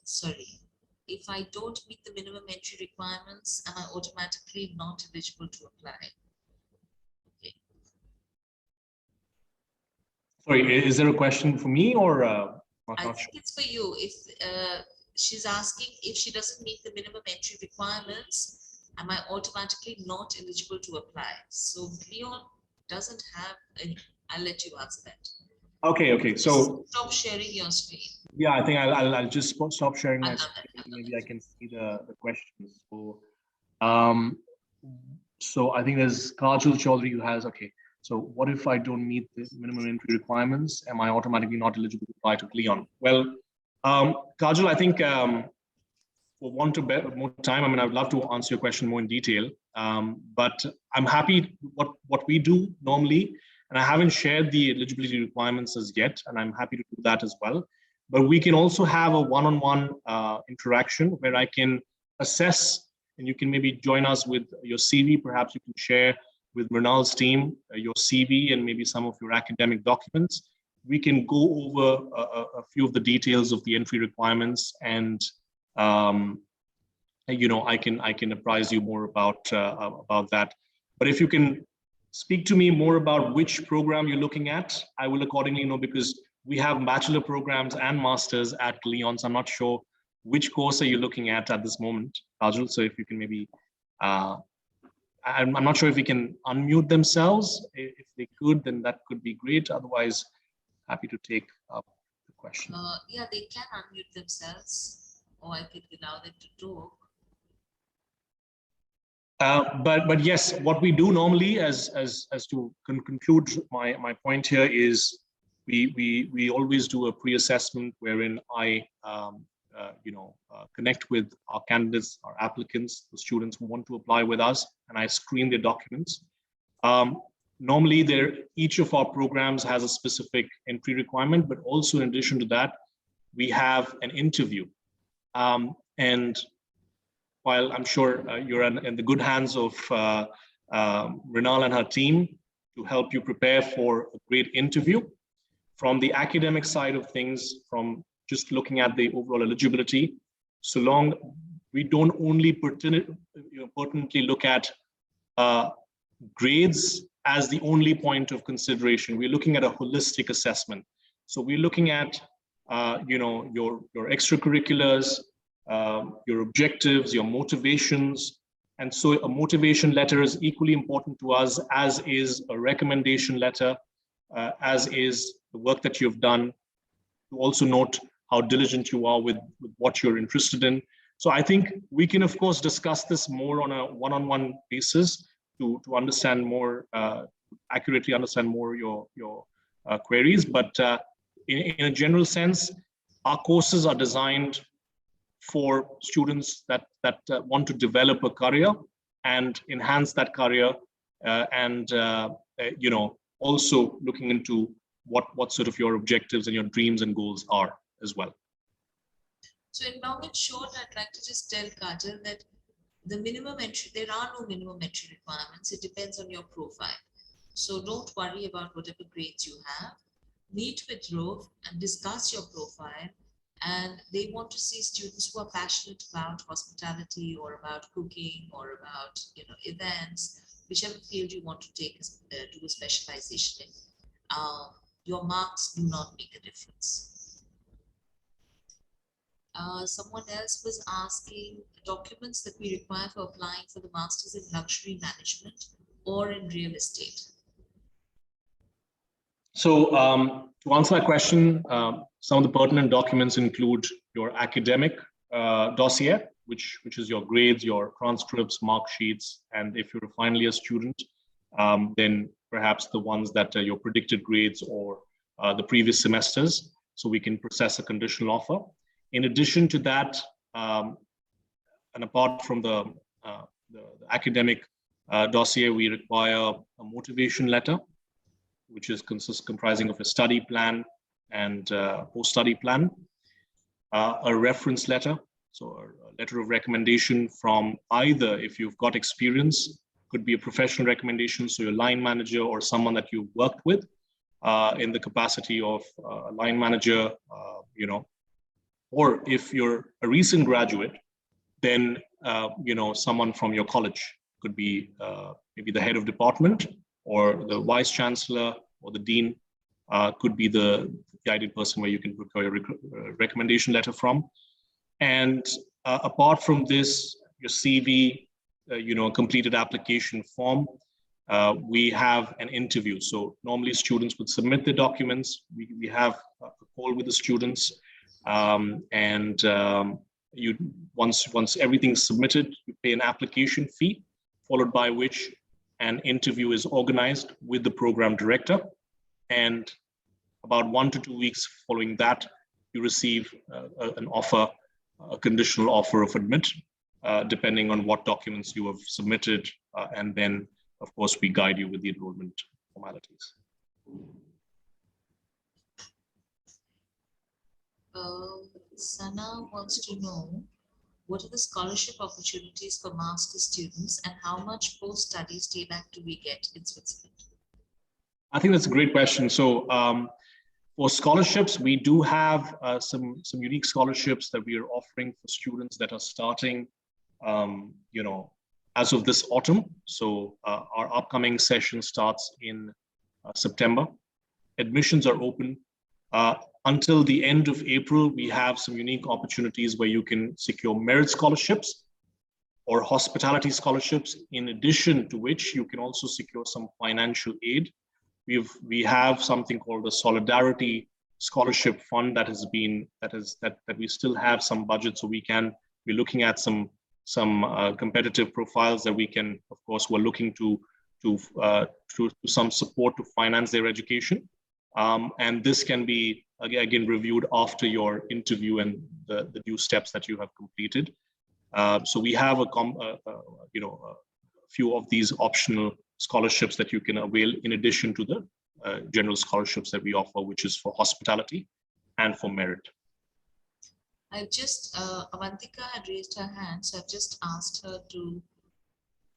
Sorry. If I don't meet the minimum entry requirements, am I automatically not eligible to apply? Okay. Sorry, is there a question for me or? I think it's for you. If she's asking if she doesn't meet the minimum entry requirements, am I automatically not eligible to apply? So Glion doesn't have any. I'll let you answer that. Okay. So stop sharing your screen. Yeah, I think I'll just stop sharing my screen. Maybe I can see the questions. So I think there's Kajal Chaudhary who has, okay. So what if I don't meet the minimum entry requirements? Am I automatically not eligible to apply to Glion? Well, Kajal, I think for want of more time, I mean, I would love to answer your question more in detail. But I'm happy what we do normally, and I haven't shared the eligibility requirements as yet, and I'm happy to do that as well. But we can also have a one-on-one interaction where I can assess, and you can maybe join us with your CV. Perhaps you can share with Mrinal's team your CV and maybe some of your academic documents. We can go over a few of the details of the entry requirements, and I can apprise you more about that. But if you can speak to me more about which program you're looking at, I will accordingly know, because we have bachelor programs and masters at Glion. So I'm not sure which course are you looking at this moment, Kajal. So if you can maybe, I'm not sure if we can unmute themselves. If they could, then that could be great. Otherwise, happy to take up the question. Yeah, they can unmute themselves, or I could allow them to talk. But yes, what we do normally, as to conclude my point here, is we always do a pre-assessment wherein I connect with our candidates, our applicants, the students who want to apply with us, and I screen their documents. Normally, each of our programs has a specific entry requirement, but also in addition to that, we have an interview. And while I'm sure you're in the good hands of Mrinal and her team to help you prepare for a great interview, from the academic side of things, from just looking at the overall eligibility, so long we don't only pertinently look at grades as the only point of consideration. We're looking at a holistic assessment. So we're looking at your extracurriculars, your objectives, your motivations. And so a motivation letter is equally important to us, as is a recommendation letter, as is the work that you've done, to also note how diligent you are with what you're interested in. So I think we can, of course, discuss this more on a one-on-one basis to understand more, accurately understand more your queries. But in a general sense, our courses are designed for students that want to develop a career and enhance that career, and also looking into what sort of your objectives and your dreams and goals are as well. So in long and short, I'd like to just tell Kajal that the minimum entry, there are no minimum entry requirements. It depends on your profile. So don't worry about whatever grades you have. Meet with Rove and discuss your profile. And they want to see students who are passionate about hospitality or about cooking or about events, whichever field you want to take do a specialization in. Your marks do not make a difference. Someone else was asking documents that we require for applying for the Masters in Luxury Management or in Real Estate. So to answer that question, some of the pertinent documents include your academic dossier, which is your grades, your transcripts, mark sheets, and if you're a final year student, then perhaps the ones that are your predicted grades or the previous semesters, so we can process a conditional offer. In addition to that, and apart from the academic dossier, we require a motivation letter, which is comprising of a study plan and post-study plan, a reference letter, so a letter of recommendation from either, if you've got experience, could be a professional recommendation, so your line manager or someone that you've worked with in the capacity of a line manager, or if you're a recent graduate, then someone from your college, could be maybe the head of department or the vice chancellor or the dean, could be the ideal person where you can procure a recommendation letter from. And apart from this, your CV, a completed application form, we have an interview. So normally students would submit their documents. We have a call with the students, once everything's submitted, you pay an application fee, followed by which an interview is organized with the program director. And about 1 to 2 weeks following that, you receive an offer, a conditional offer of admit, depending on what documents you have submitted. And then, of course, we guide you with the enrollment formalities. Sana wants to know, what are the scholarship opportunities for master's students and how much post-study stay back do we get in Switzerland? I think that's a great question. So for scholarships, we do have some unique scholarships that we are offering for students that are starting, as of this autumn. So our upcoming session starts in September. Admissions are open. Until the end of April, we have some unique opportunities where you can secure merit scholarships or hospitality scholarships, in addition to which you can also secure some financial aid. We have something called the Solidarity Scholarship Fund that we still have some budget, so we're looking at some competitive profiles that we can, of course, we're looking to some support to finance their education. And this can be again reviewed after your interview and the due steps that you have completed. So we have a few of these optional scholarships that you can avail in addition to the general scholarships that we offer, which is for hospitality and for merit. I've just, Avantika had raised her hand, so I've just asked her to,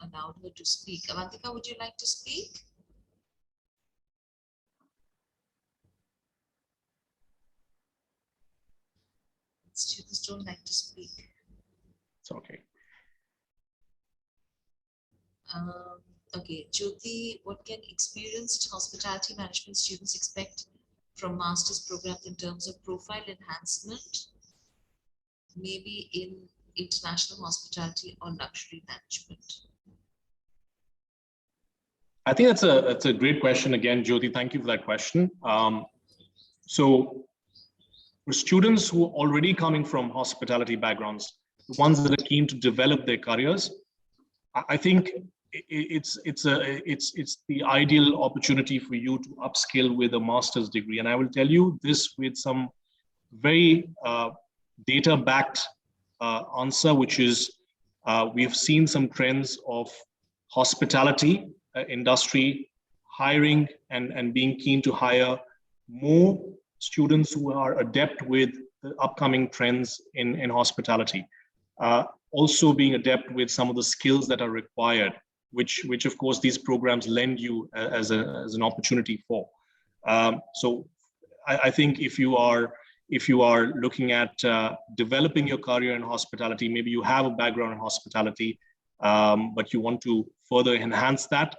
allowed her to speak. Avantika, would you like to speak? Students don't like to speak. It's okay. Okay, Jyoti, what can experienced hospitality management students expect from master's programs in terms of profile enhancement, maybe in international hospitality or luxury management? I think that's a great question again, Jyoti. Thank you for that question. So for students who are already coming from hospitality backgrounds, the ones that are keen to develop their careers, I think it's the ideal opportunity for you to upskill with a master's degree. And I will tell you this with some very data-backed answer, which is we've seen some trends of hospitality industry hiring and being keen to hire more students who are adept with the upcoming trends in hospitality. Also being adept with some of the skills that are required, which of course these programs lend you as an opportunity for. So I think if you are looking at developing your career in hospitality, maybe you have a background in hospitality, but you want to further enhance that,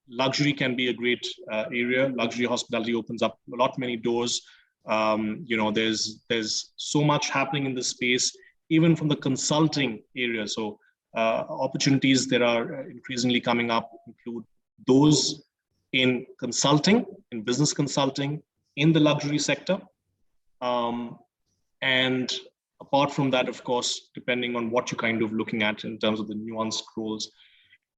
luxury can be a great area. Luxury hospitality opens up many doors. There's so much happening in this space, even from the consulting area. So opportunities that are increasingly coming up include those in consulting, in business consulting, in the luxury sector. And apart from that, of course, depending on what you're kind of looking at in terms of the nuanced roles,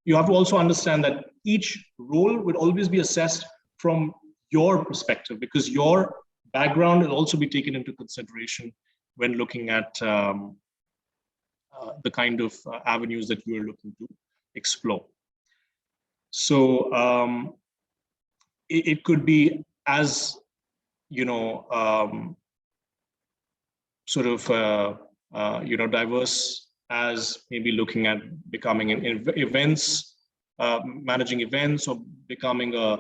you have to also understand that each role would always be assessed from your perspective, because your background will also be taken into consideration when looking at the kind of avenues that you're looking to explore. So it could be as, you know, sort of, you know, diverse as maybe looking at becoming in events, managing events, or becoming a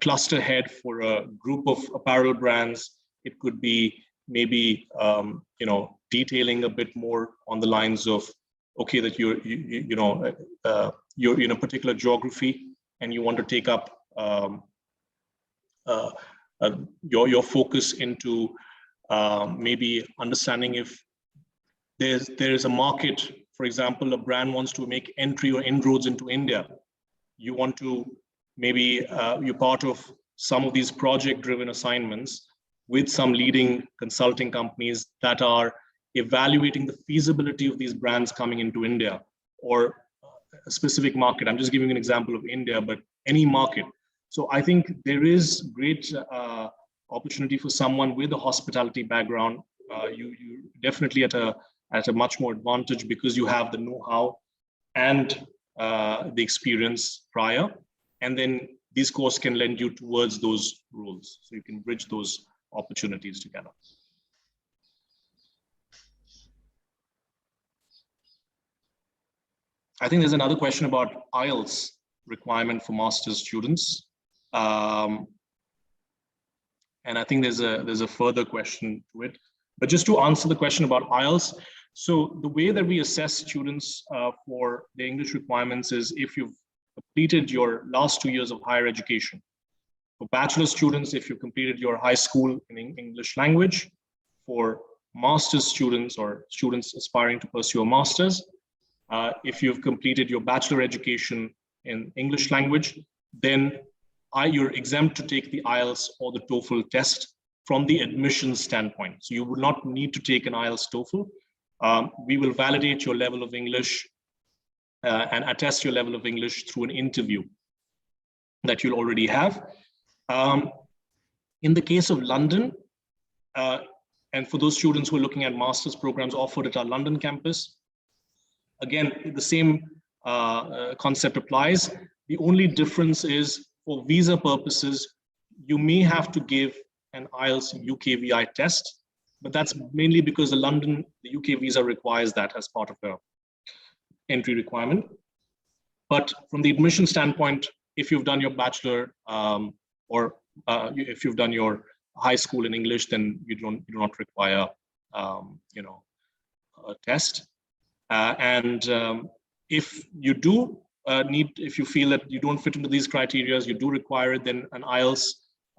cluster head for a group of apparel brands. It could be maybe, you know, detailing a bit more on the lines of, okay, that you're in a particular geography and you want to take up your focus into maybe understanding if there's a market. For example, a brand wants to make entry or inroads into India. You want to maybe you're part of some of these project-driven assignments with some leading consulting companies that are evaluating the feasibility of these brands coming into India or a specific market. I'm just giving an example of India, but any market. So I think there is great opportunity for someone with a hospitality background. You definitely at a much more advantage because you have the know-how and the experience prior, and then these courses can lend you towards those roles. So you can bridge those opportunities together. I think there's another question about IELTS requirement for master's students. And I think there's a further question to it. But just to answer the question about IELTS, so the way that we assess students for the English requirements is if you've completed your last 2 years of higher education. For bachelor students, if you've completed your high school in English language. For master's students or students aspiring to pursue a master's, if you've completed your bachelor education in English language, then you're exempt to take the IELTS or the TOEFL test from the admissions standpoint. So you would not need to take an IELTS TOEFL. We will validate your level of English and attest your level of English through an interview that you'll already have. In the case of London, and for those students who are looking at master's programs offered at our London campus, again, the same concept applies. The only difference is for visa purposes, you may have to give an IELTS UKVI test, but that's mainly because the UK visa requires that as part of the entry requirement. But from the admission standpoint, if you've done your bachelor or if you've done your high school in English, then you do not require you know, a test. If you do if you feel that you don't fit into these criteria, you do require it, then an IELTS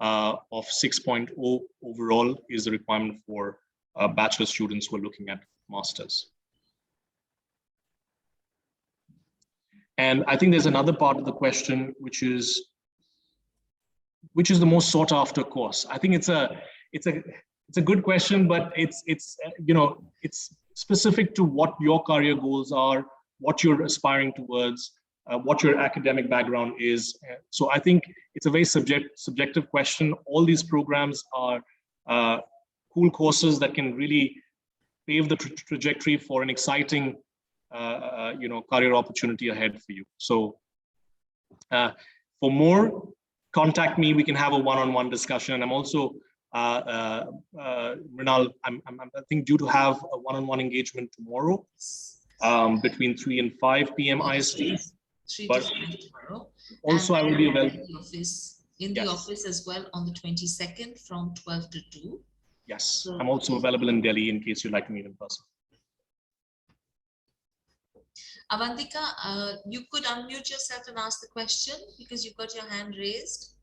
of 6.0 overall is the requirement for bachelor students who are looking at masters. And I think there's another part of the question, which is the most sought after course. I think it's a good question, but it's you know, it's specific to what your career goals are, what you're aspiring towards, what your academic background is. So I think it's a very subjective question. All these programs are cool courses that can really pave the trajectory for an exciting you know, career opportunity ahead for you. So for more, contact me. We can have a one-on-one discussion. I'm also Mrinal, I think due to have a one-on-one engagement tomorrow between 3 and 5 p.m. IST. 3 but to 5 tomorrow. Also, and I will be available in the office as well on the 22nd from 12 to 2. Yes, So, I'm also available in Delhi in case you'd like to meet in person. Avantika, you could unmute yourself and ask the question because you've got your hand raised.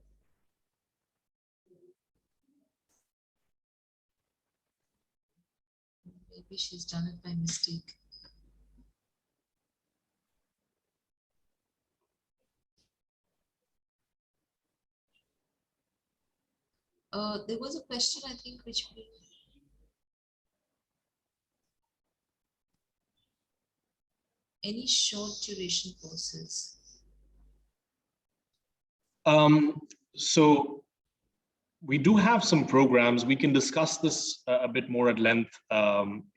Maybe she's done it by mistake. There was a question, I think, which we... Any short duration courses? So we do have some programs. We can discuss this a bit more at length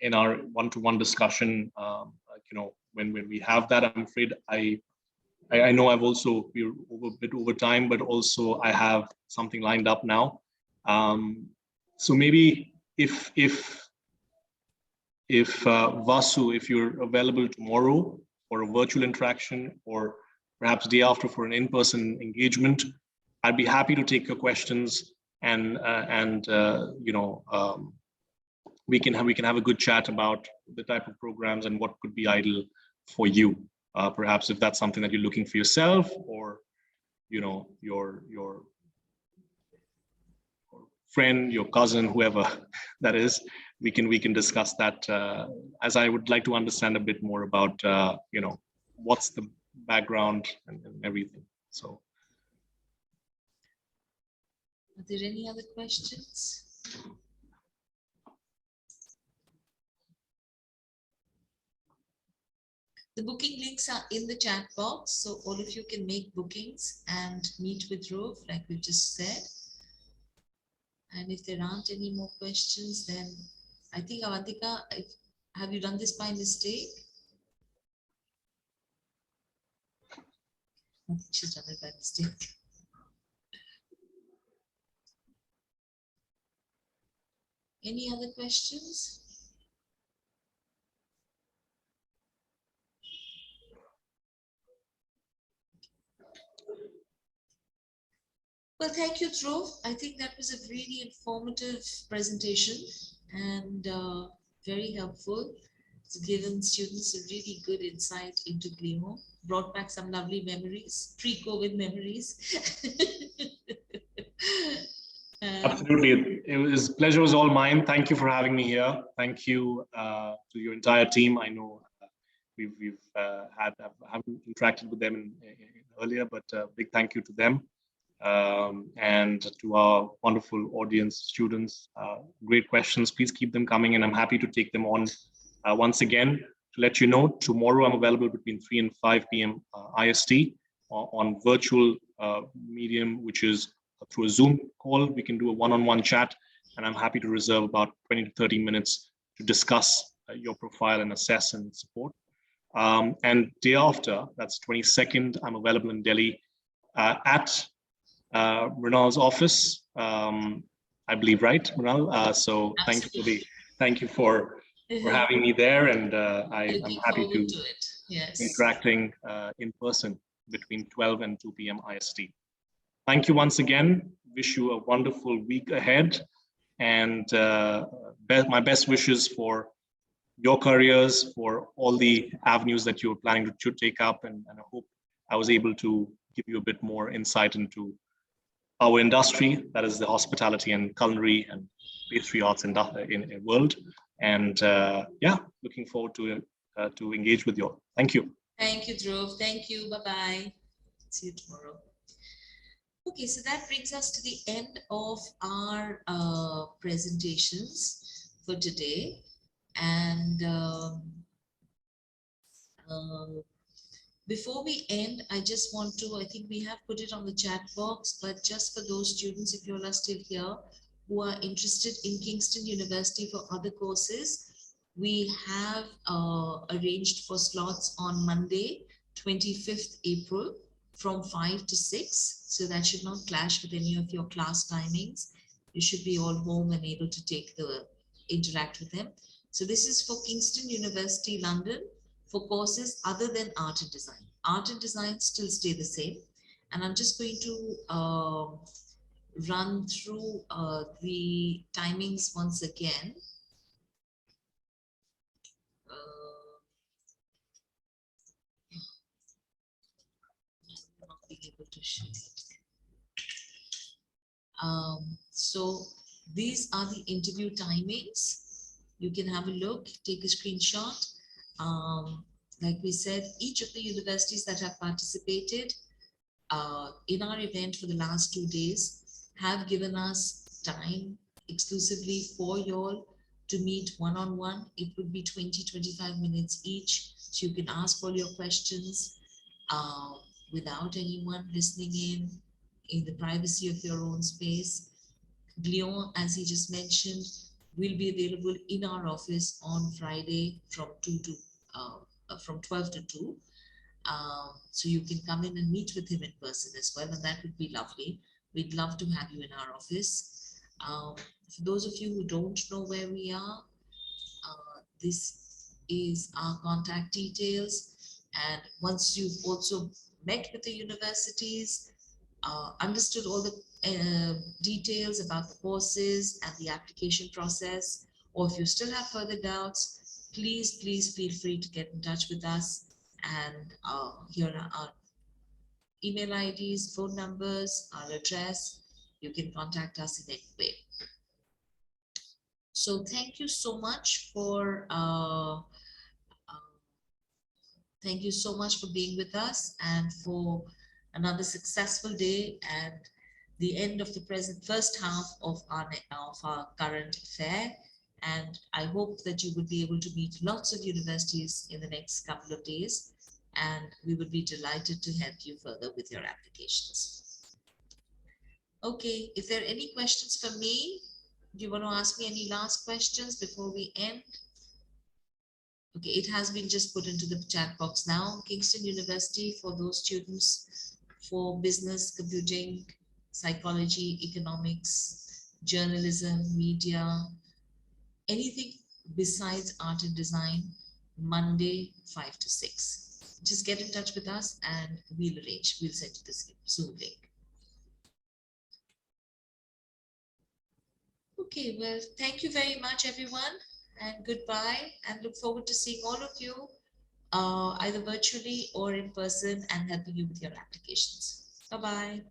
in our one-to-one discussion. When we have that, I'm afraid I know I've also we're a bit over time, but also I have something lined up now. So maybe if Vasu, if you're available tomorrow for a virtual interaction or perhaps day after for an in-person engagement, I'd be happy to take your questions and we can have a good chat about the type of programs and what could be ideal for you. Perhaps if that's something that you're looking for yourself, or your friend, your cousin, whoever that is, we can discuss that. As I would like to understand a bit more about what's the background and everything. So. Are there any other questions? The booking links are in the chat box, so all of you can make bookings and meet with Rove, like we just said. And if there aren't any more questions, then I think, Avantika, have you done this by mistake? I think she's done it by mistake. Any other questions? Well, thank you, Dhruv. I think that was a really informative presentation and very helpful. It's given students a really good insight into Glion, brought back some lovely memories, pre-COVID memories. Absolutely. Pleasure was all mine. Thank you for having me here. Thank you to your entire team. I know we've haven't interacted with them earlier, but big thank you to them. And to our wonderful audience, students, great questions. Please keep them coming, and I'm happy to take them on. Once again, to let you know, tomorrow I'm available between 3 and 5 p.m. IST on virtual medium, which is through a Zoom call. We can do a one-on-one chat, and I'm happy to reserve about 20 to 30 minutes to discuss your profile and assess and support. And day after, that's 22nd, I'm available in Delhi at Mrinal's office, I believe, right, Mrinal? So thank you for having me there, and I'm happy to interacting in person between 12 and 2 p.m. IST. Thank you once again. Wish you a wonderful week ahead, and my best wishes for your careers, for all the avenues that you're planning to take up, and I hope I was able to give you a bit more insight into our industry, that is the hospitality and culinary and pastry arts in world. And yeah, looking forward to engage with you all. Thank you. Thank you, Dhruv. Thank you. Bye-bye. See you tomorrow. Okay, so that brings us to the end of our presentations for today. And before we end, I just want to, I think we have put it on the chat box, but just for those students, if you all are still here, who are interested in Kingston University for other courses, we have arranged for slots on Monday, 25th April from 5 to 6. So that should not clash with any of your class timings. You should be all home and able to interact with them. So this is for Kingston University, London, for courses other than art and design. Art and design still stay the same. And I'm just going to run through the timings once again. Not being able to share it. So these are the interview timings. You can have a look, take a screenshot. Like we said, each of the universities that have participated in our event for the last 2 days have given us time exclusively for y'all to meet one-on-one. It would be 20-25 minutes each. So you can ask all your questions without anyone listening in the privacy of your own space. Glion, as he just mentioned, will be available in our office on Friday from 12 to 2. So you can come in and meet with him in person as well, and that would be lovely. We'd love to have you in our office. For those of you who don't know where we are, this is our contact details. And once you've also met with the universities, understood all the details about the courses and the application process, or if you still have further doubts, please feel free to get in touch with us. And here are our email IDs, phone numbers, our address. You can contact us in any way. So thank you so much for being with us and for another successful day and the end of the first half of our current affair. And I hope that you will be able to meet lots of universities in the next couple of days, and we would be delighted to help you further with your applications. Okay, if there are any questions for me, do you want to ask me any last questions before we end? Okay, it has been just put into the chat box now. Kingston University for those students for business, computing, psychology, economics, journalism, media, anything besides art and design, Monday 5 to 6. Just get in touch with us and we'll arrange. We'll send you this Zoom link. Okay, well, thank you very much, everyone, and goodbye, and look forward to seeing all of you either virtually or in person and helping you with your applications. Bye-bye.